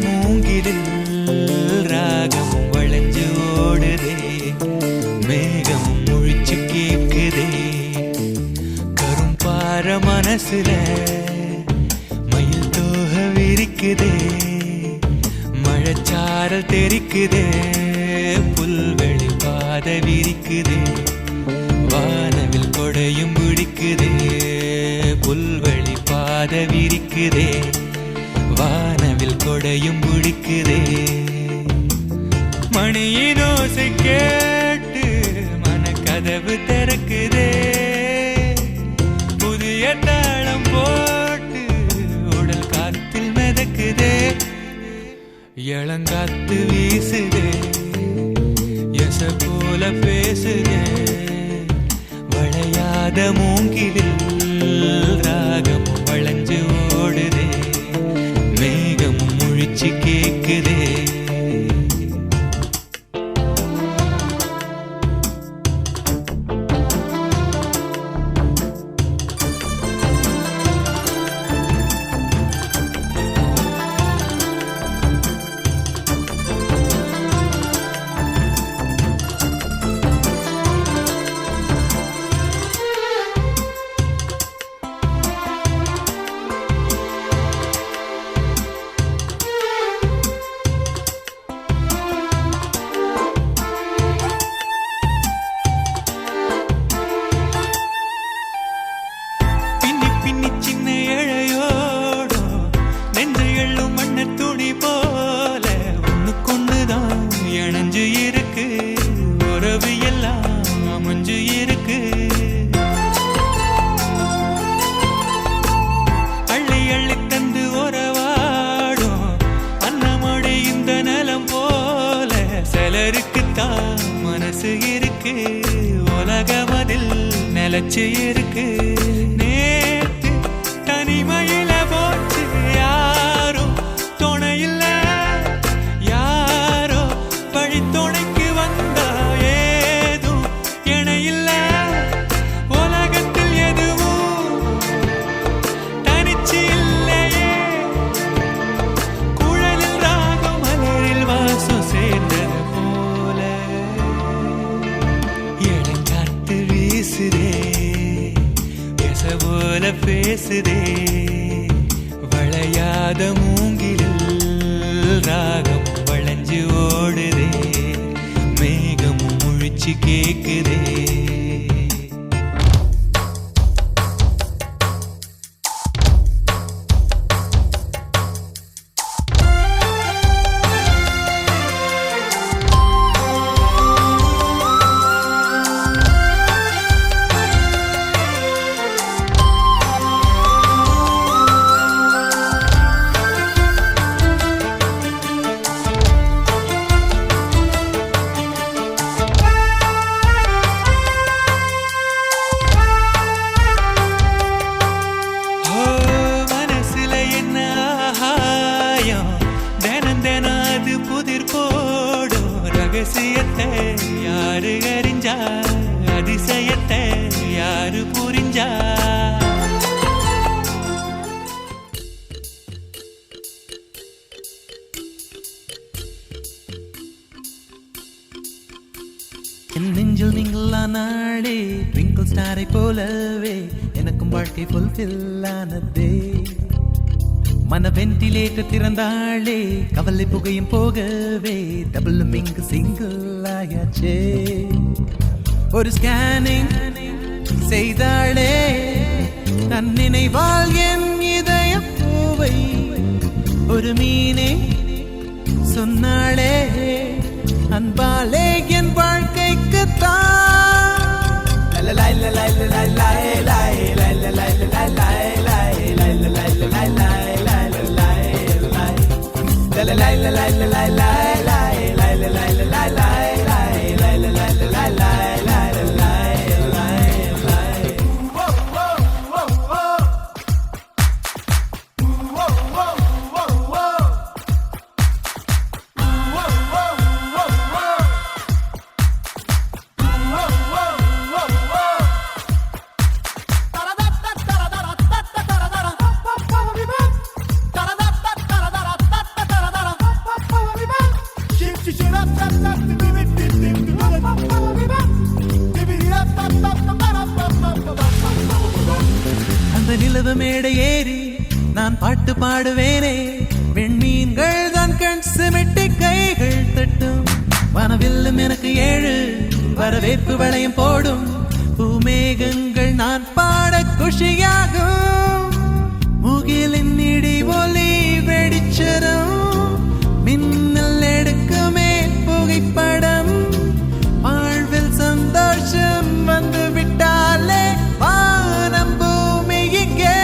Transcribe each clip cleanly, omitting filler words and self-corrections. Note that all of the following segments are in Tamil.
மூங்கிலில் ராகமும் வளைஞ்சு ஓடுதே, மேகமும் முழிச்சு கேக்குதே. கரும்பார மனசுல மயில் தோக விரிக்குதே, மழைச்சாரல் தெரிக்குதே, புல்வெளி பாத விரிக்குதே. வானவில் கொடையும் பிடிக்குதே, புல்வெளி பாத விரிக்குதே, வானவில் கொடையும் பிடிக்குதே. மணியின் ஓசை கேட்டு மனக்கதவு திறக்குதே, புதிய தாளம் போட்டு உடல் காத்தில் மிதக்குதே. இளங்காத்து வீசுதே, எச போல பேசுதே, வளையாத மூங்கிலில் ராகமும் வளைஞ்சு ஓடுதே, மேகமும் முழிச்சு கேக்குதே. மனசு இருக்கு, உலகமதில் நிலச்சு இருக்கு. நேத்து தனிமையில போச்சு, யாரும் துணையில்ல, யாரோ வழி துணைக்கு வந்தா ஏதும் இணையில்ல. உலகத்தில் எதுவும் தனிச்சு இல்லையே, குழலில் ராகம் மலரில் வாசம் சேர்ந்தது போல. இளங்காத்து வீசுதே, எச போல பேசுதே, வளையாத மூங்கிலில் ராகம் வளைஞ்சு ஓடுதே, மேகமும் முழிச்சு கேக்குதே. ரகசியத்தை யாரு அறிஞ்சா, அதிசயத்தை யாரு புரிஞ்சா. என் நெஞ்சில் நீங்களா நாளே, ட்விங்கிள் ஸ்டாரை போலவே எனக்கும் வாழ்க்கை ஃபுல்ஃபில் ஆனதே. மன வென்டிலேட்டர் திறந்தாளே, கவலை புகையும் போகவே டபுளும் இங்கு சிங்கிள் ஆயாச்சே. ஒரு ஸ்கேனிங் செய்தாளே, தன் நினைவால் என் இதய பூவை ஒரு மீனே சொன்னாளே, அன்பாலே என் வாழ்க்கைக்கு மேடை ஏறி நான் பாட்டு பாடுவேனே, வெண்மீன்கள் தான் கண் சிமிட்டி கைகள் தட்டும், வனவில்லும் எனக்கு 7 வரவேற்பு வளையம் போடும், பூமேகங்கள் நான் பாட குஷியாகும், முகிலின் இடி ஒலி வெடிச்சரும், மின்னல் எடுக்குமே புகைப்படம், வாழ்வில் சந்தோஷம் வந்து விட்டாலே வானம் பூமி இங்கே.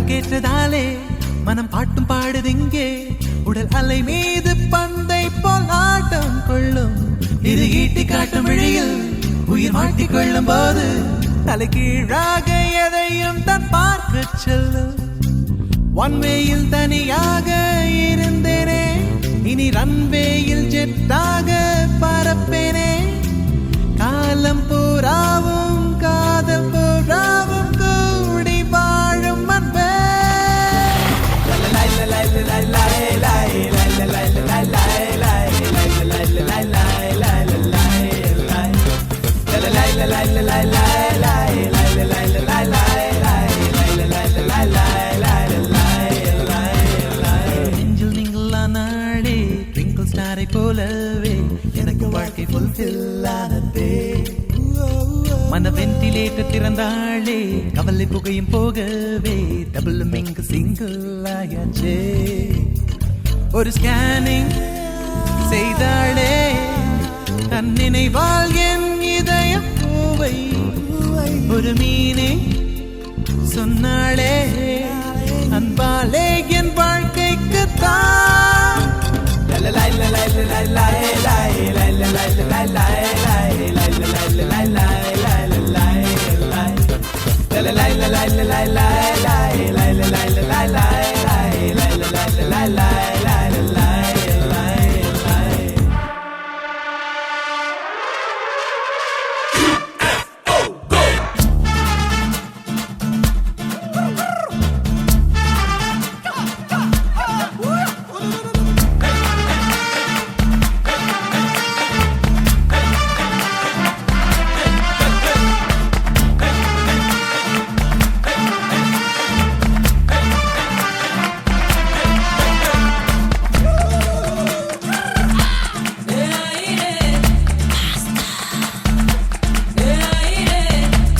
கேட்டதாலே மனம் பாட்டும் பாடுதிங்கே, உடல் அலை மீது பந்தை போல் ஆட்டம் கொள்ளும், இது ஈட்டி காட்டும் வழியில் உயிர் மாட்டிக் கொள்ளும் போது தலை கீழாக எதையும் தான் பார்க்க செல்லும், ஒன்வேயில் தனியாக இருந்தேனே, இனி ரன்வேயில் ஜெட்டாக பறப்பேனே, காலம் பூராவும் காதல் பூராவும் கூடி வாழும் அன்பே. நெஞ்சில் நீங்களா நாளே ட்விங்கிள் ஸ்டாரை போலவே எனக்கு வாழ்க்கை ஃபுல்ஃபில் ஆனதே, மன வென்டிலேட்டர் திறந்தாளே கவலை புகையும் போகவே டபுளும் இங்கு சிங்கிள் ஆயாச்சே, ஒரு ஸ்கேனிங் செய்தாளே தன் நினைவால் என் இதய பூவை, ஒரு மீனே சொன்னாளே அன்பாலே என் வாழ்க்கைக்கு தான்.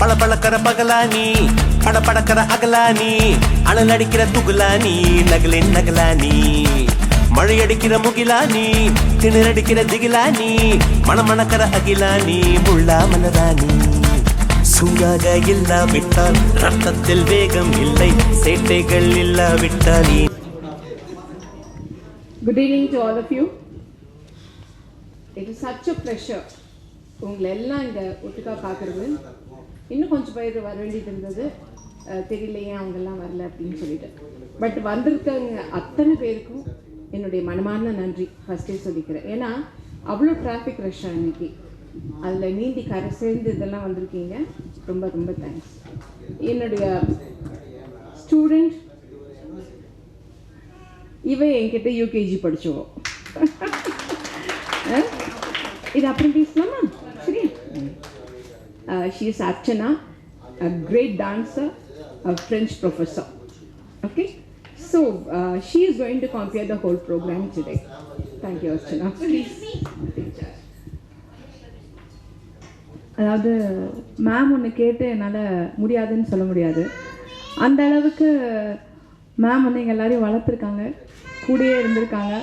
பளபளக்கிற பகலானி படபடக்கிற அகலானி அனல் அடிக்கிற துகுலானி நகலின் நகலானி மழையடிக்கிற முகிலானி திணறடிக்கிற திகிலானி மணமணக்கிற அகிலானி முள்ளா மலராணி சூடாக இல்லாவிட்டால் ரத்தத்தில் வேகம் இல்லை சேட்டைகள் இல்லாவிட்டால். Good evening to all of you. It is such a pleasure உங்களை எல்லாம் இங்கே ஒட்டுக்கா பார்க்குறது. இன்னும் கொஞ்சம் பேர் வர வேண்டியது இருந்தது, தெரியலையே அவங்கெல்லாம் வரல அப்படின்னு சொல்லிட்டு. பட் வந்திருக்கவங்க அத்தனை பேருக்கும் என்னுடைய மனமார்ந்த நன்றி ஃபஸ்ட்டே சொல்லிக்கிறேன். ஏன்னா அவ்வளோ டிராஃபிக் ரஷ் அன்னைக்கு, அதில் நீந்தி கரை சேர்ந்து இதெல்லாம் வந்திருக்கீங்க, ரொம்ப ரொம்ப தேங்க்ஸ். என்னுடைய ஸ்டூடெண்ட் என்கிட்ட யூகேஜி படிச்சோம். இது அப்படி பேசலாமா? சரி. She is Archana, a great dancer, a French professor. Okay, so she is going to compare the whole program today. Thank you, Archana. Please. அதாவது மேம் ஒன்று கேட்டு என்னால் முடியாதுன்னு சொல்ல முடியாது. அந்த அளவுக்கு மேம் வந்து எங்கள் எல்லாரையும் வளர்த்துருக்காங்க, கூடயே இருந்திருக்காங்க.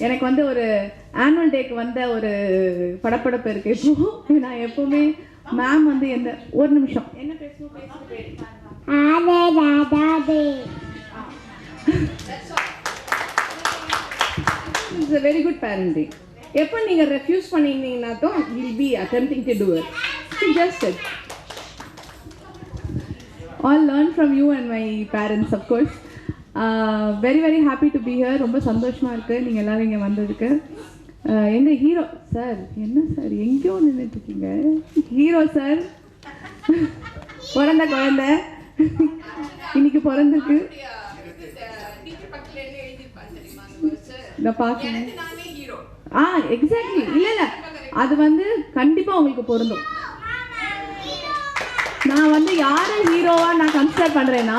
எனக்கு வந்து ஒரு ஆனுவல் டேக்கு வந்த ஒரு படப்படப்பு இருக்கு. இப்போ நான் எப்போவுமே மேம் வந்து எந்த ஒரு நிமிஷம் என்ன பேசுவோம் is a very good parenting. எப்போ நீங்கள் ரெஃப்யூஸ் பண்ணிங்கன்னா தான் will be attempting to do it. Just it all learn from you and my parents of course. Very very happy to be here. ரொம்ப சந்தோஷமாக இருக்குது நீங்கள் எல்லோரும் இங்கே வந்ததுக்கு. எங்கள் ஹீரோ சார், என்ன சார் எங்கேயோ நின்றுட்டுருக்கீங்க? ஹீரோ சார் பிறந்த குழந்தை இன்னைக்கு பிறந்திருக்கு. இந்த பார்க்கணும். எக்ஸாக்ட்லி. இல்லை அது வந்து கண்டிப்பாக உங்களுக்கு பொருந்தும். நான் வந்து யாரை ஹீரோவாக நான் கன்சிடர் பண்ணுறேன்னா,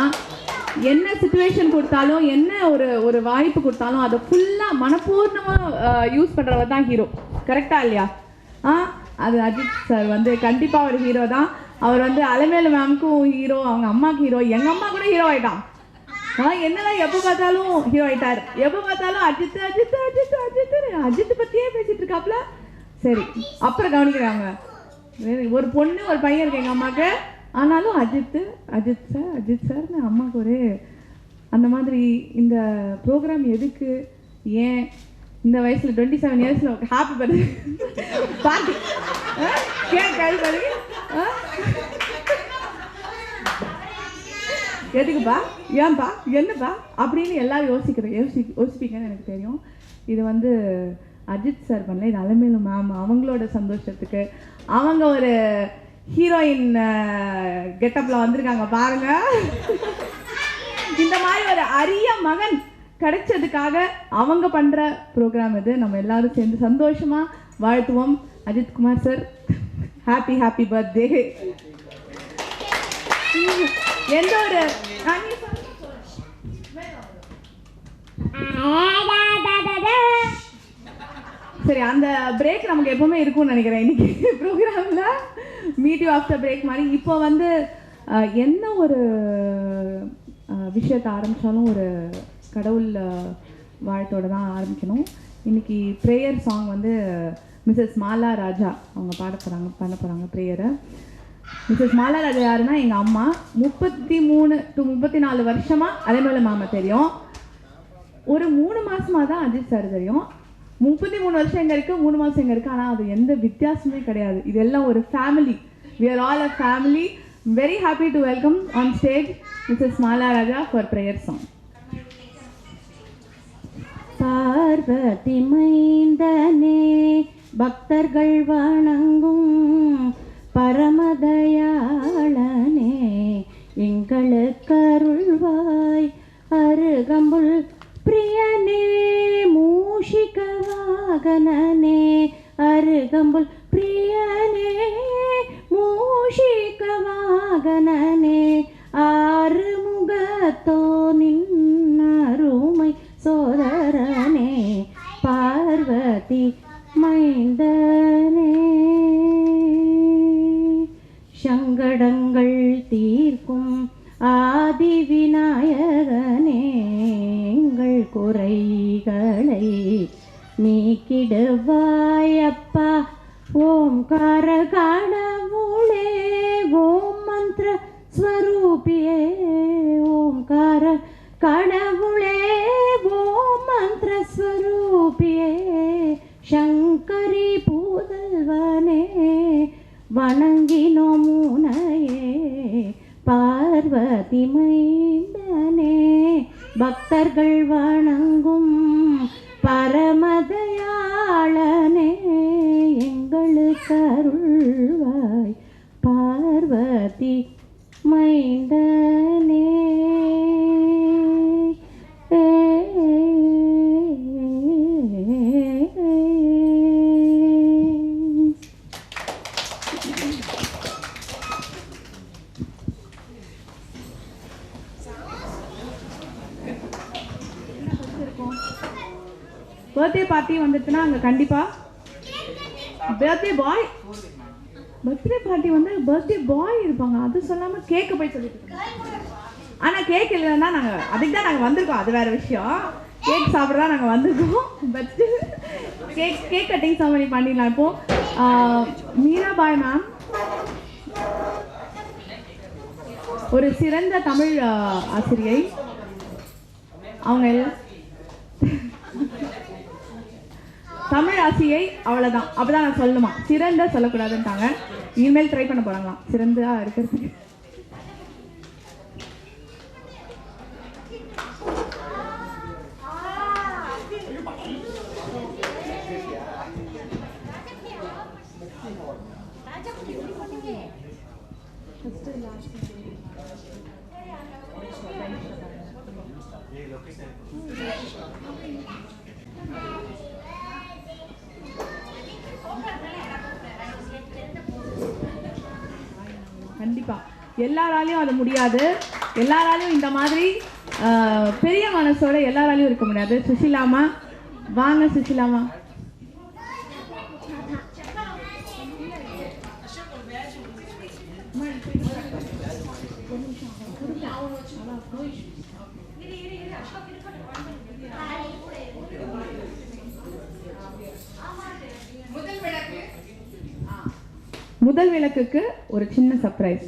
என்ன சுச்சுவேஷன் கொடுத்தாலும் என்ன ஒரு வாய்ப்பு கொடுத்தாலும் அதை ஃபுல்லாக மனப்பூர்ணமாக யூஸ் பண்ணுறவர் தான் ஹீரோ. கரெக்டாக இல்லையா? அது அஜித் சார் வந்து கண்டிப்பாக ஒரு ஹீரோ தான். அவர் வந்து அலமேலு மேம்க்கும் ஹீரோ, அவங்க அம்மாவுக்கு ஹீரோ, எங்கள் அம்மா கூட ஹீரோ ஆகிட்டான். என்னதான் எப்போ பார்த்தாலும் ஹீரோ ஆகிட்டார். எப்போ பார்த்தாலும் அஜித் அஜித் அஜித் அஜித் அஜித் பற்றியே பேசிகிட்டு இருக்காப்புல. சரி, அப்புறம் கவனிக்கிறாங்க. ஒரு பொண்ணு ஒரு பையன் இருக்கு எங்கள் அம்மாவுக்கு. ஆனாலும் அஜித் அஜித் சார் அஜித் சார்னு அம்மாவுக்கு ஒரு அந்த மாதிரி. இந்த ப்ரோக்ராம் எதுக்கு, ஏன் இந்த வயசில் 27 இயர்ஸில் ஹாப்பி பர்த்டே பார்ட்டி கேள்வி எதுக்குப்பா, ஏன்பா, என்னப்பா அப்படின்னு எல்லாரும் யோசிப்பீங்கன்னு எனக்கு தெரியும். இது வந்து அஜித் சார் பண்ணல, இது அலமேலு மேம் அவங்களோட சந்தோஷத்துக்கு. அவங்க ஒரு ஹீரோயின் கெட்டப்பில் வந்திருக்காங்க பாருங்க. இந்த மாதிரி ஒரு அரிய மகன் கிடைச்சதுக்காக அவங்க பண்ணுற ப்ரோக்ராம் இது. நம்ம எல்லாரும் சேர்ந்து சந்தோஷமாக வாழ்த்துவோம். Ajith Kumar sir, happy happy birthday. எந்த ஒரு சரி, அந்த பிரேக் நமக்கு எப்பவுமே இருக்கும்னு நினைக்கிறேன். இன்னைக்கு ப்ரோக்ராமில் மீட் யூ ஆஃப்டர் பிரேக் மாதிரி. இப்போ வந்து என்ன ஒரு விஷயத்தை ஆரம்பித்தாலும் ஒரு கடவுள் வாழ்த்தோடு தான் ஆரம்பிக்கணும். இன்னைக்கு ப்ரேயர் சாங் வந்து மிஸ்ஸஸ் மாலா ராஜா அவங்க பண்ண போகிறாங்க ப்ரேயரை. மிஸ்ஸஸ் மாலா ராஜா யாருன்னா எங்கள் அம்மா. 33 to 34 வருஷமாக அலமேலு மேமை தெரியும். ஒரு 3 மாதமாக தான் அஜித் சார் தெரியும். 33 வருஷம் எங்கே இருக்குது, 3 மாதம் எங்கே இருக்குது. ஆனால் அது எந்த வித்தியாசமே கிடையாது. இதெல்லாம் ஒரு family. We are all a family. Very happy to welcome on stage Mrs. Mala Raja for prayer song. Parvati மைந்தனே பக்தர்கள் வணங்கும் பரமதயாளனே, எங்களுக்கு அருள்வாய் அருகம்புல் பிரியனே, மூஷிக வாகனனே, அருகம்புல் பிரியனே, மூஷிக வாகனனே, ஆறுமுகத்தோ நின்னருமை சோதரனே, பார்வதி மைந்தனே, சங்கடங்கள் தீர்க்கும் ஆதி விநாயகனே, எங்கள் குறைகளை நீக்கிடுவாய் அப்பா. ஓம்கார கடவுளே, ஓம் மந்திர ஸ்வரூபியே, ஓம்கார கடவுளே, ஓம் மந்திர ஸ்வரூபியே, சங்கரி பூதல்வனே, வணங்கினோம் உனையே, பார்வதி மைந்தனே, பக்தர்கள் வணங்கும் பரமதயாளனே, எங்களுக்கு அருள்வாய் பார்வதி மைந்தனே. பர்த்டே பார்ட்டி வந்துட்டுனா அங்கே கண்டிப்பாக பர்த்டே பார்ட்டி வந்து பர்த்டே பாய் இருப்பாங்க. அது சொல்லாமல் கேக்கை போய் சொல்லிட்டு இருக்கோம். ஆனால் கேக் இல்லைன்னா நாங்கள் அதுக்கு தான் நாங்கள் வந்திருக்கோம். அது வேறு விஷயம். கேக் சாப்பிட தான் நாங்கள் வந்திருக்கோம். பட் கேக் கட்டிங் செரமனி பண்ணிடலாம். இப்போது மீராபாய் மேம் ஒரு சிறந்த தமிழ் ஆசிரியை. அவங்க தமிழ் ஆசியை அவ்வளோதான். அப்பதான் நான் சொல்லணுமா, சிறந்த சொல்லக்கூடாதுன்ட்டாங்க. இனிமேல் ட்ரை பண்ண போறாங்களாம் சிறந்தா இருக்கிறதுக்கு. கண்டிப்பா எல்லாராலையும் அது முடியாது. எல்லாராலையும் இந்த மாதிரி பெரிய மனசோட எல்லாராலையும் இருக்க முடியாது. சுஷிலாமா வாங்க. சுஷிலாமா முதல் விளக்குக்கு ஒரு சின்ன சர்ப்ரைஸ்.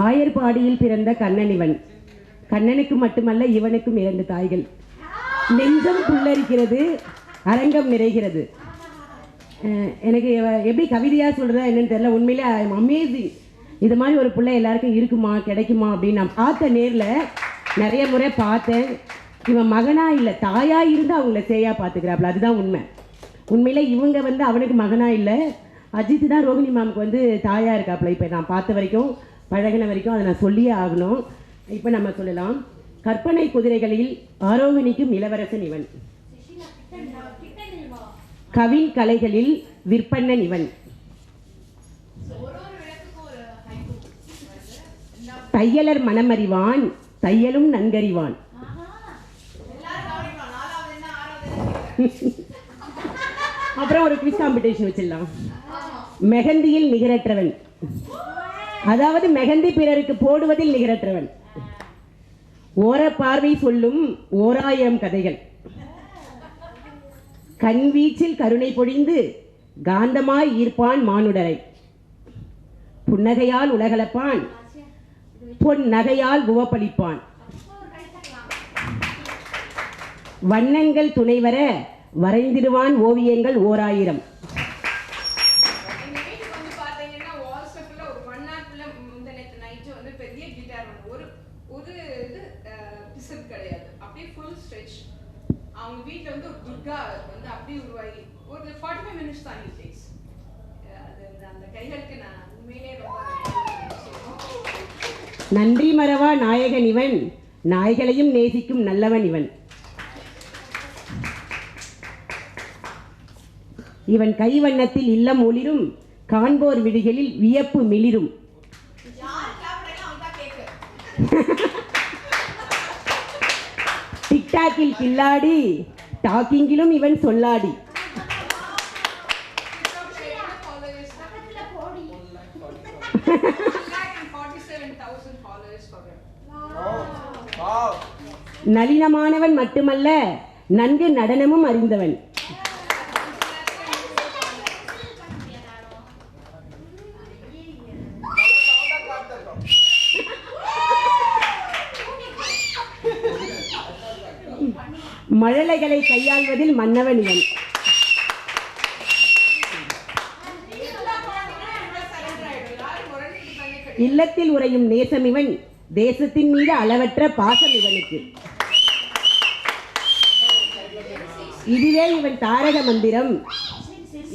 ஆயர்பாடியில் பிறந்த கண்ணன் இவன். கண்ணனுக்கு மட்டுமல்ல இவனுக்கும் 2 தாய்கள். நெஞ்சம் புல்லரிக்கிறது, அரங்கம் நிறைகிறது. எனக்கு எப்படி கவிதையா சொல்றதா என்னன்னு தெரியல. உண்மையிலே அமேசிங். இது மாதிரி ஒரு பிள்ளை எல்லாருக்கும் இருக்குமா கிடைக்குமா அப்படின்னு நான் பார்த்த நேரில் நிறைய முறை பார்த்தேன். இவன் மகனா இல்லை தாயா இருந்து அவங்கள சேயா பார்த்துக்கிறாப்புல. அதுதான் உண்மை. உண்மையில இவங்க அவனுக்கு மகனா இல்லை, அஜித் தான் ரோகிணி மேமுக்கு தாயா இருக்காப்புல. இப்போ நான் பார்த்த வரைக்கும் பழகின வரைக்கும் அதை நான் சொல்லியே ஆகணும். இப்போ நம்ம சொல்லலாம், கற்பனை குதிரைகளில் ஆரோகிணிக்கும் இளவரசன் இவன். கவின் கலைகளில் விற்பன்னன் இவன். தையலர் மனமறிவான், தையலும் நன்கறிவான். அப்புறம் ஒரு குவிஸ் காம்படிஷன் வச்சிடலாம். மெஹந்தியில் நிகரற்றவன், அதாவது மெஹந்தி பிறருக்கு போடுவதில் நிகரற்றவன். ஓர பார்வை சொல்லும் 1000 கதைகள். கண்வீச்சில் கருணை பொழிந்து காந்தமாய் ஈர்ப்பான் மானுடரை. புன்னகையால் உலகளப்பான், பொன் நகையால் உவப்பளிப்பான். வண்ணங்கள் துணைவர வரைந்திடுவான் ஓவியங்கள் 1000. நன்றி மறவா நாயகன் இவன், நாய்களையும் நேசிக்கும் நல்லவன் இவன். இவன் கைவண்ணத்தில் இல்லம் ஒளிரும், காண்போர் விழிகளில் வியப்பு மிளிரும். டிக்டாக்கில் கில்லாடி, டாக்கிங்கிலும் இவன் சொல்லாடி. நளினமானவன் மட்டுமல்ல, நன்கு நடனமும் அறிந்தவன். மழலைகளை கையாள்வதில் மன்னவன் இவன். இல்லத்தில் உறையும் நேசம் இவன், தேசத்தின் மீது அளவற்ற பாசம் இவனுக்கு. இதுவே இவன் தாரக மந்திரம்.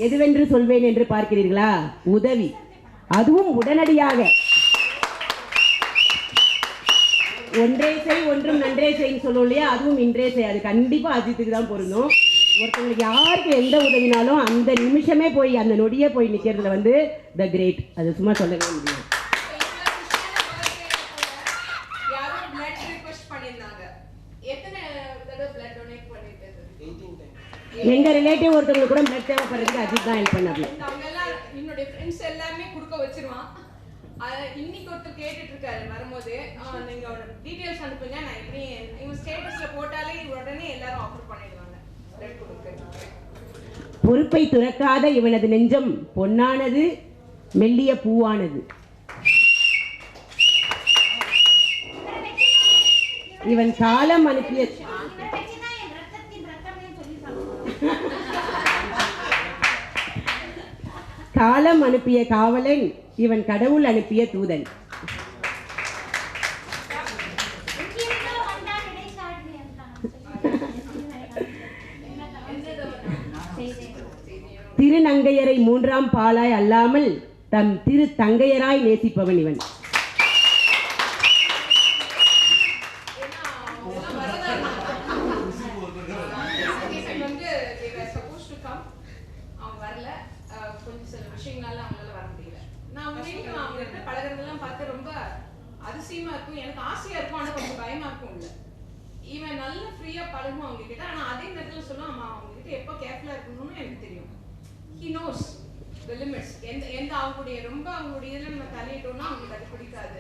எதுவென்று சொல்வேன் என்று பார்க்கிறீர்களா? உதவி, அதுவும் உடனடியாக. ஒன்றே செய் ஒன்றும் நன்றே செய்ன்னு சொல்லுவோம் இல்லையா, அதுவும் இன்றே செய். அது கண்டிப்பா அஜித்துக்கு தான் பொருந்தும். ஒருத்தவங்களுக்கு யாருக்கு எந்த உதவினாலும் அந்த நிமிஷமே போய் அந்த நொடியே போய் நிக்கிறதுல த கிரேட். அது சும்மா சொல்லவே முடியும். எங்க ரிலேட்டிவ் ஒருத்தவங்களுக்கு கூட பிளட் தேவைப்படுறதுக்கு அஜித் தான் ஹெல்ப் பண்ணாரு. என்னோட ஃப்ரெண்ட்ஸ் எல்லாமே குடுக்க வச்சிருவான். இன்னைக்கு ஒருத்தர் கேட்டுட்டு இருக்காரு வரும்போது, நீங்க டீடைல்ஸ் அனுப்புங்க, நான் எப்படி இவங்க ஸ்டேட்டஸ்ல போட்டாலே உடனே எல்லாரும் ஆஃபர் பண்ணிடுவாங்க பிளட் கொடுக்க. பொறுப்பை துறக்காத இவனது நெஞ்சம் பொன்னானது, மெல்லிய பூவானது. இவன் காலம் அனுப்பிய காலம் அனுப்பிய காவலன், இவன் கடவுள் அனுப்பிய தூதன். திருநங்கையரை மூன்றாம் பாலாய் அல்லாமல் தம் திரு தங்கையராய் நேசிப்பவன் இவன். அதிசயமா இருக்கும், எனக்கு ஆசையா இருக்கும், ஆனா கொஞ்சம் பயமா இருக்கும். இல்ல இவன் நல்ல ஃப்ரீயா பழகும் அவங்க கிட்ட, ஆனா அதே நேரத்துல சொல்லுவான் அவங்க கிட்ட எப்ப கேர்ஃபுல்லா இருக்கணும்னு எனக்கு தெரியும். He knows the limits. எந்த அவங்களுடைய ரொம்ப அவங்களுடைய இதுல நம்ம தலையிட்டோம்னா அவங்களுக்கு அது பிடிக்காது.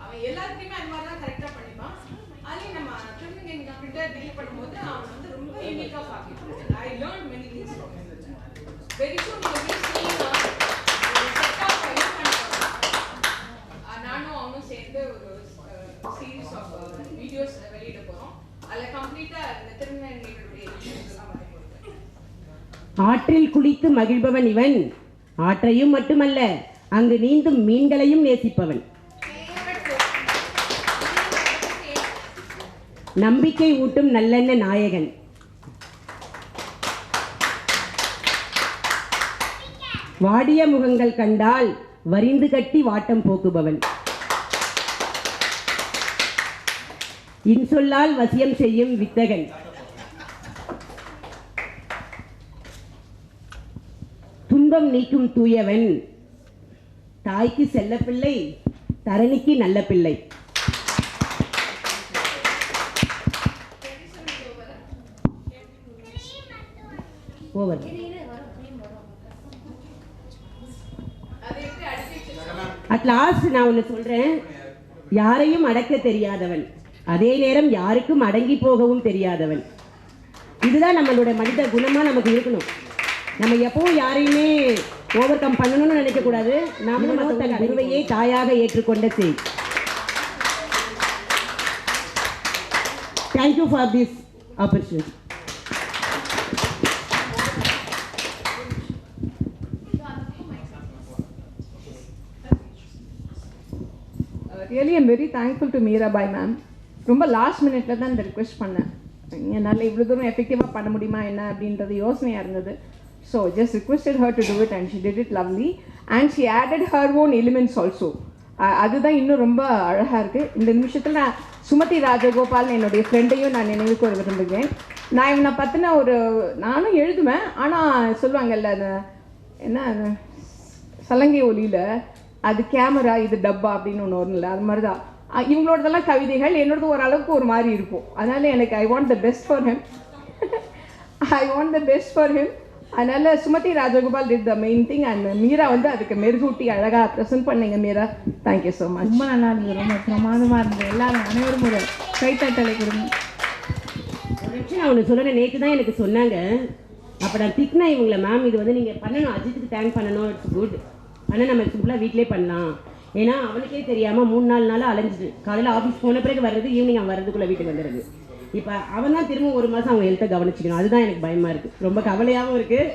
அவன் எல்லாத்தையுமே அது மாதிரி தான் கரெக்டா பண்ணிப்பான். அதுலயும் நம்ம திருநங்கை கிட்ட டீல் பண்ணும்போது அவன் வந்து ரொம்ப யூனிக்கா பார்க்கிட்டு. I learned many things from him. Very soon you will see நானும் அவனும் சேர்ந்து ஒரு சீரீஸ் ஆஃப் வீடியோஸ் வெளியிட போறோம். அதுல கம்ப்ளீட்டா இந்த திருநங்கைகளுடைய விஷயங்கள் எல்லாம் வர போகுது. ஆற்றில் குளித்து மகிழ்பவன் இவன். ஆற்றையும் மட்டுமல்ல, அங்கு நீந்தும் மீன்களையும் நேசிப்பவன். நம்பிக்கை ஊட்டும் நல்லெண்ண நாயகன். வாடிய முகங்கள் கண்டால் வரிந்து கட்டி வாட்டம் போக்குபவன். இன்சொல்லால் வசியம் செய்யும் வித்தகன். துன்பம் நீக்கும் தூயவன். தாய்க்கு செல்ல பிள்ளை, தரணிக்கு நல்ல பிள்ளை. ஓவர். அட் லாஸ்ட் நான் ஒன்று சொல்றேன். யாரையும் அடக்க தெரியாதவன், அதே நேரம் யாருக்கும் அடங்கி போகவும் தெரியாதவன். இதுதான் நம்மளோட மனித குணமா நமக்கு இருக்கணும். நம்ம எப்பவும் யாரையுமே ஓவர் கம் பண்ணணும்னு நினைக்க கூடாது. நாமளும் தன் குருவையை தாயாக ஏற்றுக்கொண்ட செய். Thank you for this opportunity. Really I'm very thankful to Mirabai ma'am. ரொம்ப லாஸ்ட் மினிட்ல தான் இந்த ரிக்வெஸ்ட் பண்ணேன். என்னால் இவ்வளோ தூரம் எஃபெக்டிவாக பண்ண முடியுமா என்ன அப்படின்றது யோசனையாக இருந்தது. So just requested her to do it and she did it lovely and she added her own elements also. அதுதான் இன்னும் ரொம்ப அழகாக இருக்குது. இந்த நிமிஷத்தில் நான் சுமதி ராஜகோபால் என்னுடைய ஃப்ரெண்டையும் நான் நினைவுக்கு ஒரு விரும்புகிறேன். நான் இவனை பற்றின நானும் எழுதுவேன், ஆனால் சொல்லுவாங்கல்ல அது என்ன சலங்கை ஒலியில் அது கேமரா இது டப்பா அப்படின்னு ஒன்று வரும் இல்லை, அது மாதிரி தான் இவங்களோடதெல்லாம் கவிதைகள். என்னோடது ஓரளவுக்கு ஒரு மாதிரி இருக்கும். அதனால எனக்கு I want the best for him. அதனால Sumathi Rajagopal did the main thing and Meera வந்து அதுக்கு மெருகூட்டி அழகாக ப்ரெசென்ட் பண்ணீங்க மீரா. Thank you so much. ரொம்ப நல்லா இருந்தது, ரொம்ப பிரமாதமாக இருந்தது. எல்லாரும் அனைவரும் ஒரு கைத்தட்டலை கொடுங்க. ஒரு நிமிஷம் நான் ஒன்று சொல்லணும். நேற்று தான் எனக்கு சொன்னாங்க. அப்போ நான் திட்டினேன் இவங்கள, மேம் இது வந்து நீங்கள் பண்ணணும், அஜித்துக்கு தேங்க் பண்ணணும், இட்ஸ் குட், ஆனால் நம்ம சிம்பிளாக வீட்டிலே பண்ணலாம். ஏன்னா அவனுக்கே தெரியாமல் 3-4 நாள் அலைஞ்சிட்டு காலையில் ஆஃபீஸ் போன பிறகு வர்றது, ஈவினிங் அவன் வர்றதுக்குள்ளே வீட்டுக்கு வந்துடுது. இப்போ அவன் தான் திரும்ப 1 மாதம் அவங்க ஹெல்த்தை கவனிச்சிக்கணும். அதுதான் எனக்கு பயமாக இருக்குது, ரொம்ப கவலையாகவும் இருக்குது.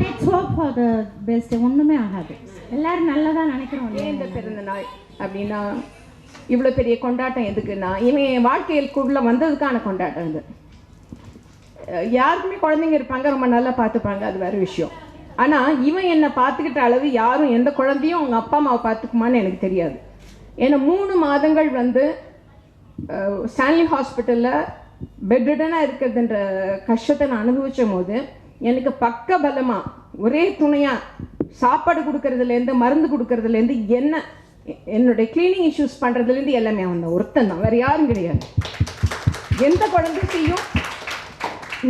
Let's hope for the best. ஒன்றுமே ஆகாது, எல்லாரும் நல்லதாக நினைக்கிறோம். இந்த பிறந்த நாள் அப்படின்னா இவ்வளோ பெரிய கொண்டாட்டம் எதுக்குன்னா, இவன் என் வாழ்க்கைக்குள்ளே வந்ததுக்கான கொண்டாட்டம் இது. யாருக்குமே குழந்தைங்க இருப்பாங்க, ரொம்ப நல்லா பார்த்துப்பாங்க, அது வேறு விஷயம். ஆனால் இவன் என்னை பார்த்துக்கிட்ட அளவு யாரும் எந்த குழந்தையும் அவங்க அப்பா அம்மாவை பார்த்துக்குமான்னு எனக்கு தெரியாது. ஏன்னா 3 மாதங்கள் வந்து ஸ்டான்லி ஹாஸ்பிட்டலில் பெட்ரிடனாக இருக்கிறதுன்ற கஷ்டத்தை நான் அனுபவித்த போது எனக்கு பக்க பலமாக ஒரே துணையாக சாப்பாடு கொடுக்கறதுலேருந்து மருந்து கொடுக்கறதுலேருந்து என்னுடைய க்ளீனிங் இஷ்யூஸ் பண்ணுறதுலேருந்து எல்லாமே அவன் தான் ஒருத்தன் தான், வேறு யாரும் கிடையாது. எந்த குழந்தையும்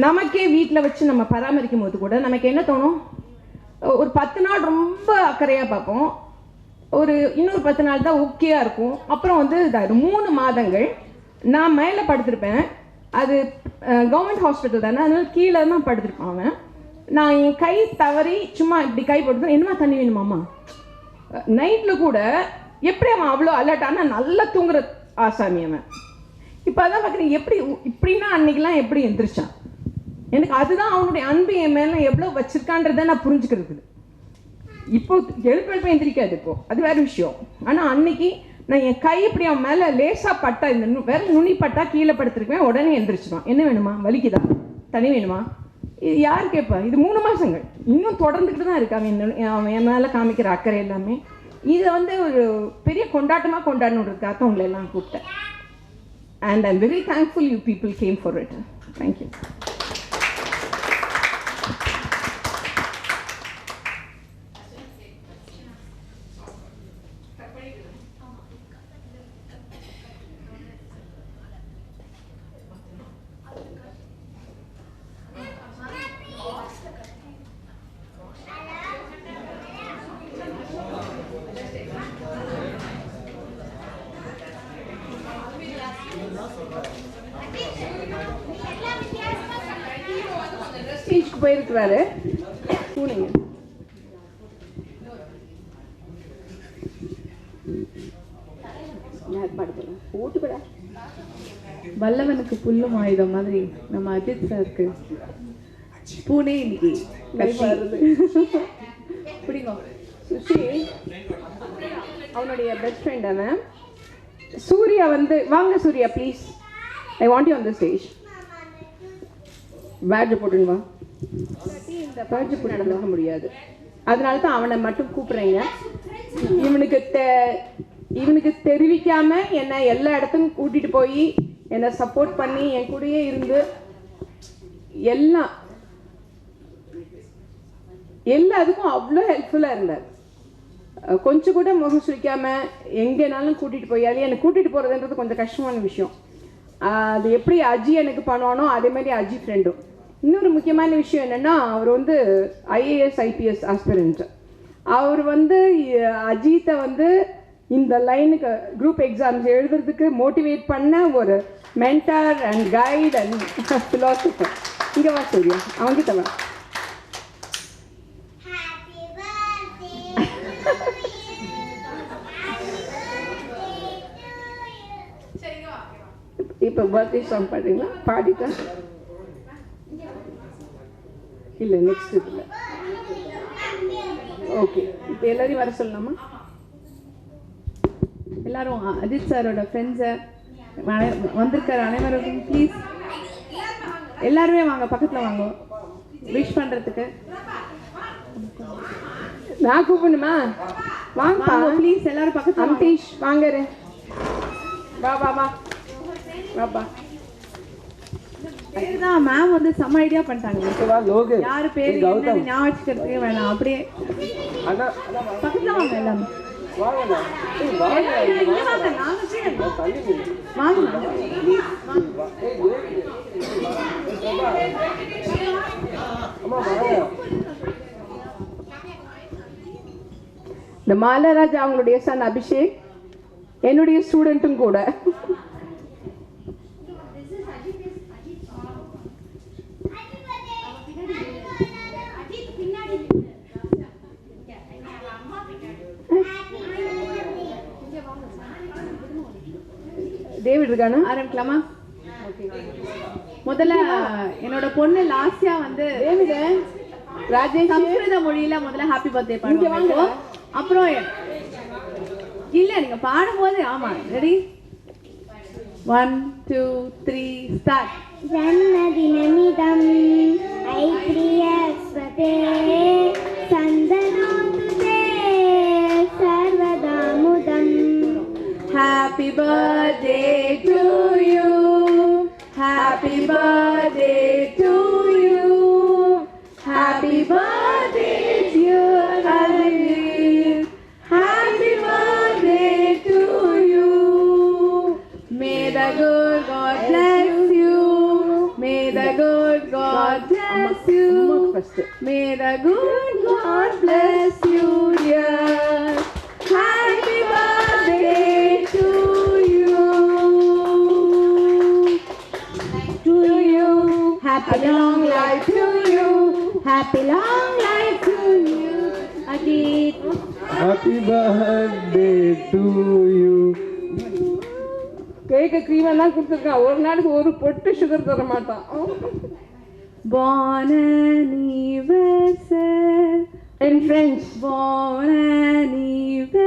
நமக்கே வீட்டில் வச்சு நம்ம பராமரிக்கும் போது கூட நமக்கு என்ன தோணும், ஒரு 10 நாள் ரொம்ப அக்கறையாக பார்ப்போம், இன்னொரு 10 நாள் தான் ஓகேயாக இருக்கும். அப்புறம் வந்து 3 மாதங்கள் நான் மேலே படுத்திருப்பேன். அது கவர்மெண்ட் ஹாஸ்பிட்டல் தானே, அதனால கீழே தான் படுத்திருப்பான் அவன். நான் என் கை தவறி சும்மா இப்படி கை போட்டு என்னமா தண்ணி வேணுமாம்மா, நைட்டில் கூட எப்படி அவன் அவ்வளோ அலர்ட்டான நல்லா தூங்குற ஆசாமி அவன். இப்போ அதான் பார்க்குறேன் எப்படி இப்படின்னா அன்னைக்கெல்லாம் எப்படி எந்திரிச்சான். எனக்கு அதுதான் அவனுடைய அன்பு என் மேலே எவ்வளோ வச்சிருக்கான்றதை நான் புரிஞ்சுக்கிறது. இப்போ எழுப்ப எந்திரிக்காது இப்போ, அது வேற விஷயம். ஆனால் அன்னைக்கு நான் என் கை இப்படி அவன் மேலே லேசாக பட்டா, இந்த வேற நுனி பட்டா கீழே படுத்துருக்கேன், உடனே எந்திரிச்சிடும். என்ன வேணுமா, வலிக்குதா, தனி வேணுமா, இது யார் கேட்பா? இது 3 மாதங்கள் இன்னும் தொடர்ந்துக்கிட்டு தான் இருக்காங்க அவன் என் மேலே காமிக்கிற அக்கறை எல்லாமே. இதை வந்து ஒரு பெரிய கொண்டாட்டமாக கொண்டாடணுன்றதுக்காக உங்களை எல்லாம் கூப்பிட்டேன். And I'm very thankful you people came for it. Thank you. ஸ்டேஜ்க்கு போயிருக்கிறாரு பூனைங்க. ஓட்டுப்படா வல்லவனுக்கு புல்லும் ஆயுதம் மாதிரி நம்ம அஜித் சாருக்கு பூனே இன்னைக்கு வருது. பிடிங்க. சுஷி அவனுடைய பெஸ்ட் ஃப்ரெண்ட் அவன். சூர்யா வந்து வாங்க Surya please, I want you on the stage. Badge போட்டுன்னு வா. இந்த பேட்ஜ் போட்டு நடக்க முடியாது, அதனால தான் அவனை மட்டும் கூப்பிட்றீங்க. இவனுக்கு தெரிவிக்காம என்னை எல்லா இடத்துக்கும் கூட்டிட்டு போய் என்னை சப்போர்ட் பண்ணி என் கூடயே இருந்து எல்லாத்துக்கும் அவ்வளோ ஹெல்ப்ஃபுல்லாக இருந்தார். கொஞ்சம் கூட முகம் சுழிக்காமல் எங்கேனாலும் கூட்டிகிட்டு போயாலே என்னை கூட்டிகிட்டு போகிறதுன்றது கொஞ்சம் கஷ்டமான விஷயம். அது எப்படி அஜி எனக்கு பண்ணுவானோ அதே மாதிரி அஜி ஃப்ரெண்டும். இன்னொரு முக்கியமான விஷயம் என்னென்னா, அவர் வந்து IAS IPS ஆஸ்பிரண்ட். அவர் வந்து அஜித்தை வந்து இந்த லைனுக்கு குரூப் எக்ஸாம்ஸ் எழுதுறதுக்கு மோட்டிவேட் பண்ண ஒரு mentor and guide and philosopher. இங்கே வா சூர்யா, அவங்கிட்ட வா. இப்போ பர்த்டே சாங் பாடுறீங்களா? பாடிட்டா இல்லை நெக்ஸ்ட் இதில். ஓகே, இப்போ எல்லாரையும் வர சொல்லலாமா? எல்லாரும் அஜித் சாரோட ஃப்ரெண்ட்ஸை வந்திருக்கிற அனைவருக்கும் ப்ளீஸ் எல்லாருமே வாங்க, பக்கத்தில் வாங்க விஷ் பண்ணுறதுக்கு. நான் கூப்பிடணுமா? வாங்க ப்ளீஸ் எல்லாரும் பக்கத்தில். அம்பீஷ் வாங்க, வா வா வா வாப்பா. தான் மேம் வந்து செம்ம ஐடியா பண்ணிட்டாங்க. யாரு பேர் என்னன்னு ஞாபகம் வச்சுக்கிறதுக்கே வேணாம், அப்படியே பக்கத்துல வாங்க எல்லாமே. இந்த மாலராஜ் அவங்களுடைய சன் அபிஷேக் என்னுடைய ஸ்டூடெண்ட்டும் கூட. டேவிட் இருக்கானா? ஆரம்பிக்கலாமா? முதல்ல என்னோட பொண்ணு லாஸ்யா வந்து ராஜேஷ் சம்ஸ்கிருத மொழியில முதல்ல ஹாப்பி பர்த்டே பாடுவாங்க. அப்புறம் இல்ல நீங்க பாடும்போது ஆமா ரெடி 1 2 3 ஸ்டார்ட். ஜன்மதினமிதம் ஐப்ரியஸ்வதே சந்தனோதுதே சர்வதாமுதம். Happy birthday to you, happy birthday to you, happy birthday dear Ajit, happy birthday to you. May the good God bless you, may the good God bless you, may the good God bless you dear. Happy birthday to you, to you. Happy long life to you, happy long life to you, Ajit. Happy birthday to you. Cake cream எல்லாம் கொடுத்துருக்கான், ஒரு நாளைக்கு ஒரு பொட்டு சுகர் தர மாட்டான். Bon anniversaire. French. Bon anniversaire,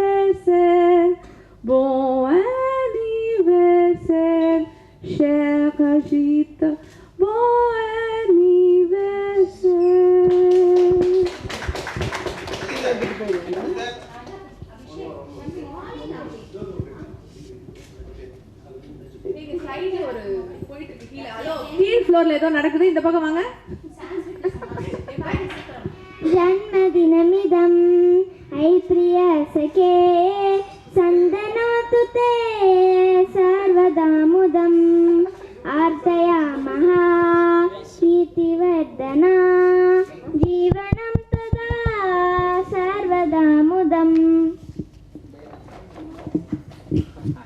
bon anniversaire, chère Ajit, bon anniversaire. கீழ் ஃப்ளோர்ல ஏதோ நடக்குது, இந்த பக்கம் வாங்க. जन्मदिनमिदम् ऐ प्रिय सखे सन्दनोतु ते सर्वदा मुदम् आर्तयामः कीर्तिवर्धना जीवनं तदा सर्वदा मुदम्.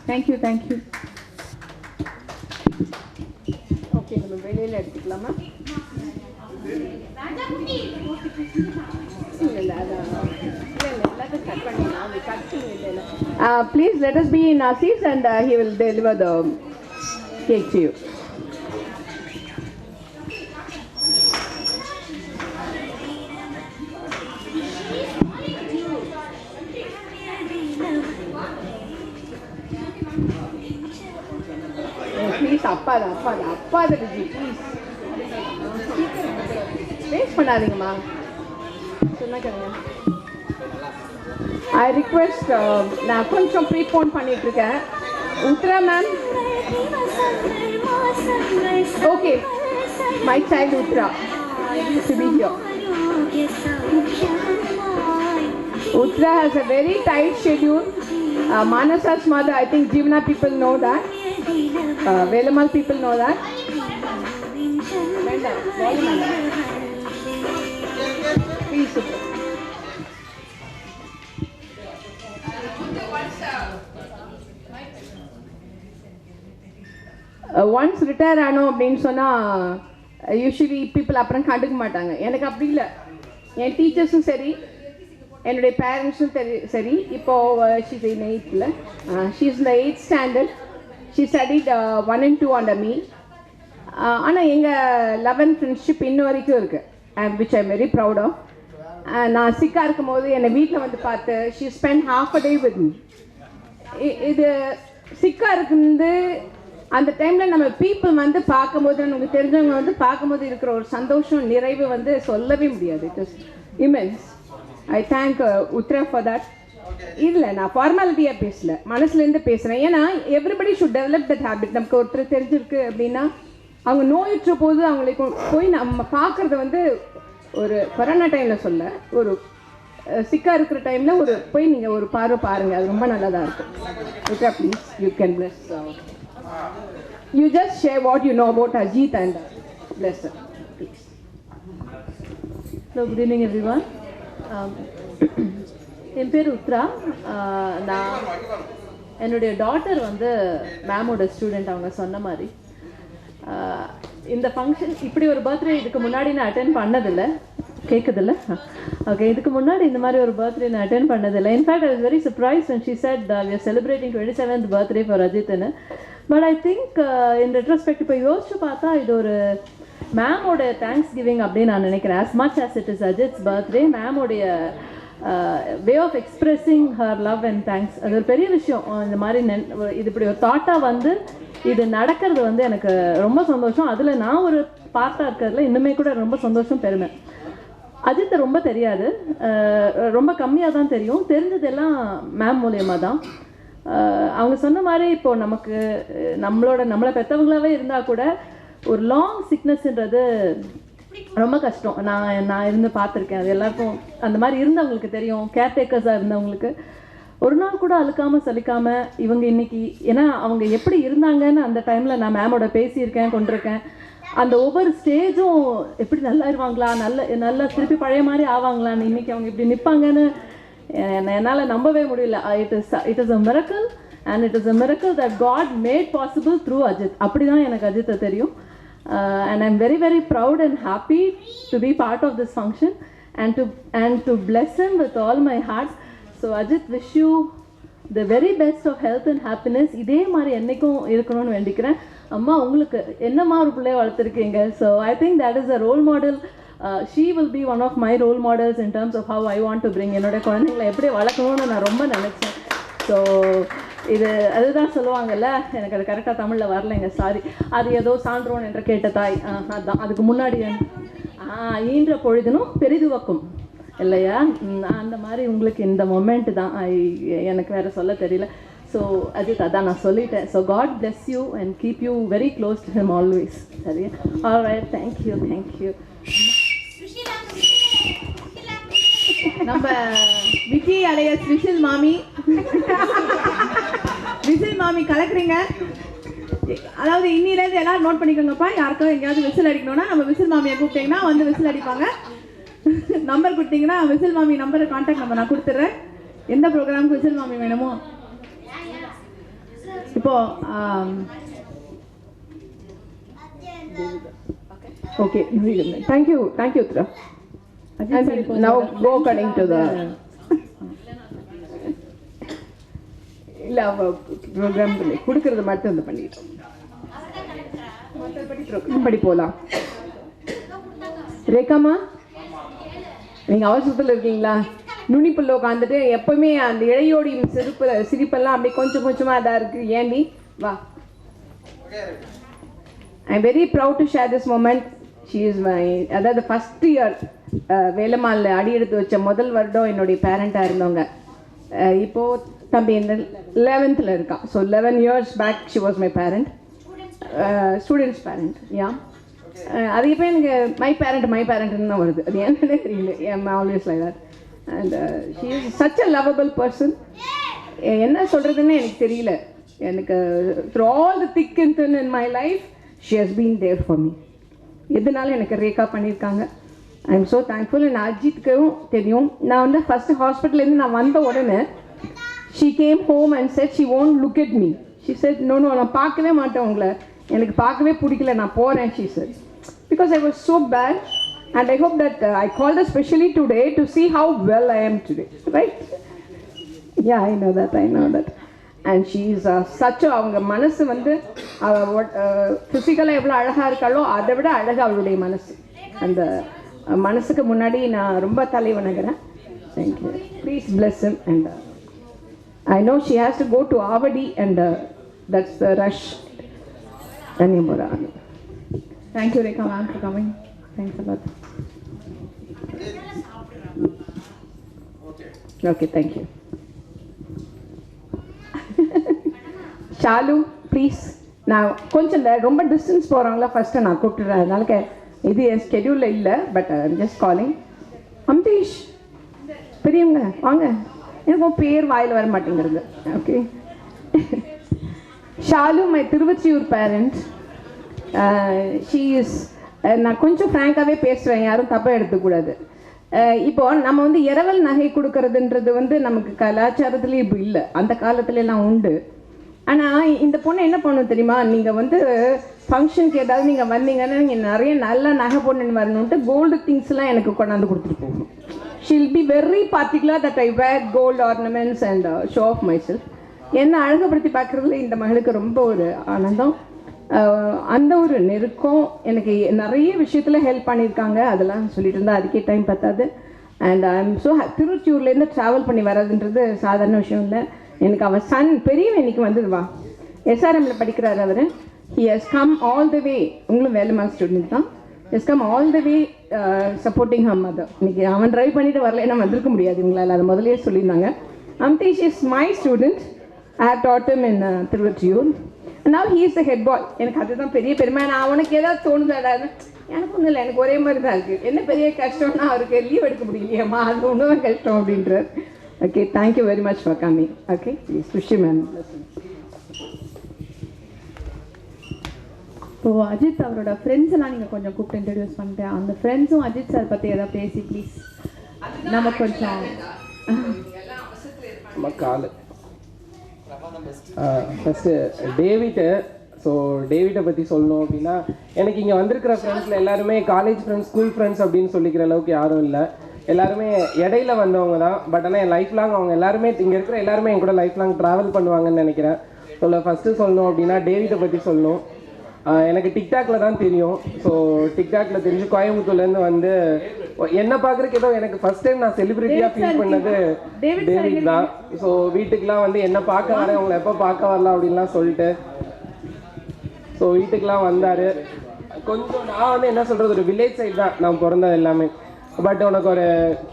Thank you. ஓகே, நம்ம வெளியில் எடுத்துக்கலாமா? Please let us be in our seats and he will deliver the cake to you. Please, அப்பா விஜி ப்ளீஸ் வேஸ்ட் பண்ணாதீங்கம்மா. சொன்னா கேளுங்க. ஐ ரிக்வெஸ்ட், நான் கொஞ்சம் ப்ரீபோன் பண்ணிட்டு இருக்கேன். Uthra ma'am. Okay, my child Uthra to be here. Uttara has a very tight schedule. Manasa's mother, I think Jivana people know that. Velamal people know that. Please, Uttara. Once retire ஆனோம் அப்படின்னு சொன்னால் யூஸ்வலி பீப்புள் அப்புறம் கண்டுக்க மாட்டாங்க. எனக்கு அப்படி இல்லை. என் டீச்சர்ஸும் சரி, என்னுடைய பேரண்ட்ஸும் சரி. இப்போது ஷீஸ் இன் 8th, ஷீஸ் இந்த 8th standard. She studied 1 and 2 under me. ஆனால் எங்கள் 11th ஃப்ரெண்ட்ஷிப் இன்ன வரைக்கும் இருக்குது, which I'm very proud of. நான் சிக்காக இருக்கும் போது என்னை வீட்டில் வந்து பார்த்து she spend half a day with me. இது சிக்காக இருக்குது. அந்த டைமில் நம்ம பீப்புள் வந்து பார்க்கும்போது, நமக்கு தெரிஞ்சவங்க வந்து பார்க்கும்போது இருக்கிற ஒரு சந்தோஷம், நிறைவு வந்து சொல்லவே முடியாது. It is immense. I thank Uthra for that. இல்லை, நான் ஃபார்மாலிட்டியாக பேசல, மனசுலேருந்து பேசுகிறேன். ஏன்னா everybody should develop that habit. நமக்கு ஒருத்தர் தெரிஞ்சிருக்கு அப்படின்னா அவங்க நோயுற்ற போது அவங்களுக்கு போய் நம்ம பார்க்குறது வந்து ஒரு கொரோனா டைமில் சொல்ல, ஒரு சிக்காக இருக்கிற டைமில் ஒரு போய் நீங்கள் ஒரு பார்வை பாருங்கள், அது ரொம்ப நல்லதாக இருக்கும். Uthra please, you can plus. You just share what you know about Ajit and bless her, please. So, good evening everyone. என் பேர் உத்ரா. நான் என்னுடைய டாட்டர் வந்து மேமோட ஸ்டூடெண்ட். அவங்க சொன்ன மாதிரி இந்த ஃபங்க்ஷன் இப்படி ஒரு பர்த்டே இதுக்கு முன்னாடி நான் அட்டென்ட் பண்ணதில்லை. கேட்குதில்ல? ஓகே, இதுக்கு முன்னாடி இந்த மாதிரி ஒரு பர்த்டே நான் அட்டென்ட் பண்ணதில்லை. In fact I was very surprise when she said we are celebrating 27th birthday for Ajitன்னு. But I think in retrospect இப்போ யோசிச்சு பார்த்தா இது ஒரு மேமோட தேங்க்ஸ் கிவிங் அப்படின்னு நான் நினைக்கிறேன். as much as it is Ajit's birthday, மேமோடைய way of expressing her love and thanks, அது ஒரு பெரிய விஷயம். இந்த மாதிரி இது இப்படி ஒரு தாட்டாக வந்து இது நடக்கிறது வந்து எனக்கு ரொம்ப சந்தோஷம். அதில் நான் ஒரு பார்ட்டாக இருக்கிறதுல இன்னுமே கூட ரொம்ப சந்தோஷம், பெருமை. அஜித்தை ரொம்ப தெரியாது, ரொம்ப கம்மியாக தான் தெரியும். தெரிஞ்சதெல்லாம் மேம் மூலியமாக தான். அவங்க சொன்ன மாதிரி இப்போது நமக்கு நம்மளை பெற்றவங்களாகவே இருந்தால் கூட ஒரு லாங் சிக்னஸ்ன்றது ரொம்ப கஷ்டம். நான் இருந்து பார்த்துருக்கேன். அது எல்லாருக்கும் அந்த மாதிரி இருந்தவங்களுக்கு தெரியும். கேர்டேக்கர்ஸாக இருந்தவங்களுக்கு ஒரு நாள் கூட அழுக்காமல் சலிக்காமல் இவங்க இன்னைக்கு, ஏன்னா அவங்க எப்படி இருந்தாங்கன்னு அந்த டைமில் நான் மேமோட பேசியிருக்கேன், கொண்டிருக்கேன். அந்த ஒவ்வொரு ஸ்டேஜும் எப்படி நல்லா இருவாங்களா, நல்லா திருப்பி பழைய மாதிரி ஆவாங்களான்னு, இன்னைக்கு அவங்க இப்படி நிற்பாங்கன்னு என்னால் நம்பவே முடியல. It is a miracle and it is a miracle that God made possible through Ajith. அப்படி தான் எனக்கு அஜித்தை தெரியும். And I'm very, very proud and happy to be part of this function and to bless him with all my heart. So Ajit, wish you the very best of health and happiness. இதே மாதிரி என்னைக்கும் இருக்கணும்னு வேண்டிக்கிறேன். அம்மா உங்களுக்கு என்னம்மா ஒரு பிள்ளைய வளர்த்துருக்கீங்க. So I think that is a role model she will be one of my role models in terms of how I want to bring என்னோட குழந்தைங்களை எப்படி வளர்க்கணும்னு நான் ரொம்ப நினச்சேன். ஸோ இது அதுதான் சொல்லுவாங்கல்ல, எனக்கு அது கரெக்டாக தமிழில் வரலைங்க, சாரி. அது ஏதோ சான்றோன் என்று கேட்ட தாய், அதுதான். அதுக்கு முன்னாடி ஈன்ற பொழுதுனும் பெரிதுவக்கும் இல்லையா, அந்த மாதிரி உங்களுக்கு இந்த மொமெண்ட் தான். எனக்கு வேறு சொல்ல தெரியல. ஸோ அதான் நான் சொல்லிட்டேன். So God bless you and keep you very close to him always. சரியா? Alright, thank you thank you. நம்ம விக்கி அலையஸ் விசில் மாமி, விசில் மாமி கலக்குறீங்க. அதாவது இன்னிலேருந்து எல்லாரும் நோட் பண்ணிக்கோங்கப்பா, யாருக்கும் எங்கேயாவது விசில் அடிக்கணும்னா நம்ம விசில் மாமியை கூப்பிட்டீங்கன்னா வந்து விசில் அடிப்பாங்க. நம்பர் கொடுத்தீங்கன்னா விசில் மாமி நம்பரை கான்டாக்ட் நம்பர் நான் கொடுத்துட்றேன். எந்த ப்ரோக்ராமுக்கு விசில் மாமி வேணுமோ. இப்போ okay, thank you Uthra. Now go according to the இல்லை ப்ரோக்ராம் கொடுக்கறது மட்டும் வந்து பண்ணிட்டோம். ப்ரோக்ராம் படி போகலாம். ரேகாமா, நீங்கள் அவசரத்தில் இருக்கீங்களா? நுனிப்புள்ள உட்காந்துட்டு எப்பவுமே அந்த இழையோடையும் சிரிப்பெல்லாம் அப்படியே கொஞ்சம் கொஞ்சமாக இதாக இருக்குது. ஏண்டி வா. I am very proud to share this moment. She is my, அதாவது ஃபஸ்ட் இயர் வேலம்மாளில் அடி எடுத்து வச்ச முதல் வருடம் என்னுடைய பேரண்ட்டாக இருந்தவங்க. இப்போது தம்பி இந்த 11th இருக்கான். So 11 years back she was my parent, students parent. Yeah, அது இப்போ எனக்கு மை பேரண்ட்னு தான் வருது. அது என்னன்னே தெரியல. I'm always like that. And she is such a lovable person. என்ன சொல்கிறதுன்னு எனக்கு தெரியல. எனக்கு through all the thick and thin in my life she has been there for me. எதுனாலும் எனக்கு ரேகா பண்ணியிருக்காங்க. I am so thankful. And அஜித்துக்கும் தெரியும். நான் வந்து ஃபஸ்ட்டு ஹாஸ்பிட்டல்லேருந்து நான் வந்த உடனே she came home and said she won't look at me. She said no நான் பார்க்கவே மாட்டேன் உங்களை, எனக்கு பார்க்கவே பிடிக்கல, நான் போகிறேன். She said because I was so bad and I hope that I called specially today to see how well I am today, right? Yeah, I know that. And she is such a, அவங்க மனசு வந்து ஃபிசிக்கலாக எவ்வளோ அழகாக இருக்காளோ அதை விட அழகாக அவளுடைய மனசு. அந்த மனசுக்கு முன்னாடி நான் ரொம்ப தலை வணங்குறேன். Thank you. Please bless him. And I know she has to go to Avadi and that's the rush. Anymore. Thank you Rekha ma'am for coming. Thanks a lot. Okay, thank you. Shalu please. நான் கொஞ்சம் ரொம்ப டிஸ்டன்ஸ் போகிறாங்களா ஃபஸ்ட்டு நான் கூப்பிட்டுறேன். அதனால இது என் ஸ்கெடியூலில் இல்லை, பட் ஜஸ்ட் காலிங். அம்பீஷ் பெரியவங்க வாங்க. எனக்கு உன் பேர் வாயில் வர மாட்டேங்கிறது. Okay, Shalu my Thiruvottiyur parent. She is, நான் கொஞ்சம் ஃப்ராங்காகவே பேசுவேன், யாரும் தப்பாக எடுத்துக்கூடாது. இப்போது நம்ம வந்து இரவல் நகை கொடுக்கறதுன்றது வந்து நமக்கு கலாச்சாரத்துலேயும் இப்போ இல்லை, அந்த காலத்துலலாம் உண்டு. ஆனால் இந்த பொண்ணு என்ன பண்ணும் தெரியுமா, நீங்கள் வந்து ஃபங்க்ஷனுக்கு ஏதாவது நீங்கள் வந்தீங்கன்னா நீங்கள் நிறைய நல்ல நகை பொண்ணுன்னு வரணுன்ட்டு கோல்டு திங்ஸ்லாம் எனக்கு கொண்டாந்து கொடுத்துட்டு போகணும். She'll be very particular that I wear gold ornaments and show off myself. என்னை அழகுபடுத்தி பார்க்குறதுல இந்த மகளுக்கு ரொம்ப ஒரு ஆனந்தம், அந்த ஒரு நெருக்கம். எனக்கு நிறைய விஷயத்தில் ஹெல்ப் பண்ணியிருக்காங்க. அதெல்லாம் சொல்லிட்டு இருந்தால் அதுக்கே டைம் பத்தாது. அண்ட் ஐ எம் ஸோ திருச்சூர்லேருந்து ட்ராவல் பண்ணி வர்றதுன்றது சாதாரண விஷயம் இல்லை. எனக்கு அவன் சன் பெரியவன் இன்னைக்கு வந்துடுவா, எஸ்ஆர்எம்மில் படிக்கிறார் அவர். He has come all the way, உங்களும் வேலைமான் ஸ்டூடெண்ட் தான். Has come all the way supporting his mother. இன்னைக்கு அவன் ட்ரைவ் பண்ணிட்டு வரலைன்னா வந்திருக்க முடியாது இவங்களால், அதை முதலே சொல்லியிருந்தாங்க. Amdheesh is my student. I have taught him in Thiruvottiyur. Now he is the head boy. எனக்கு அதுதான் பெரிய பெருமை. நான் உனக்கு ஏதாவது தோணுதாடாது, எனக்கு ஒன்றும் இல்லை, எனக்கு ஒரே மாதிரி தான் இருக்குது. என்ன பெரிய கஷ்டம்னா அவருக்கு லீவ் எடுக்க முடியலையம்மா, அது ஒன்று தான் கஷ்டம் அப்படின்றார். Okay, thank you very much for coming. Okay, please wish you ma'am. இப்போ அஜித் அவரோட ஃப்ரெண்ட்ஸ் எல்லாம் நீங்கள் கொஞ்சம் கூப்பிட்டு இன்ட்ரடியூஸ் பண்ணிட்டேன். அந்த ஃப்ரெண்ட்ஸும் அஜித் சார் பற்றி ஏதாவது பேசி ப்ளீஸ். நம்ம கொஞ்சம் காலு ஃபஸ்ட்டு டேவிட்டை. ஸோ டேவிட்டை பற்றி சொல்லணும் அப்படின்னா, எனக்கு இங்கே வந்திருக்கிற ஃப்ரெண்ட்ஸில் எல்லாருமே காலேஜ் ஃப்ரெண்ட்ஸ், ஸ்கூல் ஃப்ரெண்ட்ஸ் அப்படின்னு சொல்லிக்கிற அளவுக்கு யாரும் இல்லை. எல்லாருமே இடையில வந்தவங்க தான். பட் ஆனால் என் லைஃப் லாங் அவங்க எல்லாருமே, இங்கே இருக்கிற எல்லாருமே என் கூட லைஃப் லாங் ட்ராவல் பண்ணுவாங்கன்னு நினைக்கிறேன். ஃபஸ்ட்டு சொல்லணும் அப்படின்னா டேவிட்டை பற்றி சொல்லணும். எனக்கு டிக்டாக்ல தான் தெரியும். ஸோ டிக்டாக்ல தெரிஞ்சு கோயம்புத்தூர்லேருந்து வந்து என்ன பார்க்குறதுக்கு ஏதோ எனக்கு ஃபர்ஸ்ட் டைம் நான் செலிபிரிட்டியாக ஃபீல் பண்ணது டேவிட் தான். ஸோ வீட்டுக்கெலாம் வந்து என்ன பார்க்க வரேன், உங்களை எப்போ பார்க்க வரலாம் அப்படின்லாம் சொல்லிட்டு ஸோ வீட்டுக்கெலாம் வந்தார். கொஞ்சம் நான் வந்து என்ன சொல்கிறது, ஒரு வில்லேஜ் சைடு தான் நான் பிறந்தது எல்லாமே. பட் உனக்கு ஒரு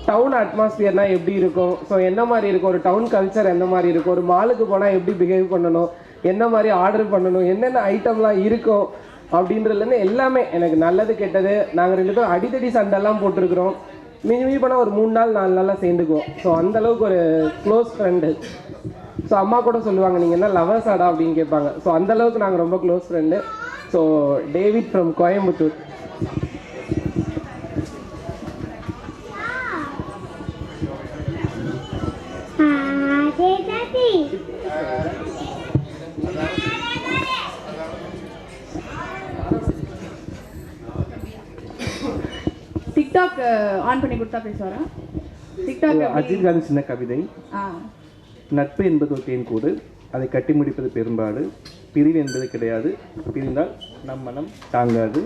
டவுன் அட்மாஸ்பியர்னால் எப்படி இருக்கும், ஸோ என்ன மாதிரி இருக்கும், ஒரு டவுன் கல்ச்சர் எந்த மாதிரி இருக்கும், ஒரு மாலுக்கு போனால் எப்படி பிஹேவ் பண்ணணும், என்ன மாதிரி ஆர்டர் பண்ணணும், என்னென்ன ஐட்டம்லாம் இருக்கும் அப்படின்றதுலேருந்து எல்லாமே எனக்கு நல்லது கெட்டது. நாங்கள் 2 பேரும் அடித்தடி சண்டைலாம் போட்டிருக்கிறோம். மினிமி பண்ணால் ஒரு 3 நாள் 4 நாளாக சேர்ந்துக்குவோம். ஸோ அந்தளவுக்கு ஒரு க்ளோஸ் ஃப்ரெண்டு. ஸோ அம்மா கூட சொல்லுவாங்க நீங்கள் என்ன லவர்ஸ் ஆடா அப்படின்னு கேட்பாங்க. ஸோ அந்தளவுக்கு நாங்கள் ரொம்ப close friend. So David from Coimbatore. TikTok on பண்ணி கொடுத்தா பேசுவாரா? டிக்டாக் அஜித் காந்தி சின்ன கவிதை. நட்பு என்பது ஒரு தேன்கூடு, அதை கட்டி முடிப்பது பெரும்பாடு, பிரிவு என்பது கிடையாது, பிரிந்தால் நம் மனம் தாங்காது.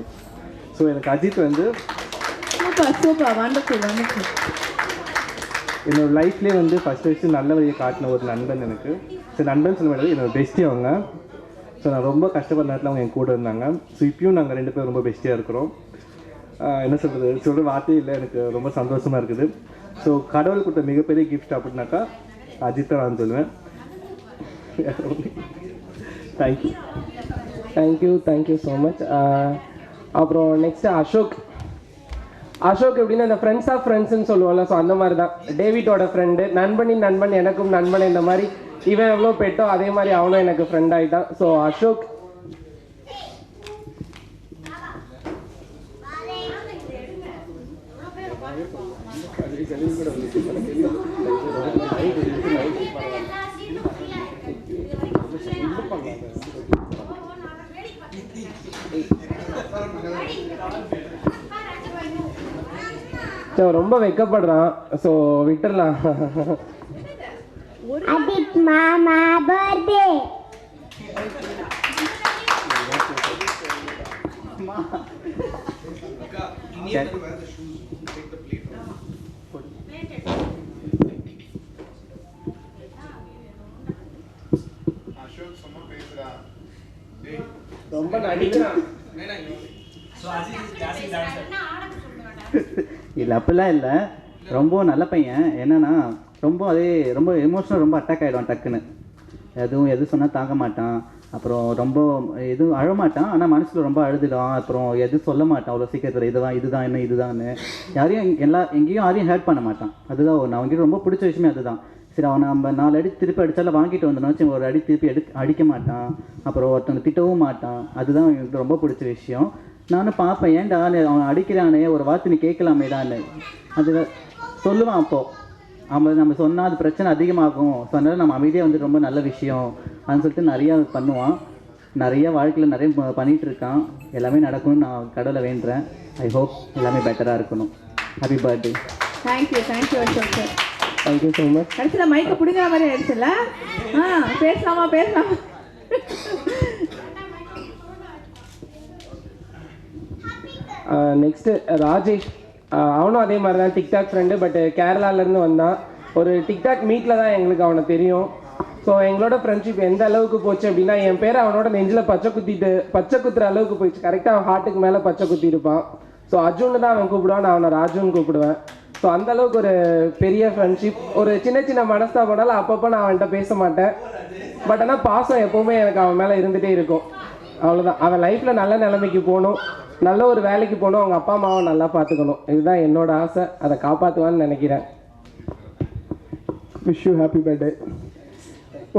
ஸோ எனக்கு அஜித் வந்து என்னோடய லைஃப்லேயே வந்து ஃபஸ்ட்டு நல்ல வழியை காட்டின ஒரு நண்பன் எனக்கு. ஸோ நண்பன் சொல்ல முடியாது, என்னோடய பெஸ்டி அவங்க. ஸோ நான் ரொம்ப கஷ்டப்படுற நேரத்தில் அவங்க என் கூட இருந்தாங்க. ஸோ இப்பயும் நாங்கள் 2 பேரும் ரொம்ப பெஸ்டியாக இருக்கிறோம். என்ன சொல்கிற வார்த்தையே இல்லை, எனக்கு ரொம்ப சந்தோஷமாக இருக்குது. ஸோ கடவுள் கொடுத்த மிகப்பெரிய கிஃப்ட் அப்படின்னாக்கா அஜித் தான் நான் சொல்லுவேன். Thank you thank you thank you so much. அப்புறம் நெக்ஸ்ட்டு அசோக் எப்படின்னா இந்த ஃப்ரெண்ட்ஸ் ஆஃப் ஃப்ரெண்ட்ஸ்ன்னு சொல்லுவோம்ல, ஸோ அந்த மாதிரி தான் டேவிட்டோட ஃப்ரெண்டு. நண்பனின் நண்பன் எனக்கும் நண்பன், இந்த மாதிரி இவன் எவ்வளோ பெட்டோ அதே மாதிரி அவனும் எனக்கு ஃப்ரெண்ட் ஆகிட்டான். ஸோ அசோக். ரொம்ப வெக்கப்படுறான், ஸோ விட்டுடலாம். அஜித் மாமா பர்த்டே. ரொம்ப நடிக்கிறான். இல்லை அப்படிலாம் இல்லை, ரொம்ப நல்ல பையன். என்னன்னா ரொம்ப எமோஷனல், ரொம்ப அட்டாக் ஆகிடுவான் டக்குன்னு. எது சொன்னால் தாங்க மாட்டான். அப்புறம் ரொம்ப எதுவும் அழமாட்டான், ஆனால் மனசில் ரொம்ப அழுதுடும். அப்புறம் எதுவும் சொல்ல மாட்டான் அவ்வளோ சீக்கிரத்தில், இதுதான் என்ன இதுதான்னு. எங்கேயும் யாரையும் ஹேர்ட் பண்ண மாட்டான். அதுதான் அவங்ககிட்ட ரொம்ப பிடிச்ச விஷயமே அதுதான். சரி, அவனை நம்ம 4 அடி திருப்பி அடித்தாலும் வாங்கிட்டு வந்தோன்னு ஒரு அடி திருப்பி அடிக்க மாட்டான். அப்புறம் ஒருத்தவங்க திட்டவும் மாட்டான். அதுதான் எனக்கு ரொம்ப பிடிச்ச விஷயம். நானும் பார்ப்பேன், ஏன்டா அவன் அடிக்கிறானே, ஒரு வார்த்தை நீ கேட்கலாமேடான்னு அது சொல்லுவான். அப்போது நம்ம சொன்னால் அது பிரச்சனை அதிகமாகும். ஸோ அதனால் நம்ம அமைதியாக வந்து ரொம்ப நல்ல விஷயம் அப்படின்னு சொல்லிட்டு நிறையா பண்ணுவான். நிறைய வாழ்க்கையில் நிறைய பண்ணிகிட்ருக்கான். எல்லாமே நடக்கும்னு நான் கடவுளை வேண்டுறேன். ஐ ஹோப் எல்லாமே பெட்டராக இருக்கணும். Happy birthday. Thank you Ashok sir. Thank you so much. கடைசியில் மைக்கை பிடிக்கிற மாதிரி ஆயிடுச்சுல்ல. பேசலாமா? நெக்ஸ்ட்டு ராஜேஷ். அவனும் அதே மாதிரி தான் டிக்டாக் ஃப்ரெண்டு. பட் கேரளாலேருந்து வந்தான். ஒரு டிக்டாக் மீட்டில் தான் எங்களுக்கு அவனை தெரியும். ஸோ எங்களோட ஃப்ரெண்ட்ஷிப் எந்த அளவுக்கு போச்சு அப்படின்னா, என் பேர் அவனோட நெஞ்சில் பச்சை குத்துற அளவுக்கு போயிடுச்சு. கரெக்டாக அவன் ஹார்ட்டுக்கு மேலே பச்சை குத்திருப்பான். ஸோ அர்ஜுன்னு தான் அவன் கூப்பிடுவான், நான் அவனை ராஜுன்னு கூப்பிடுவேன். ஸோ அந்தளவுக்கு ஒரு பெரிய ஃப்ரெண்ட்ஷிப். ஒரு சின்ன மனஸ்தாபம்னாலும் அப்பப்போ நான் அவன்கிட்ட பேச மாட்டேன். பட் ஆனால் பாசம் எப்போவுமே எனக்கு அவன் மேலே இருந்துகிட்டே இருக்கும். அவ்வளோதான். அவன் லைஃப்பில் நல்ல நிலைமைக்கு போகணும், நல்ல ஒரு வேலைக்கு போகணும், அவங்க அப்பா அம்மாவை நல்லா பார்த்துக்கணும். இதுதான் என்னோட ஆசை. அதை காப்பாற்றுவான்னு நினைக்கிறேன். Wish you happy birthday.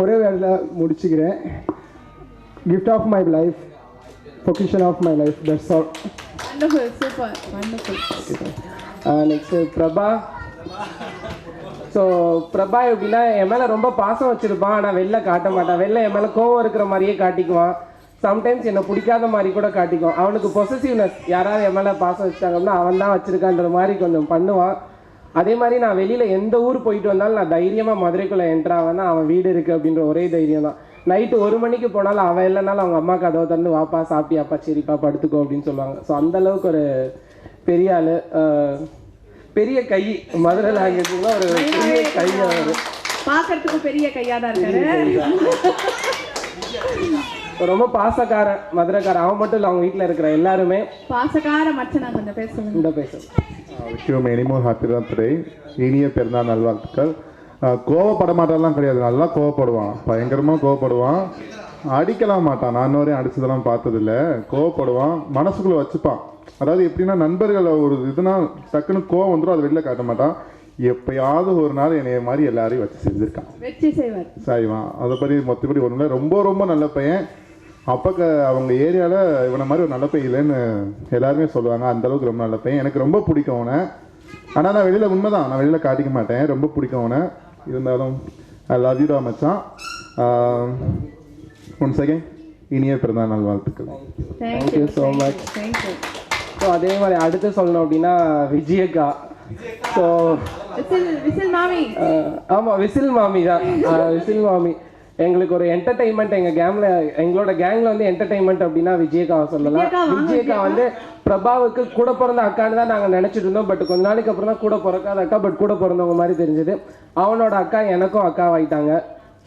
ஒரே வேலையில் முடிச்சுக்கிறேன். கிஃப்ட் ஆஃப் மை லைஃப், பொக்கிஷன் of my life. That's all. Wonderful, super, wonderful. Next Prabha. So Prabha எப்படின்னா என் மேலே ரொம்ப பாசம் வச்சுருப்பான், ஆனால் வெளில காட்ட மாட்டான். வெளில என் மேலே கோவம் இருக்கிற மாதிரியே காட்டிக்குவான். சம்டைம்ஸ் என்னை பிடிக்காத மாதிரி கூட காட்டிக்குவான். அவனுக்கு பொசசிவ்னஸ், யாராவது என் மேலே பாசம் வச்சுட்டாங்கன்னா அவன் தான் வச்சுருக்கான்ற மாதிரி கொஞ்சம் பண்ணுவான். அதே மாதிரி நான் வெளியில் எந்த ஊர் போயிட்டு வந்தாலும் நான் தைரியமாக மதுரைக்குள்ளே என்ட்ராவேன்னா அவன் வீடு இருக்குது அப்படின்ற ஒரே தைரியம் தான். நைட்டு 1 மணிக்கு போனாலும் அவன் இல்லைனாலும் அவங்க அம்மா கதவை திறந்து வாப்பா சாப்பிட்டியாப்பா சரிப்பா படுத்துக்கோ அப்படின்னு சொல்லுவாங்க. ஸோ அந்தளவுக்கு ஒரு பெரிய ஆள், பெரிய கை, மதுரை லாங்குவேஜ்லாம் ஒரு பெரிய கை. அவர் பார்க்கறதுக்கு பெரிய கையாக தான் இருக்காரு. ரொம்ப பாசக்காரன், மதுரைக்காரன். அவன் மட்டும் இல்லை, அவங்க வீட்டில் இருக்கிற எல்லாருமே பாசக்கார மச்சனா. கொஞ்சம் பேசுவேன் இந்த பேசுவேன். Many more happy birthday. இனிய பிறந்தநாள் நல்வாழ்த்துக்கள். கோவப்பட மாட்டான்லாம் கிடையாது, நல்லா கோவப்படுவான், பயங்கரமாக கோவப்படுவான், அடிக்கலாம் மாட்டான். நான் இன்னொரு அடிச்சதெல்லாம் பார்த்ததில்ல. கோவப்படுவான், மனசுக்குள்ளே வச்சுப்பான். அதாவது எப்படின்னா நண்பர்களை ஒரு இதுனா டக்குன்னு கோவம் வந்துடும், அதை வெளில காட்ட மாட்டான். எப்பயாவது ஒரு நாள் என்னைய மாதிரி எல்லாரையும் வச்சு செஞ்சுருக்கான், செய்வான். அதை பற்றி மொத்தப்படி ஒன்றும் இல்லை. ரொம்ப ரொம்ப நல்ல பையன். அப்போ அவங்க ஏரியாவில் இவனை மாதிரி ஒரு நல்ல பையன் இல்லைன்னு எல்லாருமே சொல்லுவாங்க. அந்தளவுக்கு ரொம்ப நல்ல பையன். எனக்கு ரொம்ப பிடிக்கும் அவனை. ஆனால் நான் வெளியில் உண்மைதான், நான் வெளியில் காட்டிக்க மாட்டேன். ரொம்ப பிடிக்கும் அவனை. இருந்தாலும் ஐ லவ் யூ டா மச்சான். ஒன் செகண்ட், இனிய பிறந்தநாள் நல்வாழ்த்துக்கள். Thank you so much. ஸோ அதே மாதிரி அடுத்து சொல்லணும் அப்படின்னா விஜயக்கா. ஸோ ஆமாம், விசில் மாமி தான். விசில் மாமி எங்களுக்கு ஒரு என்டர்டைன்மெண்ட். எங்களோட கேங்கில் வந்து என்டர்டைன்மெண்ட் அப்படின்னா விஜயக்காவை சொல்லலாம். விஜயக்கா வந்து பிரபாவுக்கு கூட பிறந்த அக்கான்னு தான் நாங்கள் நினச்சிட்டு இருந்தோம். பட் கொஞ்ச நாளைக்கு அப்புறம் தான் கூட பிறக்காத அக்கா, பட் கூட பிறந்தவங்க மாதிரி தெரிஞ்சது. அவனோட அக்கா எனக்கும் அக்காவாயிட்டாங்க.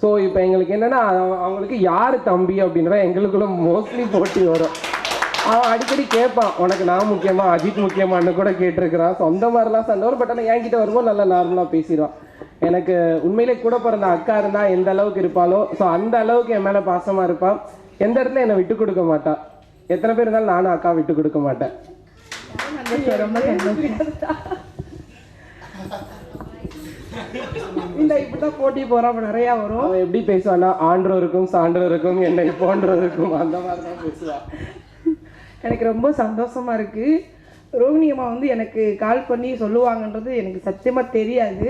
ஸோ இப்போ எங்களுக்கு என்னென்னா அவங்களுக்கு யார் தம்பி அப்படின்றத எங்களுக்குள்ள மோஸ்ட்லி போட்டி வரும். அவன் அடிக்கடி கேட்பான், உனக்கு நான் முக்கியமா அஜித் முக்கியமானு கூட கேட்டிருக்கிறான். ஸோ அந்த மாதிரிலாம் சண்டை வரும். பட் ஆனால் என்கிட்ட வரும்போது நல்லா நார்மலாக பேசிடுவான். எனக்கு உண்மையிலே கூட பிறந்த அக்கா இருந்தால் எந்த அளவுக்கு இருப்பாளோ, ஸோ அந்த அளவுக்கு என் மேலே பாசமாக இருப்பான். எந்த இடத்துல என்னை விட்டு கொடுக்க மாட்டான். எத்தனை பேர் இருந்தாலும் நானும் அக்கா விட்டு கொடுக்க மாட்டேன். ரொம்ப இந்த இப்படிதான் போட்டி போறாம நிறைய வரும். அவன் எப்படி பேசுவான்னா ஆன்றோருக்கும் சான்றோருக்கும் என்னை போன்றோருக்கும் அந்த மாதிரி தான் பேசுவான். எனக்கு ரொம்ப சந்தோஷமா இருக்கு. ரோகிணி அம்மா வந்து எனக்கு கால் பண்ணி சொல்லுவாங்கன்றது எனக்கு சத்தியமாக தெரியாது.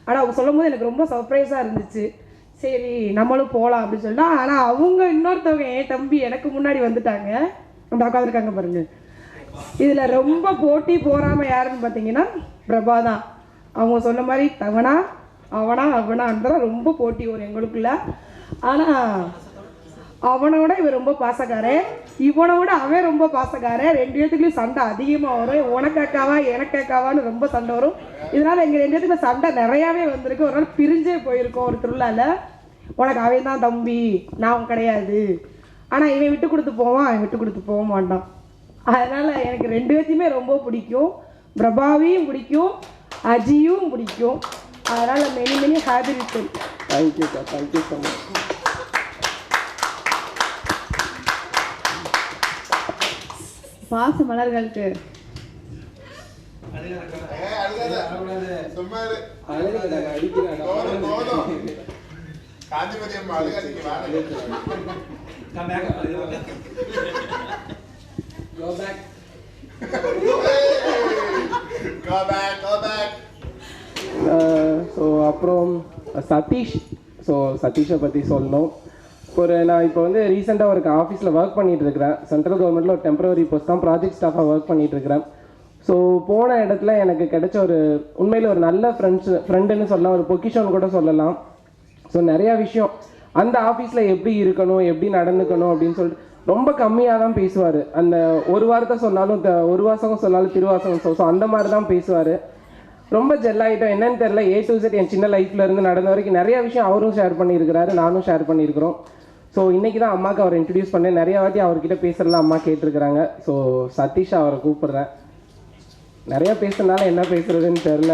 ஆனால் அவங்க சொல்லும் போது எனக்கு ரொம்ப சர்ப்ரைஸாக இருந்துச்சு. சரி நம்மளும் போகலாம் அப்படின்னு சொல்லிட்டு. ஆனால் அவங்க இன்னொருத்தவங்க என் தம்பி எனக்கு முன்னாடி வந்துட்டாங்க. அந்த அக்கா இருக்காங்க பாருங்க. இதில் ரொம்ப போட்டி போகாமல் யாருன்னு பார்த்தீங்கன்னா பிரபா தான். அவங்க சொன்ன மாதிரி அவனா அவனான்றதான் ரொம்ப போட்டி வரும் எங்களுக்குள்ள. ஆனால் அவனோட இவன் ரொம்ப பாசக்காரன், இவனோட அவன் ரொம்ப பாசக்காரன். 2 பேத்துக்குள்ளேயும் சண்டை அதிகமாக வரும். உனக்கு அக்காவா எனக்கு அக்காவான்னு ரொம்ப சண்டை வரும். இதனால் எங்கள் 2 பேத்துக்குள்ள சண்டை நிறையாவே வந்திருக்கு. ஒரு நாள் பிரிஞ்சே போயிருக்கோம் ஒரு திருவிழாவில். உனக்கு அவன் தான் தம்பி, நான் கிடையாது. ஆனால் இவன் விட்டு கொடுத்து போவான், அவன் விட்டு கொடுத்து போக மாட்டான். அதனால் எனக்கு 2 பேர்த்தையுமே ரொம்ப பிடிக்கும். பிரபாவையும் பிடிக்கும், அஜியும் பிடிக்கும். அதனால் many happy return. Thank you sir, thank you so much. பாச மலர்களுக்கு ஸோ அப்புறம் சதீஷ். ஸோ சதீஷை பற்றி சொல்லணும். நான் இப்போ வந்து ரீசெண்டாக ஒரு ஆஃபீஸில் ஒர்க் பண்ணிகிட்டு இருக்கிறேன். சென்ட்ரல் கவர்மெண்ட்டில் ஒரு டெம்பரரி போஸ்ட் தான், ப்ராஜெக்ட் ஸ்டாஃபாக ஒர்க் பண்ணிகிட்டு இருக்கிறேன். ஸோ போன இடத்துல எனக்கு கிடைச்ச ஒரு உண்மையில் ஒரு நல்ல ஃப்ரெண்டுன்னு சொல்லலாம், ஒரு பொக்கிஷன் கூட சொல்லலாம். ஸோ நிறையா விஷயம் அந்த ஆஃபீஸில் எப்படி இருக்கணும், எப்படி நடந்துக்கணும் அப்படின்னு சொல்லிட்டு ரொம்ப கம்மியாக தான் பேசுவார். அந்த ஒரு வாரத்தை சொன்னாலும் ஒரு வாசகம் சொன்னாலும் திருவாசகம். ஸோ அந்த மாதிரி தான் பேசுவார். ரொம்ப ஜெல்லாகிட்டோம். என்னன்னு தெரில, A to Z என் சின்ன லைஃப்பில் இருந்து நடந்த வரைக்கும் நிறையா விஷயம் அவரும் ஷேர் பண்ணியிருக்கிறாரு, நானும் ஷேர் பண்ணியிருக்கிறோம். ஸோ இன்றைக்கி தான் அம்மாவுக்கு அவர் இன்ட்ரடியூஸ் பண்ணேன். நிறையா வாட்டி அவர்கிட்ட பேசுகிறலாம் அம்மா கேட்டிருக்கிறாங்க. ஸோ சதீஷ் அவரை கூப்பிட்றேன். நிறையா பேசுறதுனால என்ன பேசுகிறதுன்னு தெரில,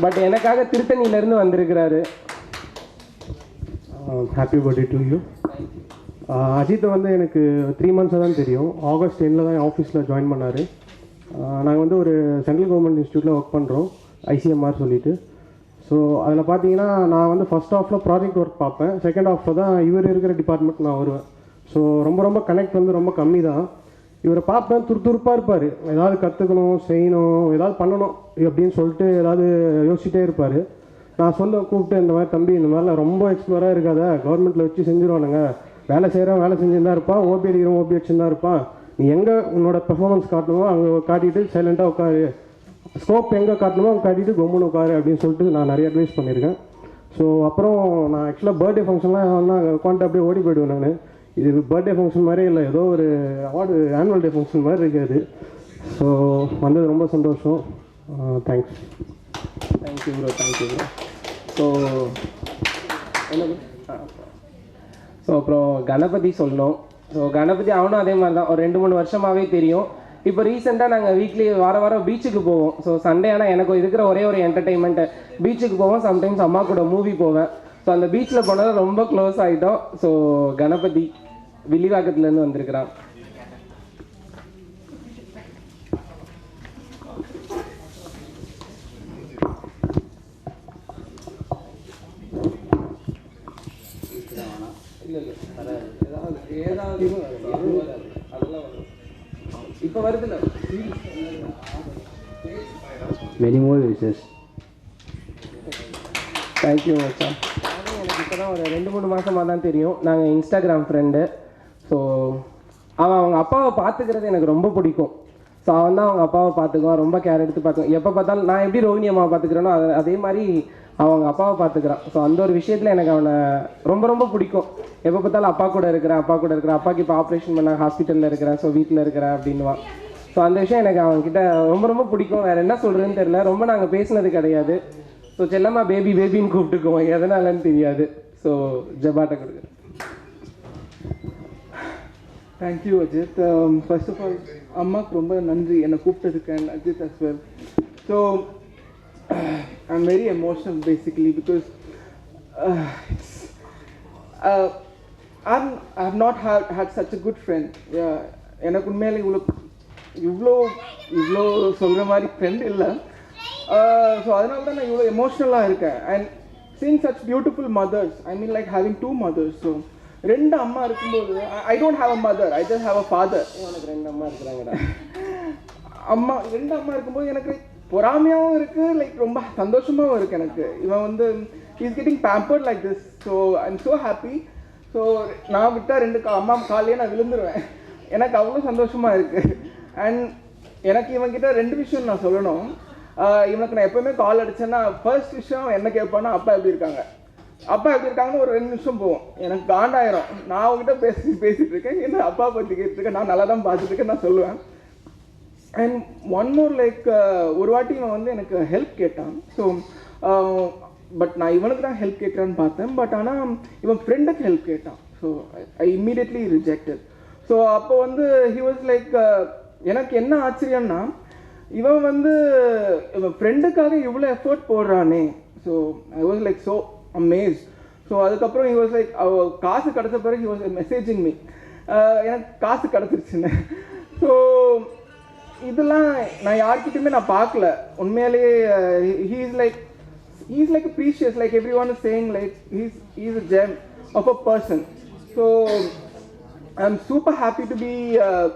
பட் எனக்காக திருத்தணியிலேருந்து வந்திருக்கிறாரு. Happy birthday to you. அஜித்தை வந்து எனக்கு 3 months தான் தெரியும். August 10 தான் என் ஆஃபீஸில் ஜாயின் பண்ணார். நாங்கள் வந்து ஒரு சென்ட்ரல் கவர்மெண்ட் இன்ஸ்டியூட்டில் ஒர்க் பண்ணுறோம், ICMR சொல்லிட்டு. ஸோ அதில் பார்த்தீங்கன்னா நான் வந்து ஃபஸ்ட் ஹாஃபில் ப்ராஜெக்ட் ஒர்க் பார்ப்பேன், செகண்ட் ஹாஃபில் தான் இவர் இருக்கிற டிபார்ட்மெண்ட் நான் வருவேன். ஸோ ரொம்ப கனெக்ட் வந்து ரொம்ப கம்மி தான். இவரை பார்ப்பேன், துருதுருப்பாக இருப்பார். ஏதாவது கற்றுக்கணும், செய்யணும், ஏதாவது பண்ணணும் அப்படின்னு சொல்லிட்டு ஏதாவது யோசிச்சுட்டே இருப்பார். நான் கூப்பிட்டு இந்த மாதிரி தம்பி இந்த மாதிரிலாம் ரொம்ப எக்ஸ்ப்ளோராக இருக்காத, கவர்மெண்ட்டில் வச்சு செஞ்சுருவானுங்க, வேலை செய்கிறோம் வேலை செஞ்சுன்னு தான் இருப்பான், ஓபி அடிக்கிறோம் ஓபி அடிச்சுன்னு தான் இருப்பான், நீ எங்கே உன்னோட பெர்ஃபார்மன்ஸ் காட்டணுமோ அங்கே காட்டிட்டு சைலண்ட்டாக உட்காரு, ஸ்கோப் எங்கே காட்டணுமோ அங்கே காட்டிட்டு கம்முன்னு உட்காரு அப்படின்னு சொல்லிட்டு நான் நிறைய அட்வைஸ் பண்ணியிருக்கேன். ஸோ அப்புறம் நான் ஆக்சுவலாக பர்த்டே ஃபங்க்ஷன்லாம் வந்தால் உட்காந்துட்டு அப்படியே ஓடி போயிடுவேன் நான். இது பர்த்டே ஃபங்க்ஷன் மாதிரியே இல்லை, ஏதோ ஒரு அவார்டு ஆனுவல் டே ஃபங்க்ஷன் மாதிரி இருக்காது. ஸோ வந்தது ரொம்ப சந்தோஷம். Thanks. Thank you bro, thank you bro. So so அப்புறம் கணபதி சொல்லணும். ஸோ கணபதி அவனும் அதே மாதிரி தான், ஒரு 2-3 வருஷமாகவே தெரியும். இப்போ ரீசெண்டாக நாங்கள் வீக்லி வாரம் பீச்சுக்கு போவோம். ஸோ சண்டே ஆனால் எனக்கு இருக்கிற ஒரே ஒரு என்டர்டெயின்மெண்ட்டு பீச்சுக்கு போவோம். சம்டைம்ஸ் அம்மா கூட மூவி போவேன். ஸோ அந்த பீச்சில் போனது ரொம்ப க்ளோஸ் ஆகிட்டோம். ஸோ கணபதி வில்லிவாக்கத்துலேருந்து வந்திருக்கிறான். இப்போ வருதுல்ல, மெனி மோர் விஷஸ். தேங்க்யூ மச்சான். எனக்கு இப்போ தான் ஒரு 2-3 மாதமாக தான் தெரியும். நாங்கள் இன்ஸ்டாகிராம் ஃப்ரெண்டு. ஸோ அவங்க அப்பாவை பார்த்துக்கிறது எனக்கு ரொம்ப பிடிக்கும். ஸோ அவன் தான் அவங்க அப்பாவை பார்த்துக்குவான், ரொம்ப கேர் எடுத்து பார்த்துக்குவான். எப்போ பார்த்தாலும் நான் எப்படி ரோஹிணி அம்மாவை பார்த்துக்கிறேனோ அதே மாதிரி அவங்க அப்பாவை பார்த்துக்கிறான். ஸோ அந்த ஒரு விஷயத்தில் எனக்கு அவனை ரொம்ப ரொம்ப பிடிக்கும். எப்போ பார்த்தாலும் அப்பா கூட இருக்கிறேன். அப்பாவுக்கு இப்போ ஆப்ரேஷன் பண்ண ஹாஸ்பிட்டலில் இருக்கிறேன், ஸோ வீட்டில் இருக்கிறேன் அப்படின்வான். ஸோ அந்த விஷயம் எனக்கு அவன்கிட்ட ரொம்ப ரொம்ப பிடிக்கும். வேறு என்ன சொல்கிறதுன்னு தெரியல. ரொம்ப நாங்கள் பேசினது கிடையாது. ஸோ செல்லம்மா பேபின்னு கூப்பிட்டுக்குவோம், எதனாலன்னு தெரியாது. ஸோ ஜபாட்டை கொடுக்குறேன். Thank you Ajit. First of all அம்மாவுக்கு ரொம்ப நன்றி என்னை கூப்பிட்டதுக்கு, and Ajit as well. So I'm very emotional basically because I've not had such a good friend. எனக்கு உண்மையிலே இவ்வளோ சொல்கிற மாதிரி ஃப்ரெண்ட் இல்லை. ஸோ அதனால தான் நான் இவ்வளோ எமோஷ்னலாக இருக்கேன். And seeing such beautiful mothers, I mean like having 2 mothers. So 2 அம்மா இருக்கும்போது I don't have a mother, I just have a father. எனக்கு 2 அம்மா இருக்கிறாங்கடா. 2 அம்மா இருக்கும்போது எனக்கு பொறாமையாகவும் இருக்குது, லைக் ரொம்ப சந்தோஷமாகவும் இருக்குது எனக்கு. இவன் வந்து is getting pampered like this. So I am so happy. So நான் விட்டால் 2 அம்மா காலையே நான் விழுந்துருவேன். எனக்கு அவ்வளோ சந்தோஷமாக இருக்குது. அண்ட் எனக்கு இவன்கிட்ட 2 விஷயம் நான் சொல்லணும். இவனுக்கு நான் எப்போவுமே கால் அடித்தேன்னா ஃபர்ஸ்ட் விஷயம் என்ன கேட்பான்னா, அப்பா எப்படி இருக்காங்கன்னு ஒரு 2 நிமிஷம் போவோம். எனக்கு காண்டாயிரும். நான் அவங்ககிட்ட பேசிகிட்டு இருக்கேன், என்ன அப்பா பற்றி கேட்டுருக்கேன், நான் நல்லா தான் பார்த்துட்டு இருக்கேன் நான் சொல்லுவேன். அண்ட் ஒன் மோர் லைக் ஒரு வாட்டி இவன் வந்து எனக்கு ஹெல்ப் கேட்டான். ஸோ பட் நான் இவனுக்கு தான் ஹெல்ப் கேட்குறான்னு பார்த்தேன். பட் ஆனால் இவன் ஃப்ரெண்டுக்கு ஹெல்ப் கேட்டான். So I immediately rejected. So அப்போ வந்து ஹி வாஸ் லைக், எனக்கு என்ன ஆச்சரியம்னா இவன் வந்து இவன் ஃப்ரெண்டுக்காக இவ்வளோ எஃபர்ட் போடுறானே. So I was like so amazed. So அதுக்கப்புறம் ஹி வாஸ் லைக், காசு கிடச்ச பிறகு ஹி வாஸ் மெசேஜிங் மீ, எனக்கு காசு கிடச்சிருச்சுன்னு. ஸோ இதெல்லாம் நான் யார்கிட்டையுமே நான் பார்க்கல உண்மையிலேயே. he is like a precious, like everyone is saying, like he's a gem of a person. So I'm super happy to be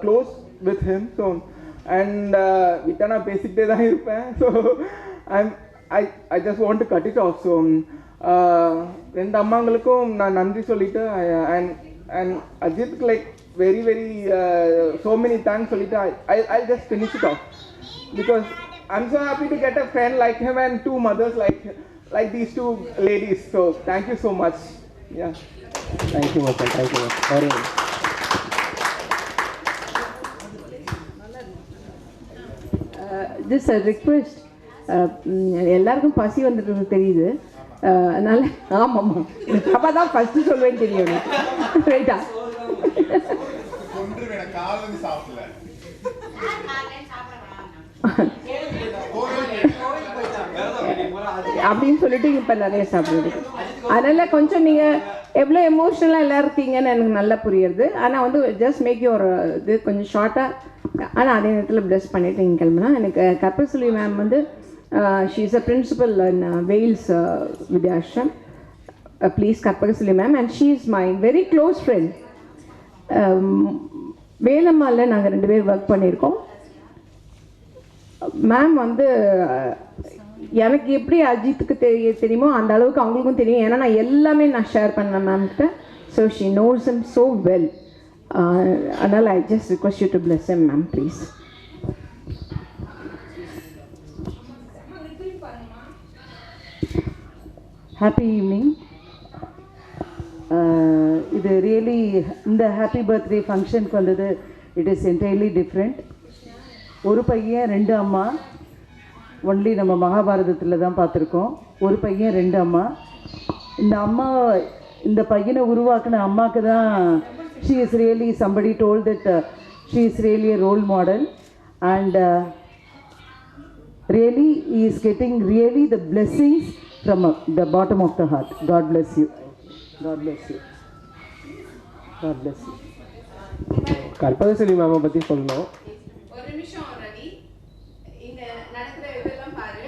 close with him. So and vitana basic day da irpen. So I just want to cut it off. So rendu ammangalukkum na nandri solliட்டு and Ajit like very so many thanks solita. I'll just finish it off because I'm so happy to get a friend like him and 2 mothers like these 2 ladies. So thank you so much. Yeah, thank you much. Very much. Just a request. எல்லாருக்கும் பசி வந்துட்டு தெரியுது. அதனால ஆமாம்மா அப்போ தான் ஃபஸ்ட்டு சொல்வேன்னு தெரியும் எனக்கு. ரைட்டா? அப்படின்னு சொல்லிட்டு இப்போ நிறைய சாப்பிடுது. அதனால் கொஞ்சம் நீங்கள் எவ்வளோ எமோஷ்னலாக எல்லாம் இருக்கீங்கன்னு எனக்கு நல்லா புரியுது. ஆனால் வந்து ஜஸ்ட் மேக் யுவர் இது கொஞ்சம் ஷார்ட்டாக, ஆனால் அதே நேரத்தில் ப்ளஸ் பண்ணிவிட்டு நீங்கள் கிளம்புனா. எனக்கு கற்பகசெல்வி மேம் வந்து she is a principal in வெயில்ஸ் Vidyashram. Please Karpagaselvi ma'am. And she is my very close friend. வேலம்மாவில் நாங்கள் 2 பேர் ஒர்க் பண்ணியிருக்கோம். மேம் வந்து எனக்கு எப்படி அஜித்துக்கு தெரியுமோ அந்த அளவுக்கு அவங்களுக்கும் தெரியும். ஏன்னா நான் எல்லாமே நான் ஷேர் பண்ணேன் மேம்கிட்ட. So she knows him so well. அதனால் I just request you to bless him ma'am please. Happy evening. இது ரியலி இந்த ஹாப்பி பர்த்டே ஃபங்க்ஷனுக்கு வந்தது இட் இஸ் என்டையர்லி டிஃப்ரெண்ட். ஒரு பையன் 2 அம்மா, ஒன்லி நம்ம மகாபாரதத்தில் தான் பார்த்துருக்கோம். ஒரு பையன் 2 அம்மா. இந்த பையனை உருவாக்கின அம்மாவுக்கு தான் she is really somebody told that she is really a role model and really he is getting really the blessings from the bottom of the heart. God bless you. God bless you. God bless you. Karpagaselvi மேமை பற்றி சொல்லணும். ஒரு நிமிஷம் ரவி, இங்க நடக்கிற இதெல்லாம் பாரு.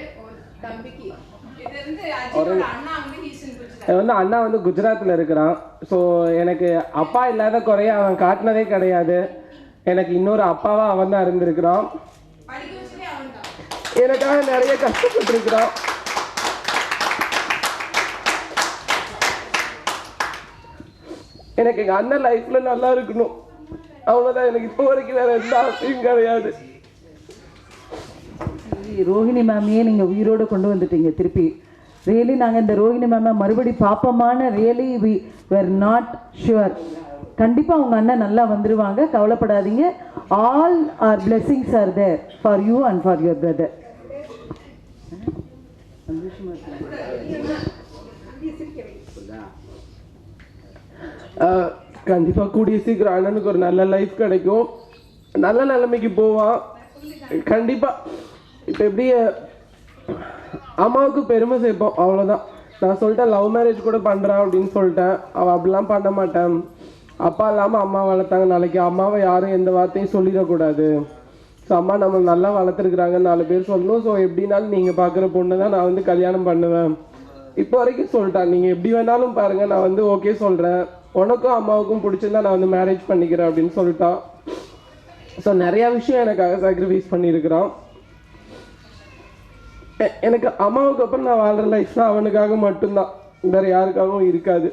தம்பிக்கு இது வந்து அஜியோட அண்ணா வந்து ஹீசன் குஜராத் அண்ணா வந்து குஜராத்தில் இருக்கிறான். ஸோ எனக்கு அப்பா இல்லாத குறைய அவன் காட்டினதே கிடையாது. எனக்கு இன்னொரு அப்பாவாக அவன் தான் இருந்திருக்கிறான். எனக்காக நிறைய கஷ்டப்பட்டுருக்கிறான். எனக்கு எங்கள் அண்ணன் லைஃப்பில் நல்லா இருக்கணும், அவ்வளோதான். எனக்கு இப்போ வரைக்கும் வேறு எந்த ஆசையும் கிடையாது. ரோஹிணி மேமையே நீங்கள் உயிரோடு கொண்டு வந்துட்டீங்க திருப்பி. ரியலி நாங்கள் இந்த ரோஹிணி மேமை மறுபடி பார்ப்போமான really we were not sure. கண்டிப்பாக உங்கள் அண்ணன் நல்லா வந்துடுவாங்க, கவலைப்படாதீங்க. All our blessings are there for you and for your brother. கண்டிப்பாக கூடிய சீக்கிரம் அண்ணனுக்கு ஒரு நல்ல லைஃப் கிடைக்கும், நல்ல நிலைமைக்கு போவான் கண்டிப்பாக. இப்போ எப்படி அம்மாவுக்கு பெருமை சேர்ப்போம், அவ்வளோதான். நான் சொல்லிட்டேன் லவ் மேரேஜ் கூட பண்ணுறான் அப்படின்னு சொல்லிட்டேன். அவள் அப்படிலாம் பண்ண மாட்டேன். அப்பா இல்லாமல் அம்மா வளர்த்தாங்க, நாளைக்கு அம்மாவை யாரும் எந்த வார்த்தையும் சொல்லிடக்கூடாது. ஸோ அம்மா நம்ம நல்லா வளர்த்துருக்குறாங்க 4 பேர் சொல்லணும். ஸோ எப்படினாலும் நீங்கள் பார்க்குற பொண்ணு தான் நான் வந்து கல்யாணம் பண்ணுவேன். இப்போ வரைக்கும் சொல்லிட்டான், நீங்கள் எப்படி வேணாலும் பாருங்கள், நான் வந்து ஓகே சொல்கிறேன், உனக்கும் அம்மாவுக்கும் பிடிச்சிருந்தா நான் வந்து மேரேஜ் பண்ணிக்கிறேன் அப்படின்னு சொல்லிட்டான். ஸோ நிறையா விஷயம் எனக்காக சாக்ரிஃபைஸ் பண்ணியிருக்கிறான். எனக்கு அம்மாவுக்கு அப்புறம் நான் வாழ்கிற லைஃப்னா அவனுக்காக மட்டும்தான், வேறு யாருக்காகவும் இருக்காது.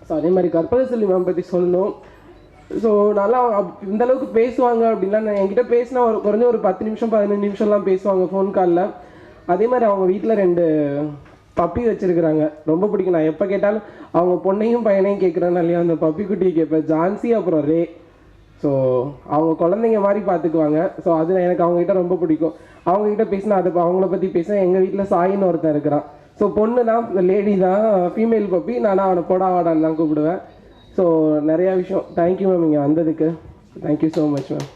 ஸோ அதே மாதிரி கற்பகசெல்வி மேம் பற்றி சொல்லணும். ஸோ நல்லா இந்தளவுக்கு பேசுவாங்க அப்படின்லாம் நான் என்கிட்ட பேசினா குறைஞ்ச ஒரு 10 நிமிஷம் 15 நிமிஷம்லாம் பேசுவாங்க ஃபோன் காலில். அதே மாதிரி அவங்க வீட்டில் 2 பப்பி வச்சுருக்குறாங்க, ரொம்ப பிடிக்கும். நான் எப்போ கேட்டாலும் அவங்க பொண்ணையும் பையனையும் கேட்குறேன்னு இல்லையா, அந்த பப்பி குட்டியை கேட்பேன், ஜான்சி அப்புறம் ரே. ஸோ அவங்க குழந்தைங்க மாதிரி பார்த்துக்குவாங்க. ஸோ அது எனக்கு அவங்ககிட்ட ரொம்ப பிடிக்கும். அவங்ககிட்ட பேசினா அது அவங்கள பற்றி பேசினா எங்கள் வீட்டில் சாயின்னு ஒருத்தன் இருக்கிறான். ஸோ பொண்ணு தான், லேடி தான், ஃபீமேல் பப்பி. நான் அவனை போடாவாடான்னு தான் கூப்பிடுவேன். ஸோ நிறையா விஷயம். தேங்க்யூ மேம் இங்கே வந்ததுக்கு, தேங்க்யூ ஸோ மச் மேம்.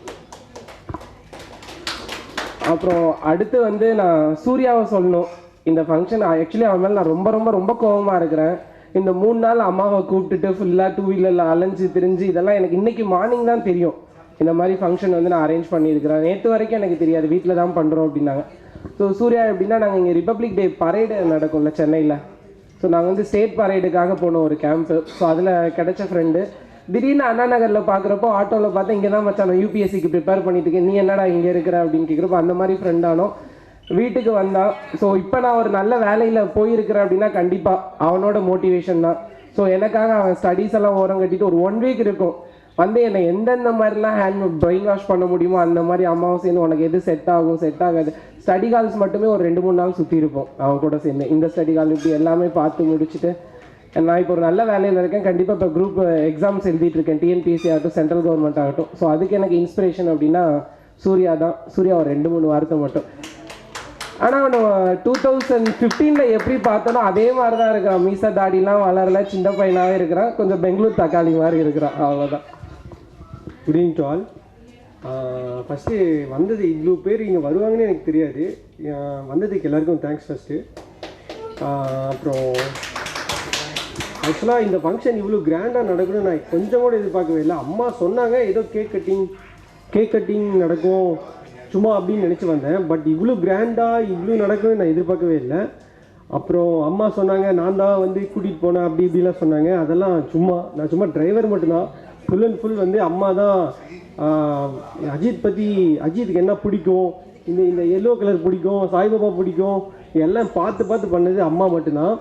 அப்புறம் அடுத்து வந்து நான் சூர்யாவை சொல்லணும். இந்த ஃபங்க்ஷன் ஆக்சுவலி அவன் மேலே நான் ரொம்ப ரொம்ப ரொம்ப கோபமாக இருக்கிறேன். இந்த 3 நாள் அம்மாவை கூப்பிட்டுட்டு ஃபுல்லாக 2 வீலரில் அலைஞ்சு திரிஞ்சு இதெல்லாம் எனக்கு இன்றைக்கி மார்னிங் தான் தெரியும். இந்த மாதிரி ஃபங்க்ஷன் வந்து நான் அரேஞ்ச் பண்ணியிருக்கிறேன். நேற்று வரைக்கும் எனக்கு தெரியாது, வீட்டில் தான் பண்ணுறோம் அப்படின்னாங்க. ஸோ சூர்யா எப்படின்னா, நாங்கள் இங்கே ரிப்பப்ளிக் டே பரேடு நடக்கும்ல சென்னையில். ஸோ நாங்கள் வந்து ஸ்டேட் பரேடுக்காக போனோம் ஒரு கேம்ப்பு. ஸோ அதில் கிடைச்ச ஃப்ரெண்டு திடீர்னு அண்ணா நகரில் பார்க்குறப்போ ஆட்டோவில் பார்த்தா இங்கே தான் மச்சான் நான் யூபிஎஸ்சிக்கு ப்ரிப்பேர் பண்ணிட்டு இருக்கேன், நீ என்னடா இங்கே இருக்கிற அப்படின்னு கேட்குறப்போ அந்த மாதிரி ஃப்ரெண்டானோ வீட்டுக்கு வந்தான். ஸோ இப்போ நான் ஒரு நல்ல வேலையில் போயிருக்கிறேன் அப்படின்னா கண்டிப்பாக அவனோட மோட்டிவேஷன் தான். ஸோ எனக்காக அவன் ஸ்டடீஸ் எல்லாம் ஓரம் கட்டிட்டு ஒரு 1 வீக் இருக்கும் வந்து என்னை எந்தெந்த மாதிரிலாம் ஹேண்ட் பிரெயின் வாஷ் பண்ண முடியுமோ அந்த மாதிரி அம்மாவும் சேர்ந்து உனக்கு எது செட் ஆகும் செட் ஆகாது, ஸ்டடி கால்ஸ் மட்டுமே ஒரு 2-3 நாள் சுற்றி இருப்போம் அவன் கூட சேர்ந்து. இந்த ஸ்டடி கால் இப்படி எல்லாமே பார்த்து முடிச்சுட்டு நான் இப்போ ஒரு நல்ல வேலையில் இருக்கேன். கண்டிப்பாக இப்போ குரூப் எக்ஸாம்ஸ் எழுதிட்டு இருக்கேன், டிஎன்பிஎஸ்சி ஆகட்டும் சென்ட்ரல் கவர்மெண்ட் ஆகட்டும். ஸோ அதுக்கு எனக்கு இன்ஸ்பிரேஷன் அப்படின்னா சூர்யா தான். சூர்யா ஒரு 2-3 வாரத்தை மட்டும். ஆனால் அவன் 2015 எப்படி பார்த்தோன்னா அதே மாதிரி தான் இருக்கிறான். மீசா தாடிலாம் வளரல, சின்ன பையனாகவே இருக்கிறான், கொஞ்சம் பெங்களூர் தக்காளி மாதிரி இருக்கிறான், அவ்வளோதான். Good evening to all. First வந்தது இவ்வளோ பேர் இங்கே வருவாங்கன்னு எனக்கு தெரியாது. வந்ததுக்கு எல்லாருக்கும் தேங்க்ஸ் ஃபஸ்ட்டு. அப்புறம் ஆக்சுவலாக இந்த ஃபங்க்ஷன் இவ்வளோ கிராண்டாக நடக்கணும்னு நான் கொஞ்சம் கூட எதிர்பார்க்கவே இல்லை. அம்மா சொன்னாங்க ஏதோ கேக் கட்டிங் நடக்கும் சும்மா அப்படின்னு நினச்சி வந்தேன். பட் இவ்வளோ கிராண்டாக இவ்வளோ நடக்கும்னு நான் எதிர்பார்க்கவே இல்லை. அப்புறம் அம்மா சொன்னாங்க நான் தான் வந்து கூட்டிகிட்டு போனேன் அப்படி இப்படிலாம் சொன்னாங்க. அதெல்லாம் நான் சும்மா டிரைவர் மட்டும்தான். ஃபுல் அண்ட் ஃபுல் வந்து அம்மா தான். அஜித்துக்கு என்ன பிடிக்கும், இந்த எல்லோ கலர் பிடிக்கும், சாய்பாபா பிடிக்கும், எல்லாம் பார்த்து பண்ணது அம்மா மட்டும்தான்.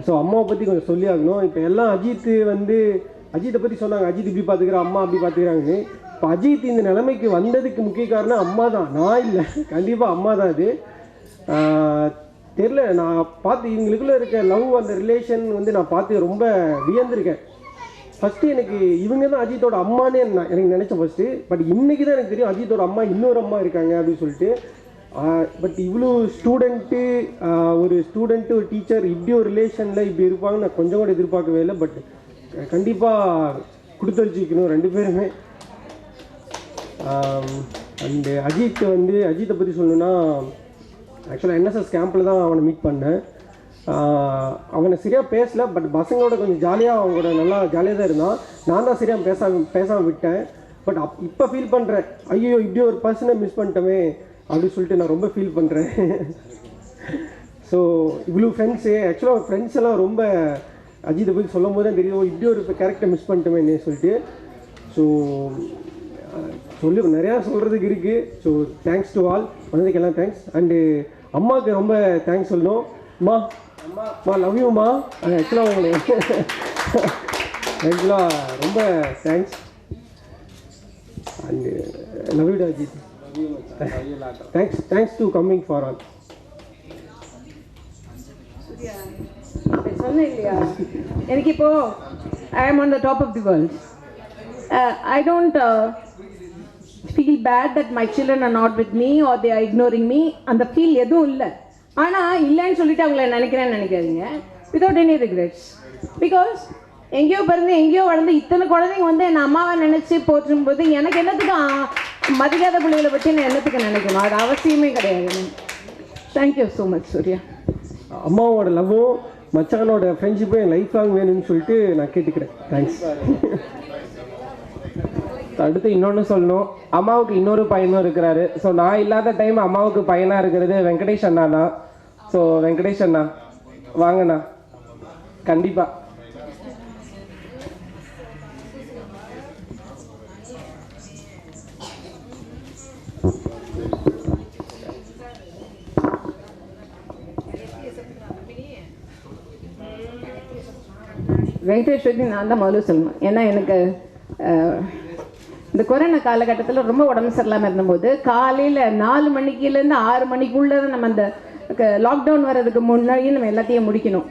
ஸோ அம்மாவை பற்றி கொஞ்சம் சொல்லி ஆகணும். இப்போ எல்லாம் அஜித்தை பற்றி சொன்னாங்க, அஜித் இப்படி பார்த்துக்கிறேன் அம்மா அப்படி பார்த்துக்கிறாங்கன்னு. இப்போ அஜித் இந்த நிலைமைக்கு வந்ததுக்கு முக்கிய காரணம் அம்மா தான், நான் இல்லை. கண்டிப்பாக அம்மா தான் அது. தெரில, நான் பார்த்து இவங்களுக்குள்ளே இருக்க லவ் அந்த ரிலேஷன் வந்து நான் பார்த்து ரொம்ப வியந்திருக்கேன். ஃபஸ்ட்டு எனக்கு இவங்க தான் அஜித்தோட அம்மானே எனக்கு நினச்சேன் ஃபஸ்ட்டு. பட் இன்றைக்கி தான் எனக்கு தெரியும் அஜித்தோட அம்மா இன்னொரு அம்மா இருக்காங்க அப்படின்னு சொல்லிட்டு. பட் இவ்வளோ ஸ்டூடெண்ட்டு ஒரு டீச்சர் இப்படி ஒரு ரிலேஷனில் இப்படி இருப்பாங்கன்னு நான் கொஞ்சம் கூட எதிர்பார்க்கவே இல்லை. பட் கண்டிப்பாக கொடுத்து வச்சுக்கணும் ரெண்டு பேருமே. அண்டு அஜித்தை பற்றி சொல்லணுன்னா, ஆக்சுவலாக என்எஸ்எஸ் கேம்பில் தான் அவனை மீட் பண்ணேன். அவனை சரியாக பேசலை, பட் பசங்களோட கொஞ்சம் ஜாலியாக அவங்களோட நல்லா ஜாலியாக தான் இருந்தான். நான் தான் சரியாக பேசாமல் விட்டேன். பட் இப்போ ஃபீல் பண்ணுறேன், ஐயோ இப்படி ஒரு பர்சனை மிஸ் பண்ணிட்டோமே அப்படின்னு சொல்லிட்டு நான் ரொம்ப ஃபீல் பண்ணுறேன். ஸோ இவ்வளோ ஃப்ரெண்ட்ஸு, ஆக்சுவலாக ஃப்ரெண்ட்ஸ் எல்லாம் ரொம்ப அஜித்தை பற்றி சொல்லும் போது தான் தெரியும் இப்படி ஒரு கேரக்டர் மிஸ் பண்ணிட்டோமேன்னு சொல்லிட்டு. ஸோ நிறையா சொல்கிறதுக்கு இருக்குது. ஸோ தேங்க்ஸ் டு ஆல், வந்ததுக்கெல்லாம் தேங்க்ஸ். அண்டு அம்மாவுக்கு ரொம்ப தேங்க்ஸ் சொல்லணும். அம்மா லவ் யூம்மா. ஆக்சுவலாக உங்களுக்கு ஆக்சுவலாக ரொம்ப thanks. And love you Ajit. Thanks to coming for all. சொன்னேன் இல்லையா, எனக்கு இப்போது I am on the top of the world. I don't feel bad that my children are not with me or they are ignoring me. அந்த ஃபீல் எதுவும் இல்லை. ஆனால் இல்லைன்னு சொல்லிட்டு அவங்கள நினைக்காதீங்க. Without any regrets. பிகாஸ் எங்கேயோ பிறந்து எங்கேயோ வளர்ந்து இத்தனை குழந்தைங்க வந்து என் அம்மாவை நினச்சி போற்றும் போது எனக்கு என்னத்துக்கு மதிக்காத பிள்ளைகளை பற்றி நான் என்னத்துக்கு நினைக்கணும்? அது அவசியமே கிடையாது. Thank you so much Surya. அம்மாவோட லவ்வும் மச்சானோட ஃப்ரெண்ட்ஷிப்பும் என் லைஃப் லாங் வேணும்னு சொல்லிட்டு நான் கேட்டுக்கிறேன். தேங்க்ஸ். அடுத்து இன்னொன்று சொல்லணும், அம்மாவுக்கு இன்னொரு பையனும் இருக்கிறாரு. ஸோ நான் இல்லாத டைம் அம்மாவுக்கு பையனாக இருக்கிறது வெங்கடேஷ் அண்ணா தான். ஸோ வெங்கடேஷ் அண்ணா வாங்கண்ணா, கண்டிப்பாக. வெங்கடேஷ் பற்றி நான் தான் முதல்ல சொல்லணும். ஏன்னா எனக்கு இந்த கொரோனா காலகட்டத்தில் ரொம்ப உடம்பு சரியில்லாமல் இருந்தபோது காலையில் 4 மணிக்குலேருந்து 6 மணிக்குள்ளே தான் நம்ம அந்த லாக்டவுன் வர்றதுக்கு முன்னாடியே நம்ம எல்லாத்தையும் முடிக்கணும்.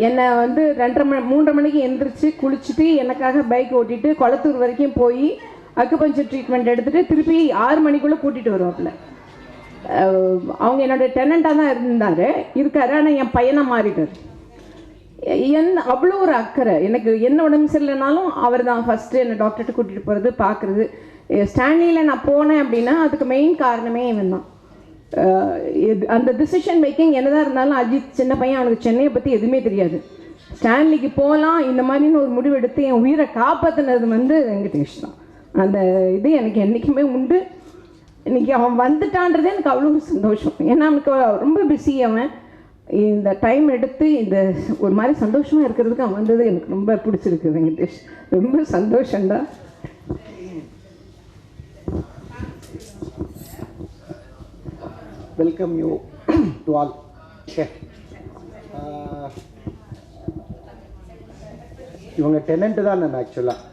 என்னை வந்து 3:30 மணிக்கு எந்திரிச்சு குளிச்சுட்டு எனக்காக பைக் ஓட்டிட்டு கொளத்தூர் வரைக்கும் போய் அக்குபஞ்சர் ட்ரீட்மெண்ட் எடுத்துகிட்டு திருப்பி 6 மணிக்குள்ளே கூட்டிகிட்டு வருவாப்புல. அவங்க என்னோடய டெனண்ட்டாக தான் இருக்காரு. ஆனால் என் பையனாக மாறிட்டார். அவ்வளோ ஒரு அக்கறை. எனக்கு என்ன உடம்பு சரியில்லைனாலும் அவர் தான் ஃபஸ்ட்டு என்னை டாக்டர்கிட்ட கூட்டிகிட்டு போகிறது பார்க்குறது. ஸ்டான்லியில் நான் போனேன் அப்படின்னா அதுக்கு மெயின் காரணமே இவன் தான். அந்த டிசிஷன் மேக்கிங் என்னதான் இருந்தாலும் அஜித் சின்ன பையன், அவனுக்கு சென்னையை பற்றி எதுவுமே தெரியாது. ஸ்டான்லிக்கு போகலாம் இந்த மாதிரின்னு ஒரு முடிவு எடுத்து என் உயிரை காப்பாற்றினது வந்து வெங்கடேஷ் தான். அந்த இது எனக்கு என்றைக்குமே உண்டு. இன்றைக்கி அவன் வந்துட்டான்றதே எனக்கு அவ்வளோ ஒரு சந்தோஷம். ஏன்னா அவனுக்கு ரொம்ப பிஸி. அவன் இந்த டைம் எடுத்து இந்த ஒரு மாதிரி சந்தோஷமாக இருக்கிறதுக்கு அவன் வந்தது எனக்கு ரொம்ப பிடிச்சிருக்கு வெங்கடேஷ். ரொம்ப சந்தோஷம்டா. Welcome you to all. Okay, இவங்க டெனண்ட்டு தான். நான் ஆக்சுவலாக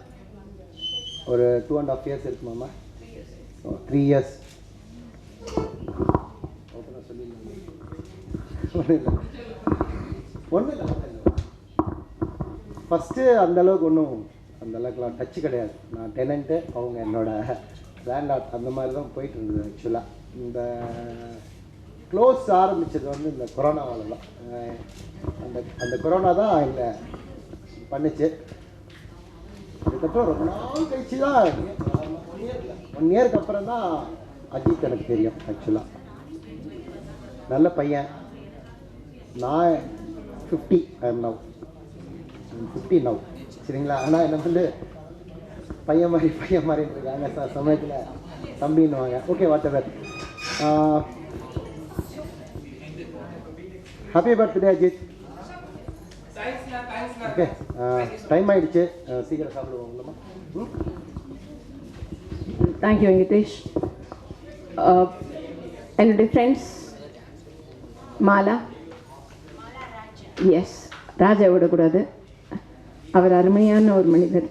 ஒரு 2.5 years இருக்குமாம்மா, 3 years. ஒன்றும் இல்லை. ஃபஸ்ட்டு அந்தளவுக்கு அந்தளவுக்குலாம் டச்சு கிடையாது. நான் டெனண்ட்டு, அவங்க என்னோட லேண்ட்லார்ட், அந்த மாதிரி தான் போயிட்டு இருந்தது. ஆக்சுவலாக இந்த க்ளோஸ் ஆரம்பித்தது வந்து இந்த கொரோனாவால் தான். அந்த கொரோனா தான் எங்களை பண்ணுச்சு. அதுக்கப்புறம் ரொம்ப நாள் கழிச்சு தான் 1 இயருக்கு அப்புறம் தான் அஜித் எனக்கு தெரியும். ஆக்சுவலாக நல்ல பையன். நான் 50, ஐ எம் நவ் 50 நவ், சரிங்களா? ஆனால் என்ன வந்து பையன் மாதிரி இருக்காங்க. சமயத்தில் தம்பின்னுவாங்க. Okay, whatever. Happy birthday Ajit. Okay, time ஆகிடுச்சு, சீக்கிரம் சாப்பிடுவோங்களா? தேங்க்யூ வெங்கடேஷ். என்னுடைய ஃப்ரெண்ட்ஸ் மாலா, எஸ், ராஜா விடக்கூடாது. அவர் அருமையான ஒரு மனிதர்,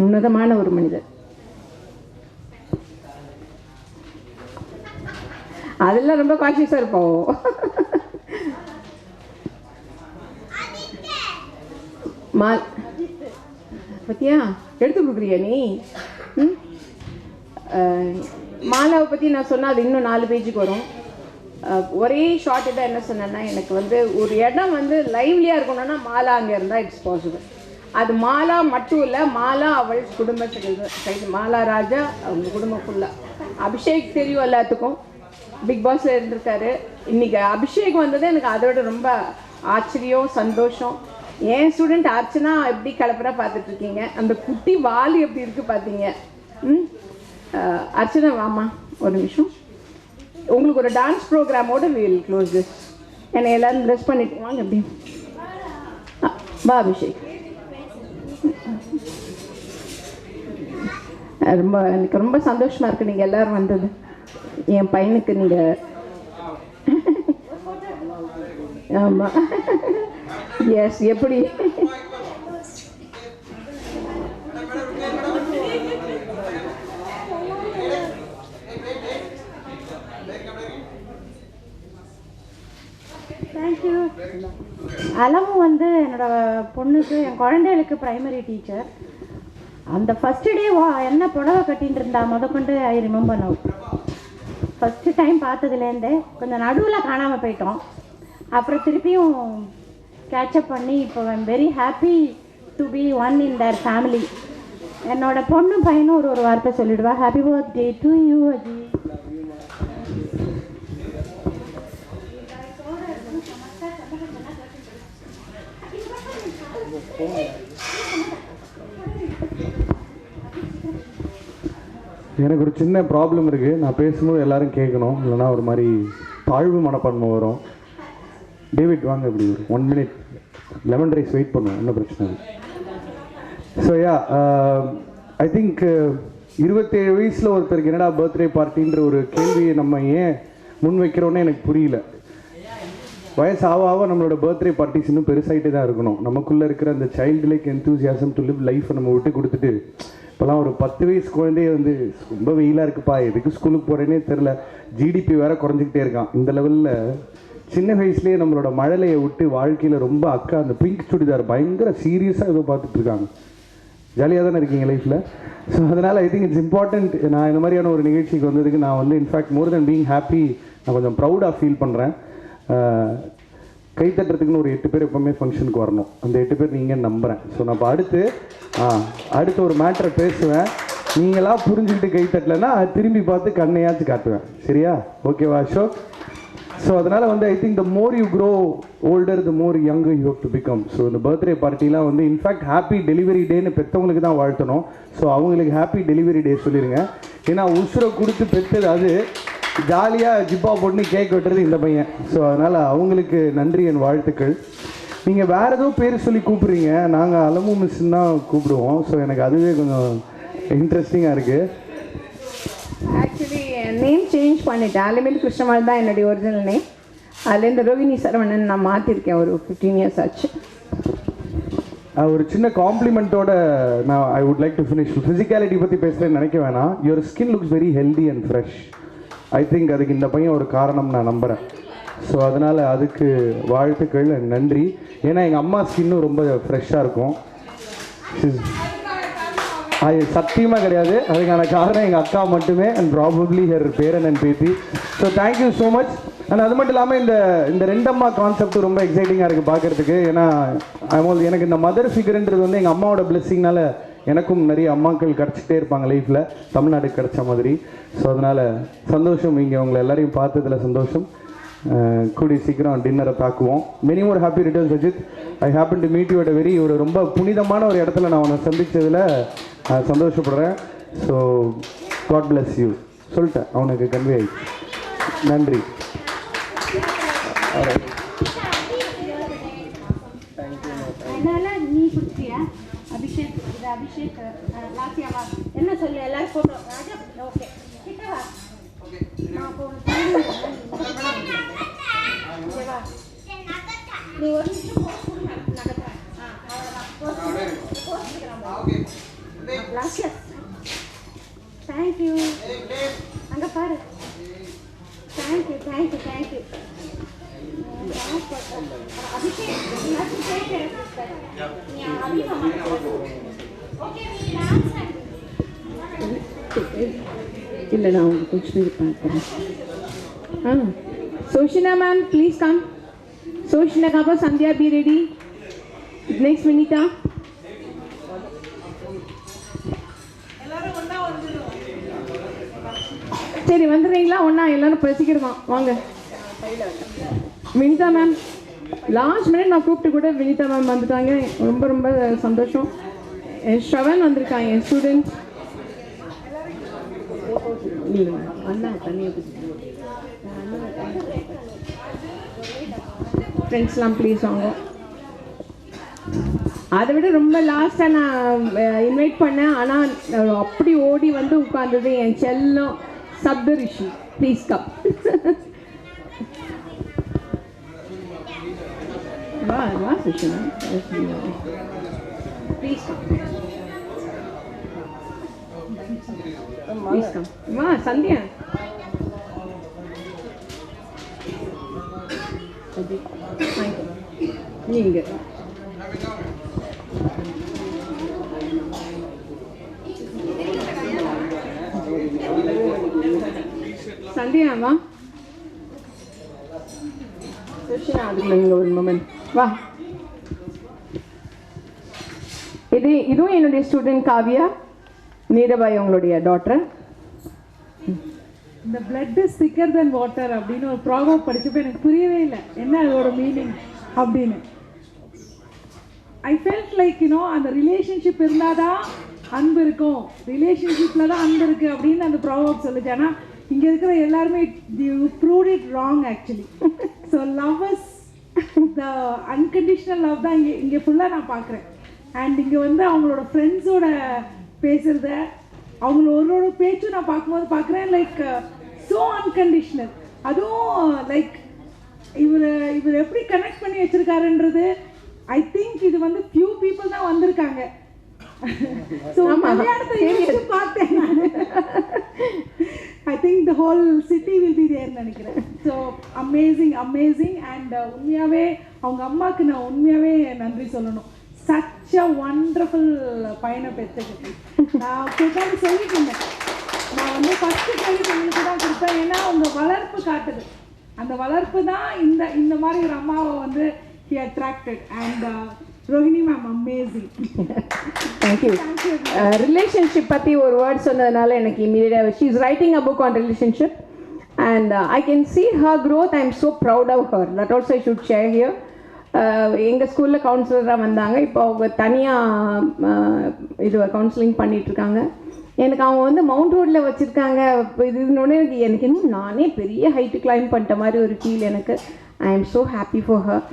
உன்னதமான ஒரு மனிதர். அதெல்லாம் ரொம்ப கான்ஷியஸாக இருப்போம். பத்தியா எடுத்து கொடுக்குறியா நீ? மாலாவை பற்றி நான் சொன்னால் அது இன்னும் 4 பேஜுக்கு வரும். ஒரே ஷார்ட் தான் என்ன சொன்னேன்னா, எனக்கு வந்து ஒரு இடம் வந்து லைவ்லியாக இருக்கணும்னா மாலா அங்கே இருந்தால் இட்ஸ் பாசிபிள். அது மாலா மட்டும் இல்லை, மாலா அவள் குடும்பத்துக்கு மாலா ராஜா அவங்க குடும்பம் ஃபுல்லாக. அபிஷேக் தெரியும் எல்லாத்துக்கும், பிக் பாஸில் இருந்திருக்காரு. இன்றைக்கி அபிஷேக் வந்தது எனக்கு அதோட ரொம்ப ஆச்சரியம், சந்தோஷம். என் ஸ்டூடெண்ட் அர்ச்சனா எப்படி கலப்பரா பார்த்துட்ருக்கீங்க, அந்த குட்டி வாலி எப்படி இருக்குது பார்த்தீங்க. அர்ச்சனா வாமா ஒரு நிமிஷம். உங்களுக்கு ஒரு டான்ஸ் ப்ரோக்ராமோட வில் க்ளோஸ் திஸ். என்னை எல்லோரும் ட்ரெஸ் பண்ணிட்டு வாங்க எப்படி. வா அபிஷேக். எனக்கு ரொம்ப சந்தோஷமாக இருக்குது நீங்கள் எல்லோரும் வந்தது. என் பையனுக்கு நீங்கள் ஆமாம் எஸ் எப்படி தேங்க்யூ. அளவு வந்து என்னோட பொண்ணுக்கு, என் குழந்தைகளுக்கு ப்ரைமரி டீச்சர். அந்த ஃபஸ்ட்டு டே என்ன புடவை கட்டின்னு இருந்தா முதற்கொண்டு I remember now. First time பார்த்ததுலேருந்தே கொஞ்சம் நடுவில் காணாமல் போயிட்டோம். அப்புறம் திருப்பியும் கேட்சப் பண்ணி இப்போ I'm very happy to be one in their family. என்னோட பொண்ணும் பையனும் ஒரு வார்த்தை சொல்லிடுவா, happy birthday to you Aji. எனக்கு ஒரு சின்ன ப்ராப்ளம் இருக்குது. நான் பேசும்போது எல்லோரும் கேட்கணும், இல்லைனா ஒரு மாதிரி தாழ்வு மனப்பான்மை வரும். டேவிட் வாங்க இப்படி ஒரு 1 மினிட். லெமன் ரைஸ் வெயிட் பண்ணுவோம், என்ன பிரச்சனை இல்லை. ஸோ யா ஐ திங்க் 27 வயசில் ஒருத்தருக்கு என்னடா பர்த்டே பார்ட்டின்ற ஒரு கேள்வியை நம்ம ஏன் முன் வைக்கிறோன்னே எனக்கு புரியல. வயசு ஆக நம்மளோட பர்த்டே பார்ட்டிஸ் இன்னும் பெருசாகிட்டே தான் இருக்கணும். நமக்குள்ளே இருக்கிற அந்த child like enthusiasm to live லைஃப்பை நம்ம விட்டு கொடுத்துட்டு, இப்போலாம் ஒரு 10 வயசு குழந்தைய வந்து ரொம்ப வெயிலாக இருக்குப்பா, எதுக்கு ஸ்கூலுக்கு போகிறேன்னே தெரில, ஜிடிபி வேறு குறைஞ்சிக்கிட்டே இருக்கான். இந்த லெவலில் சின்ன வயசுலேயே நம்மளோட மழலையை விட்டு வாழ்க்கையில் ரொம்ப அக்கா அந்த பிங்க் சுடிதார் பயங்கர சீரியஸாக ஏதோ பார்த்துட்ருக்காங்க. ஜாலியாக தானே இருக்கீங்க லைஃப்பில். ஸோ அதனால் ஐ திங்க் இட்ஸ் இம்பார்ட்டண்ட். நான் இந்த மாதிரியான ஒரு நிகழ்ச்சிக்கு வந்ததுக்கு நான் வந்து இன்ஃபேக்ட் மோர் தென் பீயிங் ஹாப்பி, நான் கொஞ்சம் ப்ரௌடாக ஃபீல் பண்ணுறேன். கைத்தட்டுறதுக்குன்னு ஒரு 8 பேர் எப்போவுமே ஃபங்க்ஷனுக்கு வரணும். அந்த 8 பேர் நீங்கள் நம்புகிறேன். ஸோ நான் இப்போ அடுத்து ஒரு மேட்டரை பேசுவேன். நீங்களாம் புரிஞ்சுக்கிட்டு கைத்தட்டலைன்னா திரும்பி பார்த்து கண்ணையாச்சும் காட்டுவேன். சரியா? ஓகேவா அசோக்? ஸோ அதனால் வந்து I think the more you grow older the more younger you have to become. So இந்த பர்த்டே பார்ட்டிலாம் வந்து இன்ஃபேக்ட் ஹாப்பி டெலிவரி டேன்னு பெற்றவங்களுக்கு தான் வாழ்த்தணும். ஸோ அவங்களுக்கு ஹாப்பி டெலிவரி டே சொல்லிடுங்க. ஏன்னா உசுரை கொடுத்து பெற்றது அது, ஜாலியாக ஜிப்பா போட்டுன்னு கேக் வெட்டுறது இந்த பையன். ஸோ அதனால் அவங்களுக்கு நன்றி, என் வாழ்த்துக்கள். நீங்கள் வேறு ஏதோ பேர் சொல்லி கூப்பிட்றீங்க, நாங்கள் அலமு மிஸ்ன்னு தான் கூப்பிடுவோம். ஸோ எனக்கு அதுவே கொஞ்சம் இன்ட்ரெஸ்டிங்காக இருக்குது. ஆக்சுவலி நேம் சேஞ்ச் பண்ணிட்டேன். அலமேல் கிருஷ்ணமால் தான் என்னுடைய ஒரிஜினல் நேம். அதுலேருந்து ரோகிணி சரவணன் நான் மாற்றிருக்கேன். ஒரு 15 இயர்ஸ் ஆச்சு. ஒரு சின்ன காம்ப்ளிமெண்ட்டோட நான் I would like to finish. Physicality பற்றி பேசுகிறேன்னு நினைக்க வேணாம். Your skin looks very healthy and fresh. I think அதுக்கு இந்த பையன் ஒரு காரணம் நான் நம்புகிறேன். ஸோ அதனால் அதுக்கு வாழ்த்துக்கள், நன்றி. ஏன்னா எங்கள் அம்மா ஸ்கின்னும் ரொம்ப ஃப்ரெஷ்ஷாக இருக்கும். அது சத்தியமாக கிடையாது, அதுக்கான காரணம் எங்கள் அக்கா மட்டுமே, அண்ட் ப்ராபப்ளி ஹர் பேரன் அண்ட் பேத்தி. So thank you so much. And அது மட்டும் இல்லாமல் இந்த ரெண்டம்மா கான்செப்ட் ரொம்ப எக்ஸைட்டிங்காக இருக்குது பார்க்குறதுக்கு. ஏன்னா எனக்கு இந்த மதர் ஃபிகர்ன்றது வந்து எங்கள் அம்மாவோட பிளெஸ்ஸிங்னால எனக்கும் நிறைய அம்மாக்கள் கிடச்சிட்டே இருப்பாங்க லைஃப்பில், தமிழ்நாடுக்கு கிடச்ச மாதிரி. ஸோ அதனால் சந்தோஷம், இங்கே உங்களை எல்லாரையும் பார்த்ததில் சந்தோஷம். கூடி சீக்கிரம் டின்னரை தாக்குவோம். Many more happy returns Ajit. I happen to meet you at very ஒரு ரொம்ப புனிதமான ஒரு இடத்துல நான் உன்னை சந்தித்ததில் சந்தோஷப்படுறேன். ஸோ காட் பிளஸ் யூ சொல்லிட்டேன், அவனுக்கு கன்வே ஆயிடுச்சு. நன்றி. நீ கொடுத்தியா அபிஷேக்? இது அபிஷேக் லாசியாவா என்ன சொல்லு, எல்லாரும் போட்டோ ராஜா. ஓகே கிட்டவா நான் நீ ஒரு நிமிஷம் நகர்றேன். லாசியா தேங்க்யூ. அங்கே பாரு. Thank you thank you thank you. இல்லை நான் உங்களுக்கு கொஞ்சம் பேர் பார்க்குறேன். Soshina ma'am, please come. Soshina Kappa, Sandhya, be ready. Next, Vinita. சரி வந்துடுறீங்களா? ஒன்றா எல்லாரும் பேசிக்கிடுவான் வாங்க. வினிதா மேம் லாஸ்ட் மினிட் நான் கூப்பிட்டு கூட வினிதா மேம் வந்துட்டாங்க. ரொம்ப ரொம்ப சந்தோஷம். ஸ்ரவன் வந்திருக்காங்க என் ஸ்டூடெண்ட். இல்லை அண்ணா தனியாக ஃப்ரெண்ட்ஸ்லாம் ப்ளீஸ் வாங்க. அதை விட ரொம்ப லாஸ்ட்டாக நான் இன்வைட் பண்ணேன். ஆனால் அப்படி ஓடி வந்து உட்கார்ந்தது என் செல்லம் சப்தரிஷி. Please come. வா Sushina please come. Please come. வா சந்தியா. நீங்க சந்தியாவா சுஷினா அதுக்குள்ள நீங்க ஒரு மொமெண்ட் வா. இதுவும் என்னுடைய ஸ்டூடெண்ட் காவியா நீரபாய் அவங்களுடைய டாக்டர். இந்த பிளட் இஸ் திக்கர் தென் வாட்டர் அப்படின்னு ஒரு ப்ராவர்ப் படிச்சப்போ எனக்கு புரியவே இல்லை என்ன அதோட மீனிங் அப்படின்னு. ஐ ஃபெல்ட் லைக் அந்த ரிலேஷன்ஷிப் இருந்தாதான் அன்பு இருக்கும், ரிலேஷன்ஷிப்பில் தான் அன்பு இருக்குது அப்படின்னு அந்த ப்ராவர்ப் சொல்லுச்சு. ஆனால் இங்கே இருக்கிற எல்லாருமே you proved it wrong actually. So love is the unconditional love தான் இங்கே ஃபுல்லாக நான் பார்க்குறேன். அண்ட் இங்கே அவங்களோட ஃப்ரெண்ட்ஸோட பேசுகிறத அவங்களோட பேச்சும் நான் பார்க்குறேன் லைக் ஸோ அன்கண்டிஷ்னல். அதுவும் லைக் இவர் எப்படி கனெக்ட் பண்ணி வச்சுருக்காருன்றது ஐ திங்க் இது ஃபியூ பீப்புள் தான் வந்திருக்காங்க. ஸோ கல்யாணத்தை பார்த்தேன் நான். I think the whole city will be தேர்னு நினைக்கிறேன். So amazing amazing. அண்ட் உண்மையாகவே அவங்க அம்மாவுக்கு நான் உண்மையாகவே நன்றி சொல்லணும். சச் அ ஒண்டர்ஃபுல் பையனை பெற்றுக்கிட்டு நான் கேட்டாலும் சொல்லிட்டு இருந்தேன். நான் ஃபஸ்ட்டு கேள்வி உங்களுக்கு தான் கொடுப்பேன். ஏன்னா அவங்க வளர்ப்பு காட்டுது. அந்த வளர்ப்பு தான் இந்த மாதிரி ஒரு அம்மாவை he attracted. And Rohini ma'am amazing. Thank you. Relationship பற்றி ஒரு வேர்ட் சொன்னதுனால எனக்கு இமீடியட்டாக she is writing a book on relationship and I can see her growth. I am so proud of her. That also I should share here. எங்கள் ஸ்கூலில் கவுன்சிலராக வந்தாங்க. இப்போ அவங்க தனியாக கவுன்சிலிங் பண்ணிகிட்ருக்காங்க. எனக்கு அவங்க மவுண்ட் ரோடில் வச்சுருக்காங்க. இப்போ இதுனோடனே எனக்கு இன்னும் நானே பெரிய ஹைட்டு கிளைம் பண்ணிட்ட மாதிரி ஒரு ஃபீல் எனக்கு. I am so happy for her.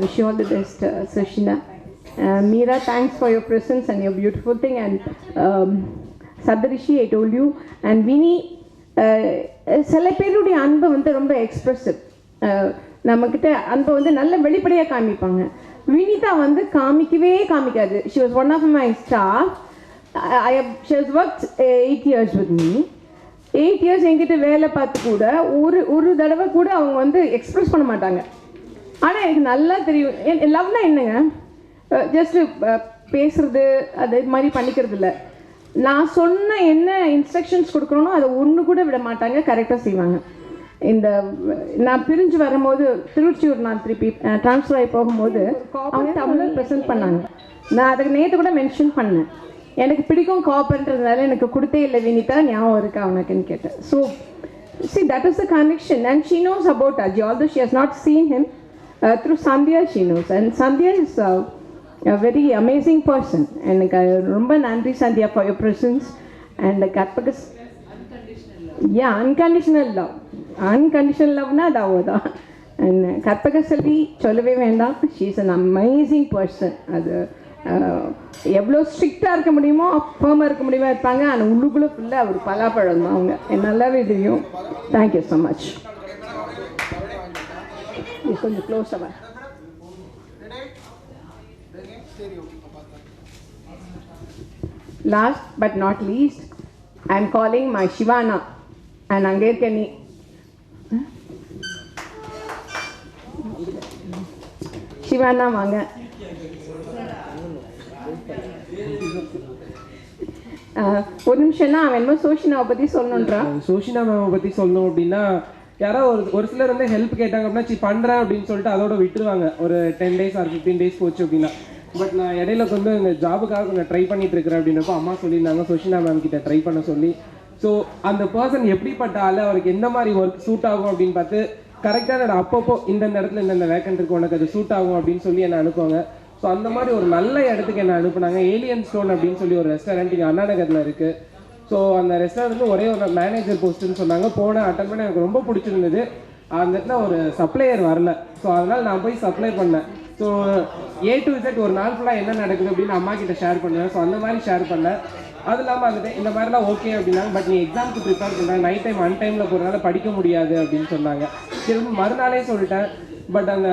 Wish you all the best Sushina. Meera, thanks for your presence and your beautiful thing. And Saptarishi, I told you. And Vini, சில பேருடைய அன்பை ரொம்ப எக்ஸ்ப்ரெசிவ். நம்மக்கிட்ட அன்பை நல்ல வெளிப்படையாக காமிப்பாங்க. வினிதா காமிக்காது. She was one of my staff. she has worked 8 years with me. 8 years என்கிட்ட வேலை பார்த்து கூட ஒரு தடவை கூட அவங்க எக்ஸ்ப்ரெஸ் பண்ண மாட்டாங்க. ஆனால் எனக்கு நல்லா தெரியும் லவ்னா என்னங்க, ஜஸ்ட்டு பேசுறது அது மாதிரி பண்ணிக்கிறது இல்லை. நான் சொன்ன என்ன இன்ஸ்ட்ரக்ஷன்ஸ் கொடுக்குறோனோ அதை ஒன்று கூட விட மாட்டாங்க, கரெக்டாக செய்வாங்க. நான் பிரிஞ்சு வரும்போது திருச்சியூர் நான் திருப்பி ட்ரான்ஸ்ஃபர் ஆகி போகும்போது அவங்க தமிழில் ப்ரெசென்ட் பண்ணாங்க. நான் அதுக்கு நேற்று கூட மென்ஷன் பண்ணேன். எனக்கு பிடிக்கும் காப்பர்ன்றதுனால எனக்கு கொடுத்தே இல்லை வினிதா, ஞாபகம் இருக்கா உனக்குன்னு கேட்டேன். So see, that is the connection. And she knows about Ajay, although she has not seen him. Through Sandhya she knows. And Sandhya is a very amazing person. And ரொம்ப நன்றி Sandhya for your presence. And Karpaga, yeah, unconditional love. Unconditional loveனா அது அவ்வளோதான். And கற்பக செல்வி சொல்லவே வேண்டாம். she is an amazing person. அது எவ்வளோ ஸ்ட்ரிக்டாக இருக்க முடியுமோ ஃபேமாக இருக்க முடியுமா இருப்பாங்க. ஆனால் உள்ளுக்குள்ளே ஃபுல்லாக ஒரு பலாப்பழம் தான் அவங்க. எனக்கு நல்லாவே தெரியும். Thank you so much. கொஞ்சம் க்ளோஸாக. Last but not least, I am calling my Shivana. And அங்கே இருக்க நீ சிவானா வாங்க. ஒரு நிமிஷம்னா அவன் என்னமோ சோஷினாவை பற்றி சொல்லணுன்றான். சோஷினா மேமை பற்றி சொல்லணும் அப்படின்னா, யாரோ ஒரு சிலர் வந்து ஹெல்ப் கேட்டாங்க அப்படின்னா பண்ணுறேன் அப்படின்னு சொல்லிட்டு அதோட விட்டுருவாங்க. ஒரு 10 days ஆர் 15 days போச்சு அப்படின்னா. பட் நான் இடையில வந்து இந்த ஜாபுக்காக கொஞ்சம் ட்ரை பண்ணிட்டு இருக்கிறேன் அப்படின்றப்போ அம்மா சொல்லியிருந்தாங்க சோஷினா மேம் கிட்ட ட்ரை பண்ண சொல்லி. ஸோ அந்த பர்சன் எப்படிப்பட்ட ஆள், அவருக்கு எந்த மாதிரி ஒர்க் சூட் ஆகும் அப்படின்னு பார்த்து கரெக்டாக நான் அப்பப்போ இந்த இடத்துல இந்த வேக்கண்ட் இருக்கு, உனக்கு அது சூட் ஆகும் அப்படின்னு சொல்லி என்னை அனுப்புவாங்க. ஸோ அந்த மாதிரி ஒரு நல்ல இடத்துக்கு என்ன அனுப்புனாங்க. ஏலியன் ஸ்டோன் அப்படின்னு சொல்லி ஒரு ரெஸ்டாரண்ட் இங்கே அண்ணா நகரில் இருக்குது. ஸோ அந்த ரெஸ்டாரண்ட் ஒரே ஒரு மேனேஜர் போஸ்ட்டுன்னு சொன்னாங்க. போன அட்டன் பண்ண எனக்கு ரொம்ப பிடிச்சிருந்தது. அந்த இடத்துல ஒரு சப்ளையர் வரல. ஸோ அதனால் நான் போய் சப்ளை பண்ணேன். ஸோ A to Z ஒரு நாள் ஃபுல்லாக என்ன நடக்குது அப்படின்னு அம்மா கிட்ட ஷேர் பண்ணுவேன். ஸோ அந்த மாதிரி ஷேர் பண்ணேன். அது இல்லாமல் வந்துட்டு இந்த மாதிரிலாம் ஓகே அப்படின்னாங்க. பட் நீ எக்ஸாமுக்கு ப்ரிப்பேர் பண்ணுறேன், நைட் டைம் அன்டைமில் போகிறதுனால படிக்க முடியாது அப்படின்னு சொன்னாங்க. திரும்ப மறுநாளே சொல்லிட்டேன். பட் அந்த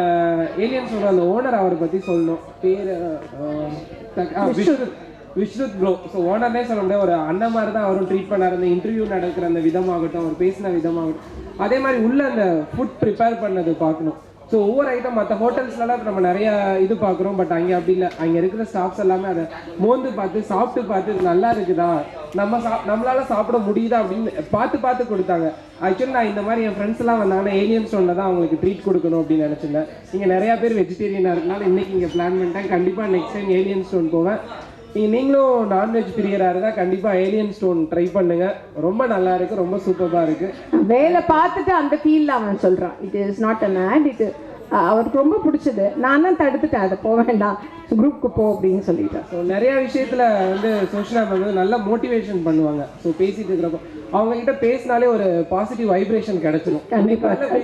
ஏலியன் சொல்கிற அந்த ஓனர் அவரை பற்றி சொல்லணும். பேர் விஷ்ணுத் ப்ரோ. ஸோ ஓனர்னே சொல்ல முடியாது, ஒரு அண்ணன் மாதிரி தான் அவரும் ட்ரீட் பண்ணார். அந்த இன்டர்வியூ நடக்கிற அந்த விதமாகட்டும், அவர் பேசின விதமாகட்டும், அதே மாதிரி உள்ள அந்த ஃபுட் ப்ரிப்பேர் பண்ணது பார்க்கணும். ஸோ ஒவ்வொரு ஐட்டம் மற்ற ஹோட்டல்ஸ்லாம் நம்ம நிறைய இது பார்க்குறோம். பட் அங்கே அப்படி இல்லை. அங்கே இருக்கிற ஸ்டாஃப்ஸ் எல்லாமே அதை மோந்து பார்த்து சாப்பிட்டு பார்த்து இது நல்லா இருக்குதா, நம்மளால சாப்பிட முடியுதா அப்படின்னு பார்த்து கொடுத்தாங்க. ஆக்சுவலி நான் இந்த மாதிரி என் ஃப்ரெண்ட்ஸ் எல்லாம் வந்தாங்கன்னா ஏலியன் ஸ்டோனில் தான் அவங்களுக்கு ட்ரீட் கொடுக்கணும் அப்படின்னு நினச்சிருந்தேன். இங்கே நிறையா பேர் வெஜிடேரியனாக இருக்கனால இன்றைக்கி இங்கே பிளான் பண்ணிட்டேன். கண்டிப்பாக நெக்ஸ்ட் டைம் ஏலியன் ஸ்டோன் போவேன். நீங்களும் நான்வெஜ் பிரியராக இருந்தால் கண்டிப்பாக ஏலியன் ஸ்டோன் ட்ரை பண்ணுங்கள். ரொம்ப நல்லா இருக்குது, ரொம்ப சூப்பராக இருக்குது. வேலை பார்த்துட்டு அந்த ஃபீல்டில் அவன் சொல்கிறான். It is not an ad. இது அவருக்கு ரொம்ப பிடிச்சது. நான் தான் தடுத்துட்டேன், அதை போக வேண்டாம், குரூப்புக்கு போ அப்படின்னு சொல்லிட்டேன். ஸோ நிறையா விஷயத்தில் வந்து சோஷினா மேம் வந்து நல்லா மோட்டிவேஷன் பண்ணுவாங்க. ஸோ பேசிட்டு இருக்கிறப்போ அவங்ககிட்ட பேசினாலே ஒரு பாசிட்டிவ் வைப்ரேஷன் கிடைச்சிடும். கண்டிப்பாக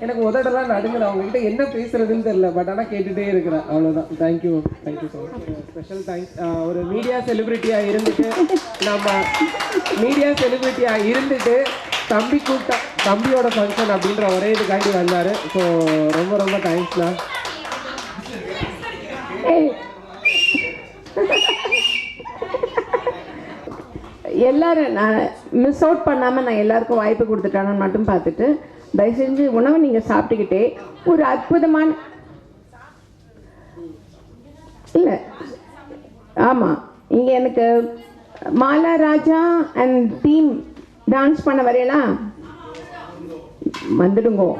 எனக்கு உதடெல்லாம் நடுங்குது. அவங்ககிட்ட என்ன பேசுறதுன்னு தெரியல. பட் ஆனால் கேட்டுகிட்டே இருக்கிறேன். அவ்வளோதான். Thank you so much. Special thanks. ஒரு மீடியா செலிபிரிட்டியாக இருந்துட்டு தம்பி கூப்பிட்டா தம்பியோட ஃபங்க்ஷன் அப்படின்ற ஒரே இதுக்காண்டி வந்தார். ஸோ ரொம்ப ரொம்ப தேங்க்ஸ்ண்ணா. எல்லாரும் நான் மிஸ் அவுட் பண்ணாமல் நான் எல்லாருக்கும் வாய்ப்பு கொடுத்துட்டானு மட்டும் பார்த்துட்டு தயவு செஞ்சு உணவை நீங்கள் சாப்பிட்டுக்கிட்டே ஒரு அற்புதமான இல்லை ஆமாம் இங்கே எனக்கு மாலா ராஜா அண்ட் டீம் டான்ஸ் பண்ண வரையலாம் வந்துடுங்கோ.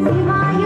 சிவாய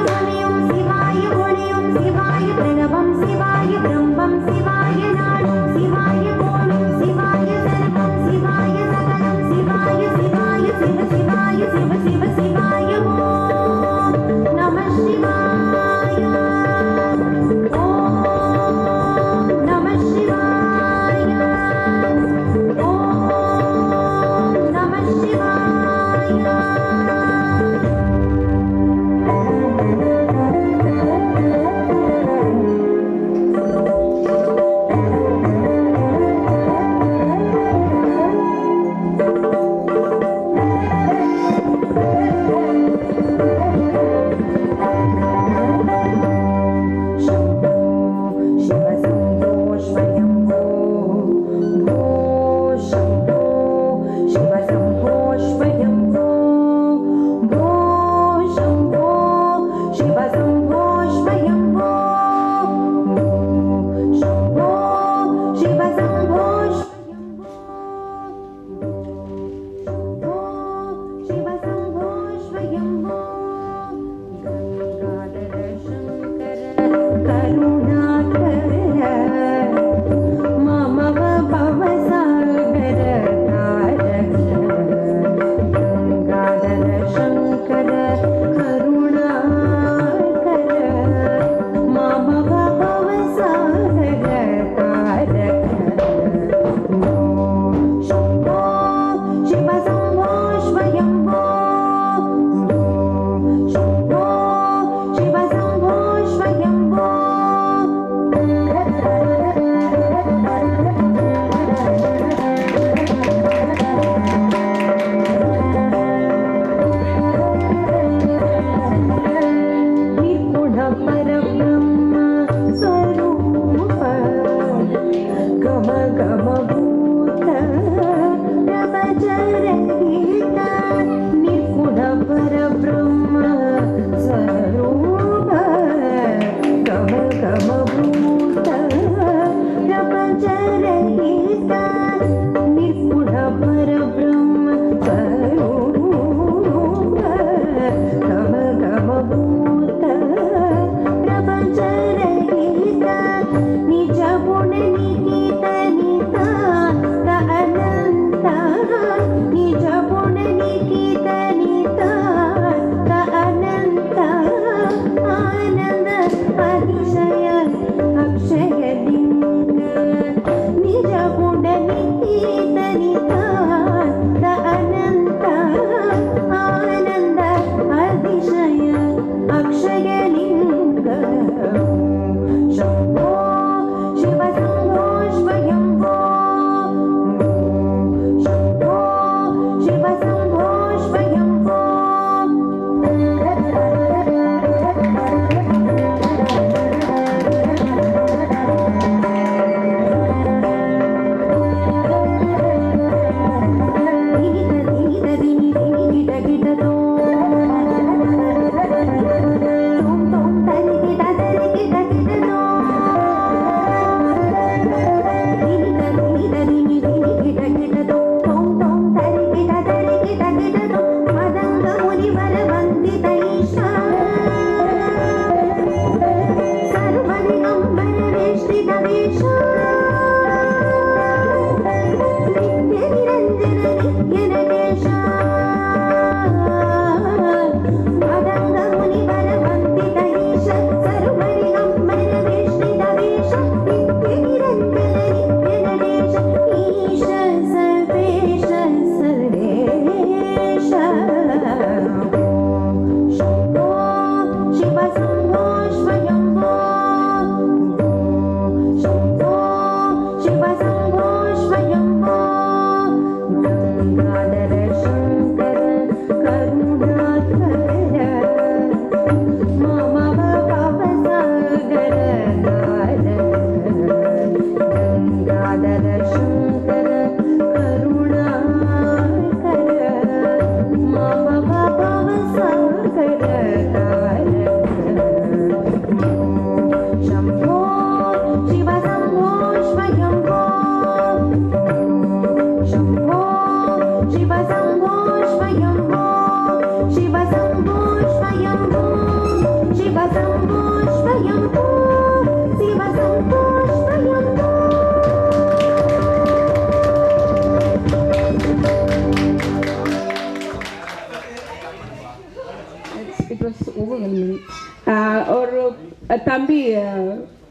தம்பி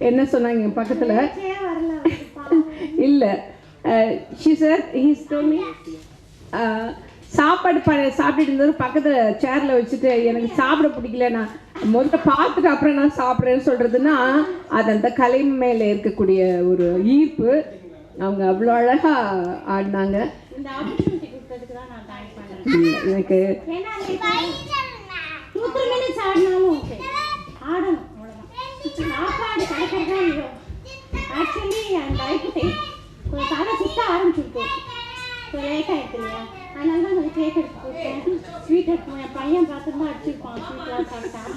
என்ன சொன்னாங்க என் பக்கத்தில் இல்லை she sir he's told me சாப்பாடு சாப்பிட்டுட்டு இருந்தது பக்கத்தில் சேரில் வச்சுட்டு எனக்கு சாப்பிட பிடிக்கல நான் முதல்ல பார்த்துட்டு அப்புறம் நான் சாப்பிட்றேன்னு சொல்கிறதுன்னா அது அந்த கலை மேலே இருக்கக்கூடிய ஒரு ஈர்ப்பு. அவங்க அவ்வளோ அழகாக ஆடினாங்க. எனக்கு ஆக்சுவலி அந்த ஐக்கிட்டே தலை சுத்த ஆரம்பிச்சுருக்கோம். லேட் ஆகிட்டு இல்லையா, அதனால தான் கொஞ்சம் கேக் எடுத்து கொடுத்தேன். ஸ்வீட் எடுத்து என் பையன் பார்த்துருந்தா அடிச்சிருப்பான், ஸ்வீட்லாம் சாப்பிட்டான்.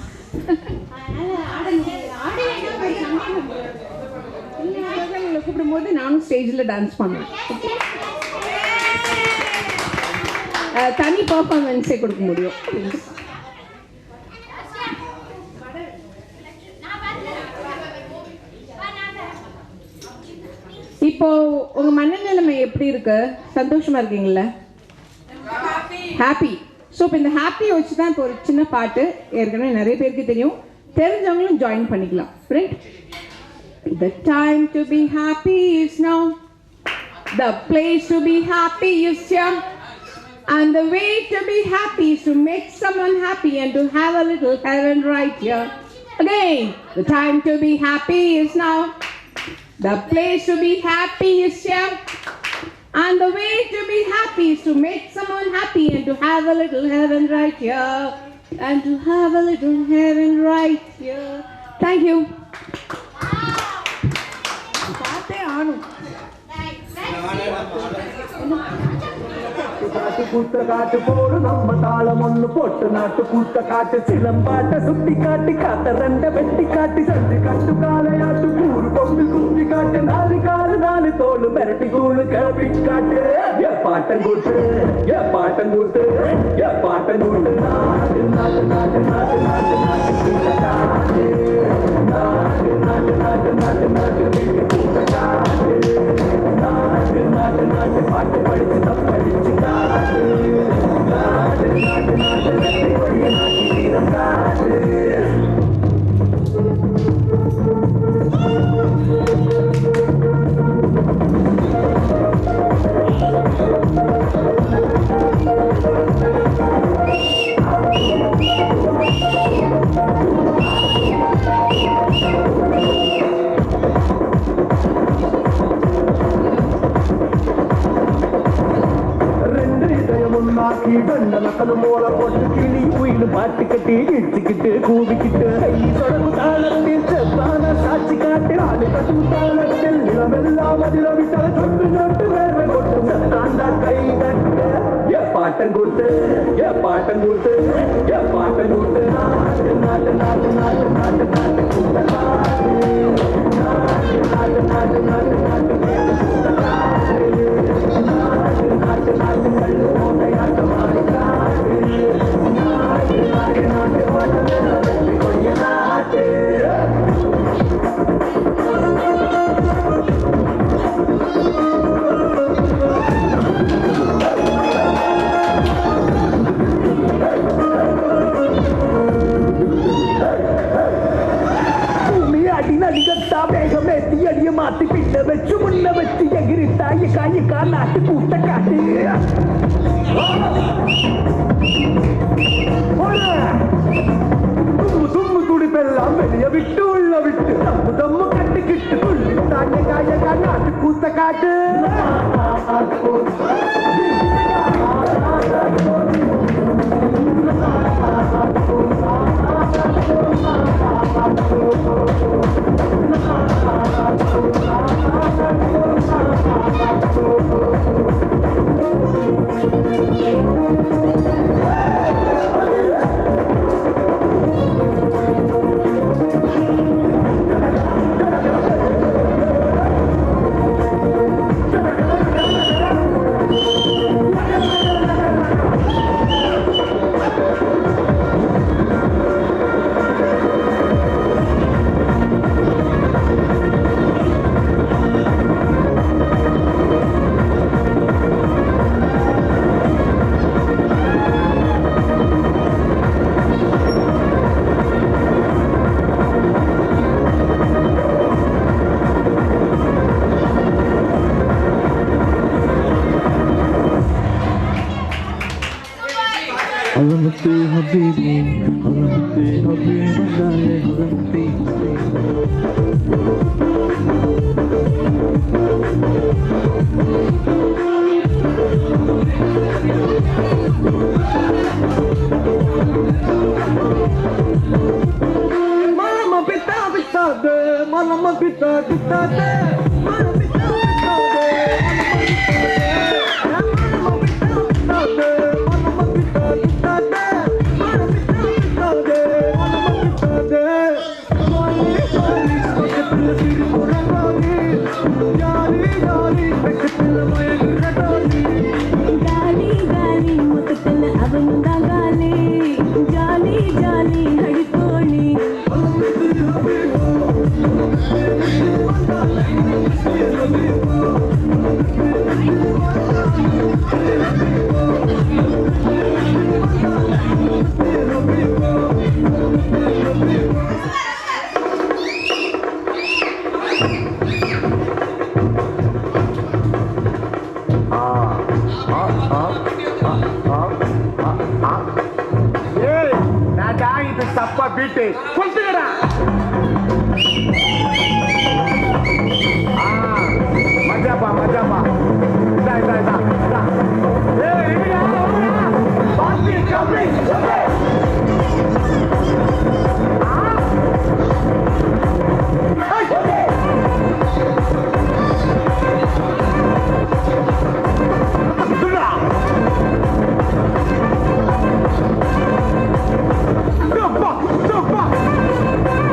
அதனால் ஆட உங்களை கூப்பிடும்போது நானும் ஸ்டேஜில் டான்ஸ் பண்ணுவேன். தனி பர்ஃபார்மன்ஸே கொடுக்க முடியும். இப்போ உங்க மனநிலைமை எப்படி இருக்கு? சந்தோஷமா இருக்கீங்களா? ஹாப்பி. ஸோ இப்போ இந்த ஹாப்பியை வச்சு தான் இப்போ ஒரு சின்ன பாட்டு ஏற்கனவே நிறைய பேருக்கு தெரியும், தெரிஞ்சவங்களும் ஜாயின் பண்ணிக்கலாம். Right? The time to be happy is now. The place to be happy is here. And the way to be happy is to make someone happy and to have a little heaven right here. Again, the time to be happy is now. The place to be happy is here. And the way to be happy is to make someone happy and to have a little heaven right here. And to have a little heaven right here. Thank you. காட்டு கூத்த காட்டு போடு நம்ம தாளம் ஒண்ணு போட்டு நாட்டு கூத்த காட்டு சிலம்பாட்ட சுத்தி காட்டி காத்த ரெண்ட வெட்டி காட்டி சஞ்சு காட்டு காலையாட்டு கூறு பொம்பு குத்தி காட்டு நாலு காலு நாலு தோடு மிரட்டி கூழு கிளப்பி காட்டு பாட்டம் கூட்டு பாட்டம் கூட்டு பாட்டம் கூட்டு நாட்டு நாட்டு நாட்டு நாட்டு நாட்டு நாட்டு நாட்டு நாட்டு நாட்டு நாட்டு நாட்டு கூட்ட காட்டு நாட்டு நாட்டு நாட்டு பாட்டு படிச்சு தப்படிச்சு காட்டு நாட்டு நாட்டு நாட்டு வெற்றி கொடிய நாட்டி வீரம் காட்டு நக்கலு மூல போட்டு கிளி உயிர் பாட்டு கட்டி இடிச்சுக்கிட்டு கூவிக்கிட்டு கை தொடர்பு தாளத்தில் செப்பான சாட்சி காட்டு ஆடு கட்டு தாளத்தில் நிலமெல்லாம் அதிரவிட்டால் சொட்டு சொட்டு வேர்வை கொட்டு சத்தாண்டா கை தட்டு பாட்டம் கூட்டு பாட்டம் கூட்டு பாட்டம் கூட்டு நாட்டு நாட்டு நாட்டு நாட்டு நாட்டு நாட்டு கூட்ட நாட்டு நாட்டு நாட்டு நாட்டு நாட்டு நாட்டு கூட்ட நாட்டு நாட்டு நாட்டு நாட்டு கல்லு போட்டையாட்ட மாறி காட்டு நாட்டு நாட்டு நாட்டு பாட்டு வெற்றி கொடிய நாட்டு நடிகத்தா வேகமேத்தி அடிய மாத்தி பின்ன வச்சு முன்ன வச்சு எகிரித்தா எக்கா நாட்டு கூட்ட காட்டு தும்மு துடிப்பெல்லாம் வெளிய விட்டு உள்ள விட்டு தம்மு தம்மு கட்டிக்கிட்டு துள்ளி தாங்க காயக்கா நாட்டு கூத்த காட்டு ஹலமுத்து ஹபீபி ஹலமுத்து ஹபீபி வந்தாலே ஹலமுத்து Mama pita pitade, mama pita pitade, mama pita pitade, mama pita pitade, mama pita pitade, mama pita pitade, mama pitade. Jali jali, pekatla tirupuragani, jali jali, pekatla mayagradani. Jali jali, muthatla avundagali, jali jali hadiponi. ஏய் நாடா இது சப்பா பீட் கொளுத்துங்கடா மஜாபா மஜாபா இதா இதா இதா இதா ஏய் இடியா பாத்தி kabaddi Jump up! Jump up!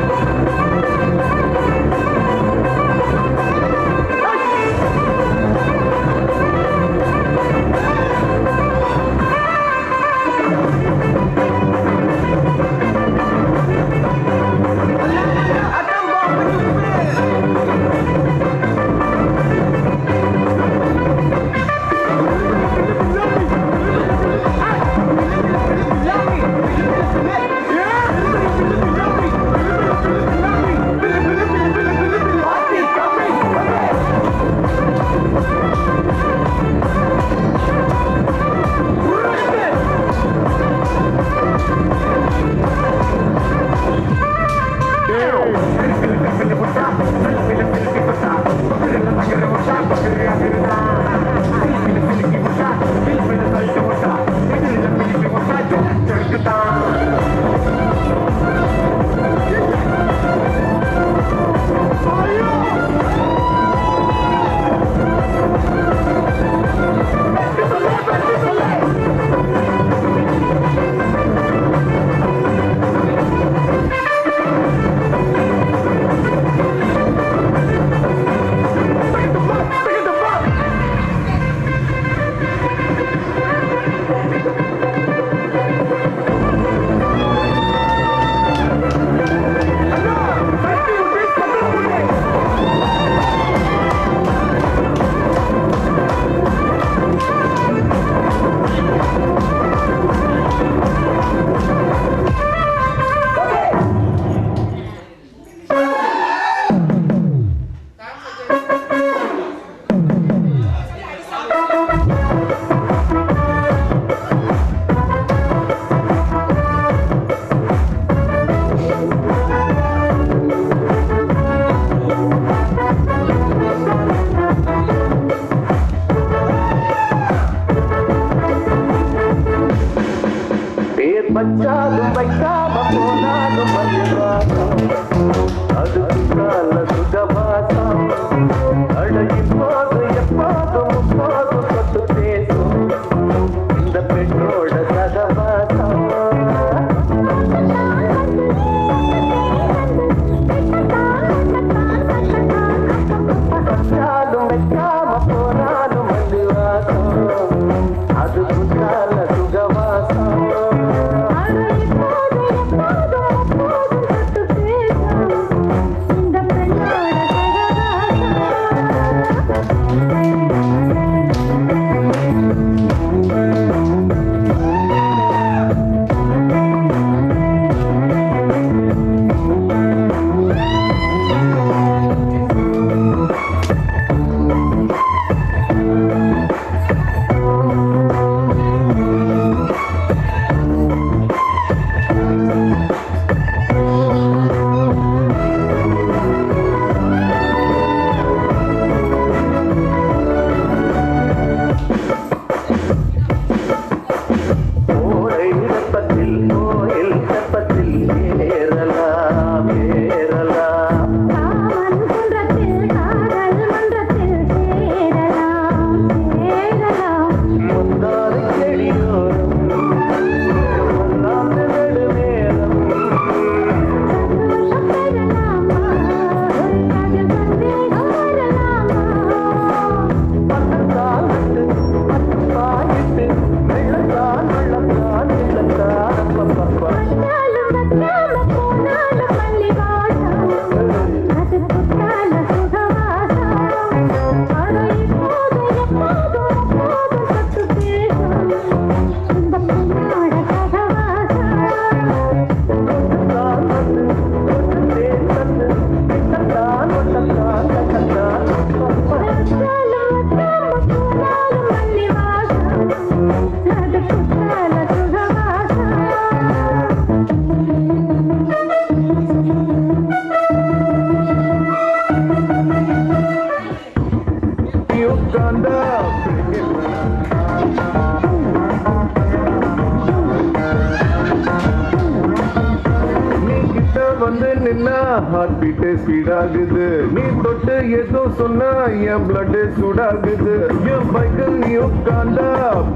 என்ன ஹார்ட் பீட்டே ஸ்பீட் ஆகுது நீ தொட்டு ஏதோ சொன்னா என் பிளட் சூடாகுது என் பைக்கில் நீ உட்கார்ந்தா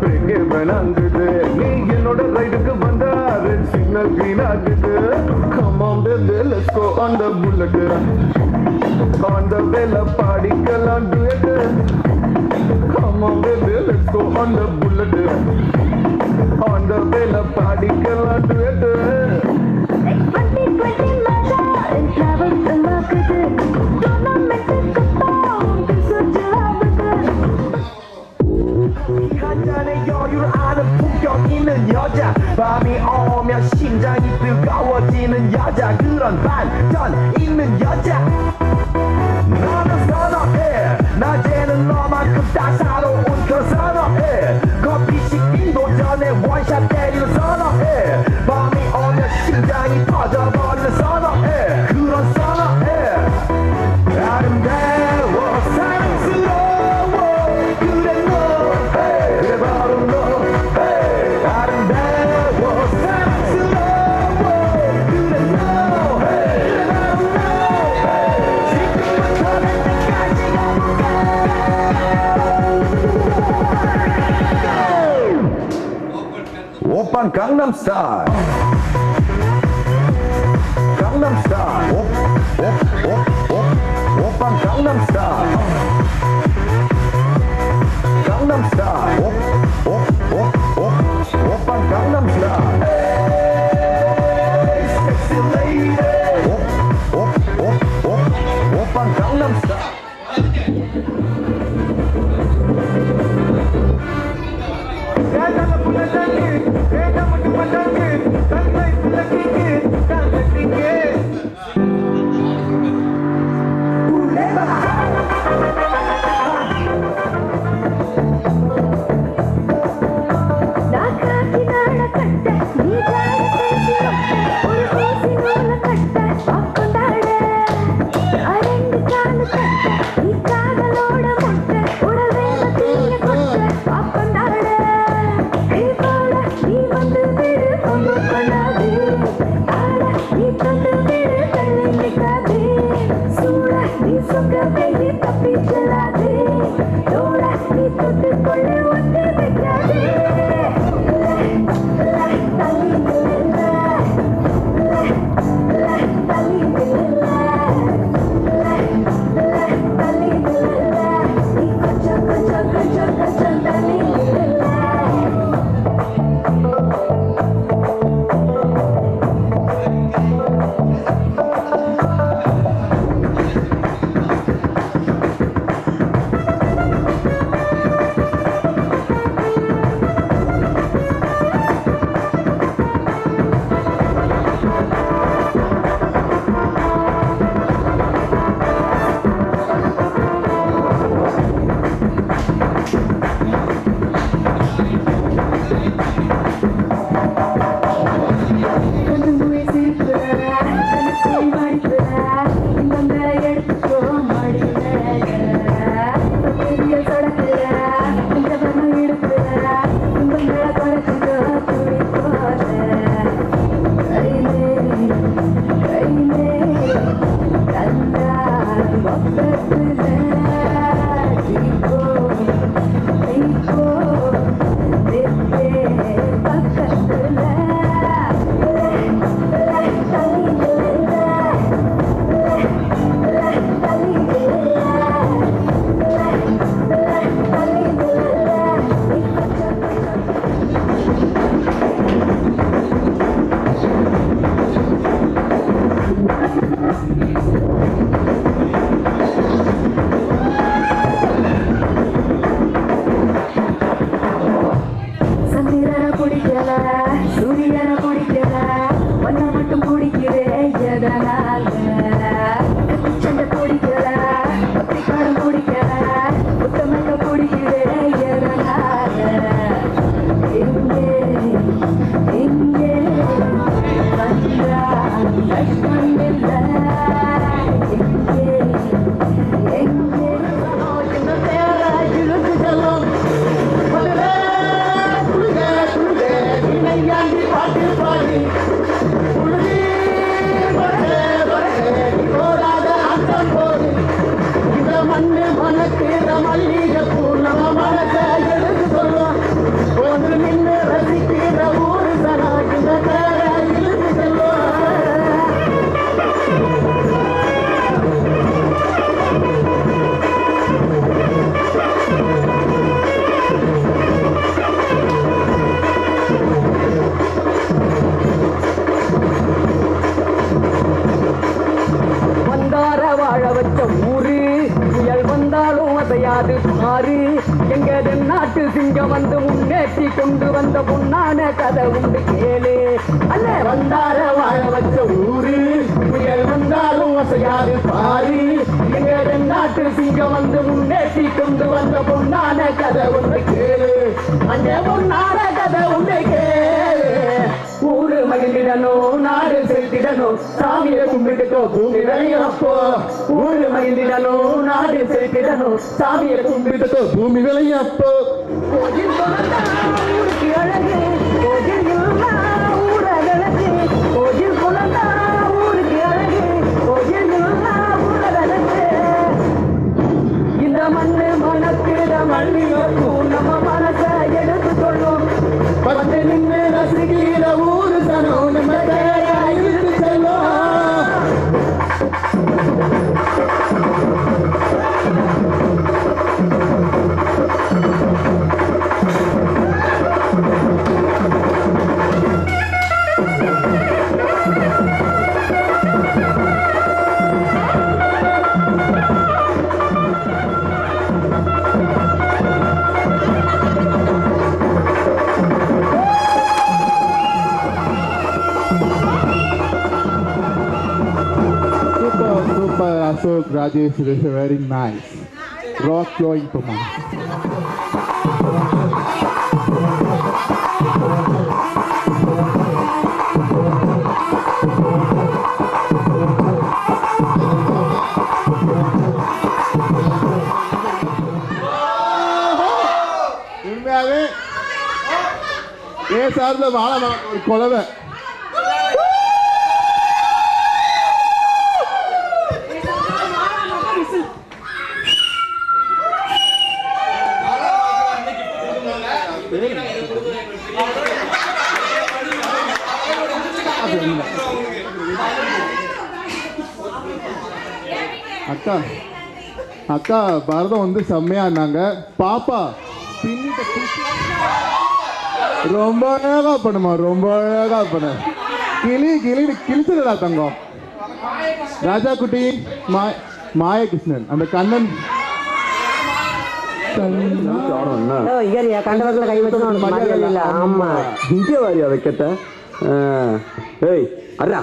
பிரேக்கே வேணாங்குது நீ என்னோட ரைடுக்கு வந்தா ரெட் சிக்னல் கிரீன் ஆகுது come on baby let's go on the bullet on the vela பாடிக்கலாம் duet come on baby let's go on the bullet on the vela பாடிக்கலாம் duet 밤이 오면 심장이 뜨거워지는 여자 그런 반전 있는 여자 나는 선호해 낮에는 너만큼 따사로운 그 선호해 커피 시키도 전에 원샷 때리는 선호해 밤이 오면 심장이 터져버리는 선호해 그런 선호해 아름다워 사랑스러워 그래 너 그래 바로 너 아름다워 사랑스러워 그래 너 그래 바로 너 지금부터 날 때까지 가볼까 오빤 강남스타일 강남스타일 오빤 강남스타일 강남스타일 오빤 강남스타일 섹시 레이디 오빤 강남스타일 மண்ணு மனக்கிற மல்லிகை பூ நம்ம மனசை எடுத்து சொல்லும் ஒன்று நின்று ரசிக்கிற ஊரு சனா இந்த பேர இழுத்து செல்லும் வந்தார வாழ வச்ச ஊரு புயல் வந்தாலும் அசையாது மாறு எங்க நாட்டு சிங்கம் வந்து முன்னேற்றி கொண்டு வந்த பொன்னான கதை உண்டு கேளு அல்ல வந்தார வாழ வச்ச ஊரு புயல் வந்தாலும் அசையாது பாரு எங்க நாட்டு சிங்கம் வந்து முன்னேற்றி கொண்டு வந்த பொன்னான கதை உண்டு கேளு அந்த பொன்னான கதை உண்டு கேளு ஊரு மகிழ்ந்திடணும் நாடு செலுத்திடணும் சாமியை கும்பிட்டுக்கோ பூமி விளையப்போ ஊரு மகிழ்ந்திடணும் நாடு செலுத்திடணும் சாமியை கும்பிட்டுக்கோ பூமி விளையப்போ கோயில் கொண்டா ஊருக்கு அழகு கோயில் இல்லா ஊரகழகு கோயில் கொண்டா ஊருக்கு அழகு கோயில் இல்லா ஊரகழகு இந்த மண்ணு மனக்கிற மல்லிகைப்பூ நம்ம மனசை எடுத்து சொல்லும் வந்து நின்று ரசிக்கிற ஊரு சனம் நம்ம பேரை இழுத்து செல்லும் Super Ashok Rajesh is very nice. Rock flowing performance. உண்மையாவே ஏ சார்ந்த வாழ ஒரு கொலவை அக்கா அக்கா பரதம் வந்து செம்மையா இருந்தாங்க பாப்பா ரொம்ப அழகா பண்ணுமா ரொம்ப அழகா பண்ண கிளி கிளி கிழிச்சதுடா தங்கம் ராஜா குட்டி மாயகிருஷ்ணன் அந்த கண்ணன் கண்டவர்களை கை வச்சு ஆமா இங்கே வாரியா வைக்கட்ட ஏய் அண்ணா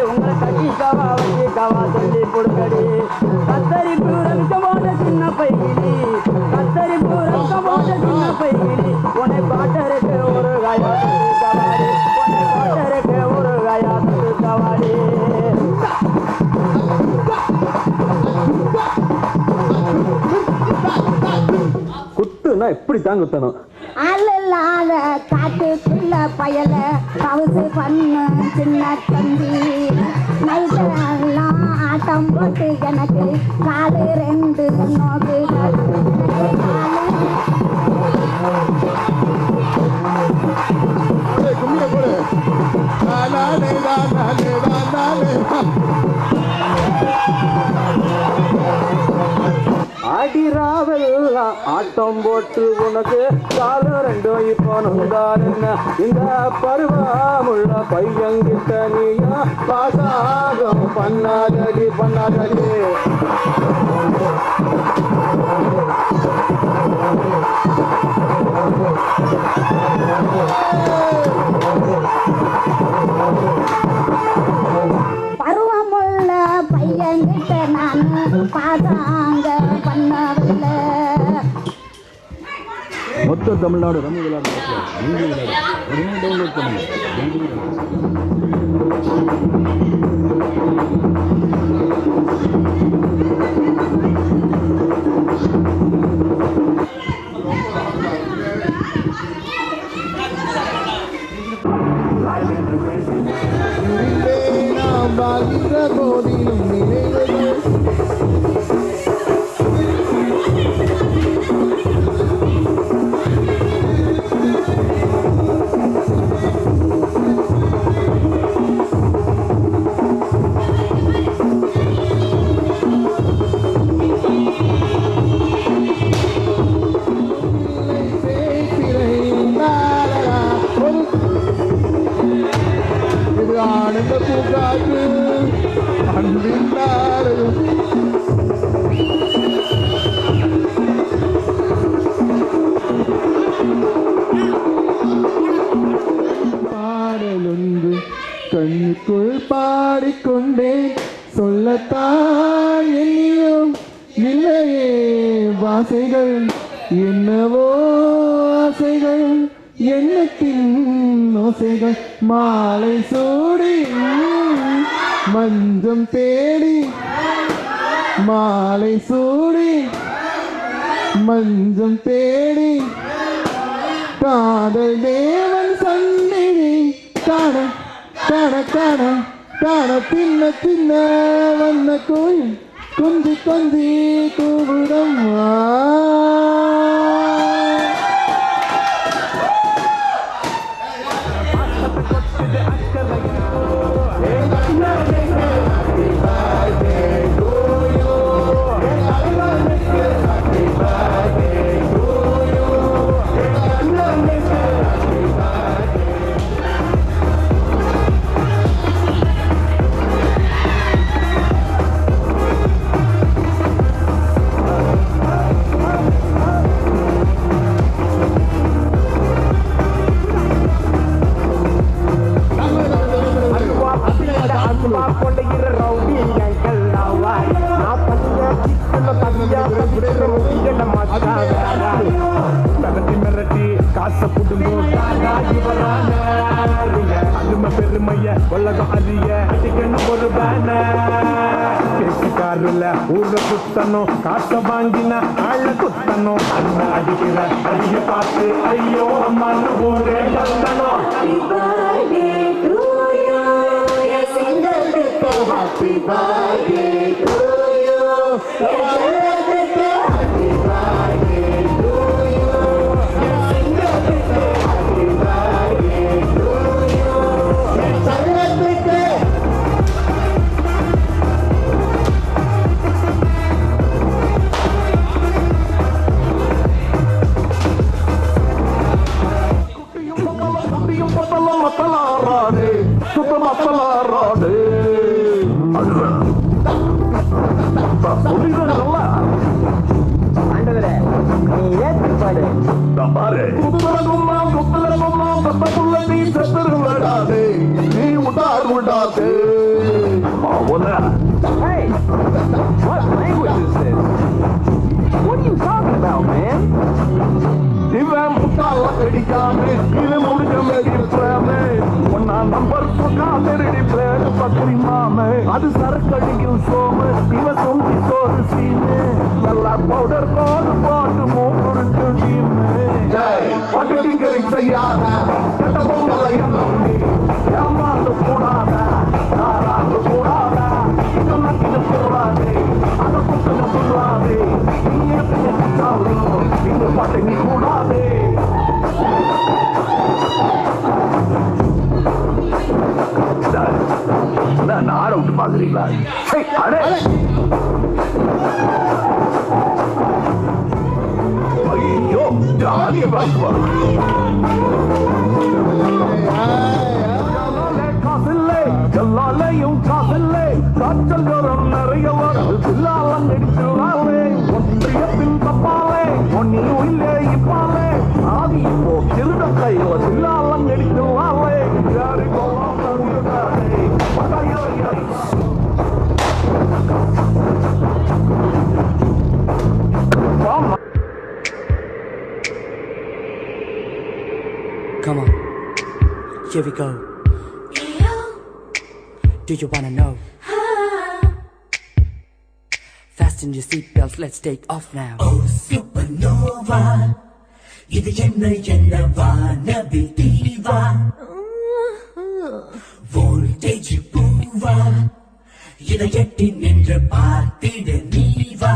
உங்களை கட்டிக்காவா வச்சிக்காவா சொல்லி கொடுக்கடி கத்தரிப்பு ரங்கமான சின்ன பைகிலி கத்தரிப்பு ரங்கமான சின்ன பைகிலி உன்னை பாட்டருக்கு ஒரு காயா கவாடி உன்னை பாட்டருக்கு ஒரு காயா கவாடி குத்துனா எப்படி தான் குத்தணும் அல்லாத காட்டுக்குள்ள பயல பவுசு பண்ணு சின்ன தம்பி நைட்டெல்லாம் ஆட்டம் போட்டு எனக்கு காலு ரெண்டு நோக்கு அடிராவெல்லாம் ஆட்டம் போட்டு உனக்கு காலம் ரெண்டும் இப்போ நொந்தாருன்னா இந்த பருவமுள்ள பையங்கிட்ட நீயா பாசாகம் பண்ணாதடி பண்ணாதடி பருவமுள்ள பையன்கிட்ட நான் பாசாங்க பண்ணவில்லை மொத்த தமிழ்நாடு ரம்மி விளையாடு உடனே டவுன்லோட் பண்ணுங்க. அன்பின் நாடகம். பாடலொன்று கண்ணுக்குள் பாடிக்கொண்டேன், சொல்லத்தான் எண்ணியும் இல்லையே வாசைகள், என்னவோ ஆசைகள், எண்ணத்தின் ஓசைகள். மாலை சூடி மஞ்சம் தேடி, மாலை சூடி மஞ்சம் தேடி, காதல் தேவன் சந்நிதி காண காண காண காண, தின்ன தின்ன வண்ண கோயில் கொஞ்சி கொஞ்சி கூவிடம். காசை புடுங்கோ அருமை பெருமைய உலகம் அறிய அடிக்கணும் ஒரு பேசிக்காருல ஊரை குத்தணும், காசை வாங்கின ஆள குத்தணும், அண்ணன் அடிக்கிற அடிய பார்த்து ஐயோ அம்மான்னு ஊரே கத்தணும். Happy birthday to you. Happy birthday to you. Happy birthday to you. Hey, what language is this? What are you talking about, man? அது சரக்கடிக்கும் சோமு இவ சொந்தி சோறு சீனு நல்லா பவுடர் போடு போட்டு மூக்குறிச்சு டீமு பட்டுடிங்கரை செய்யாத கெட்ட பொங்கலை ஏமாந்து கூடாத யாராந்து கூடாத இது நக்கிட்டு போடாதே அதை குத்துன்னு சொல்லாதே நீ எப்படி இந்த பாட்டை நீ கூடாதே. நான் ஆட விட்டு பாக்குறீங்களா? ஐயோ ஜாலிய பாக்குவா காசில்லை எல்லாலையும் காசில்லை காய்ச்சல் ஜரம் நிறைய வரும் பில்லாலம் நடிச்சுள்ளாலே ஒன்றியத்தின் தப்பாலே ஒன்னியும் இல்லை இப்பாலே ஆதி இப்போ திருட கையில பில்லாலம் நடிச்சுள்ளாலே யாரி போலாம் Come on, here we go. Do you wanna know? Fasten your seatbelts, let's take off now. Oh, supernova, இது என்ன வானவில் தீவா, voltage பூவா, இதை எட்டி நின்று பார்த்திட நீவா.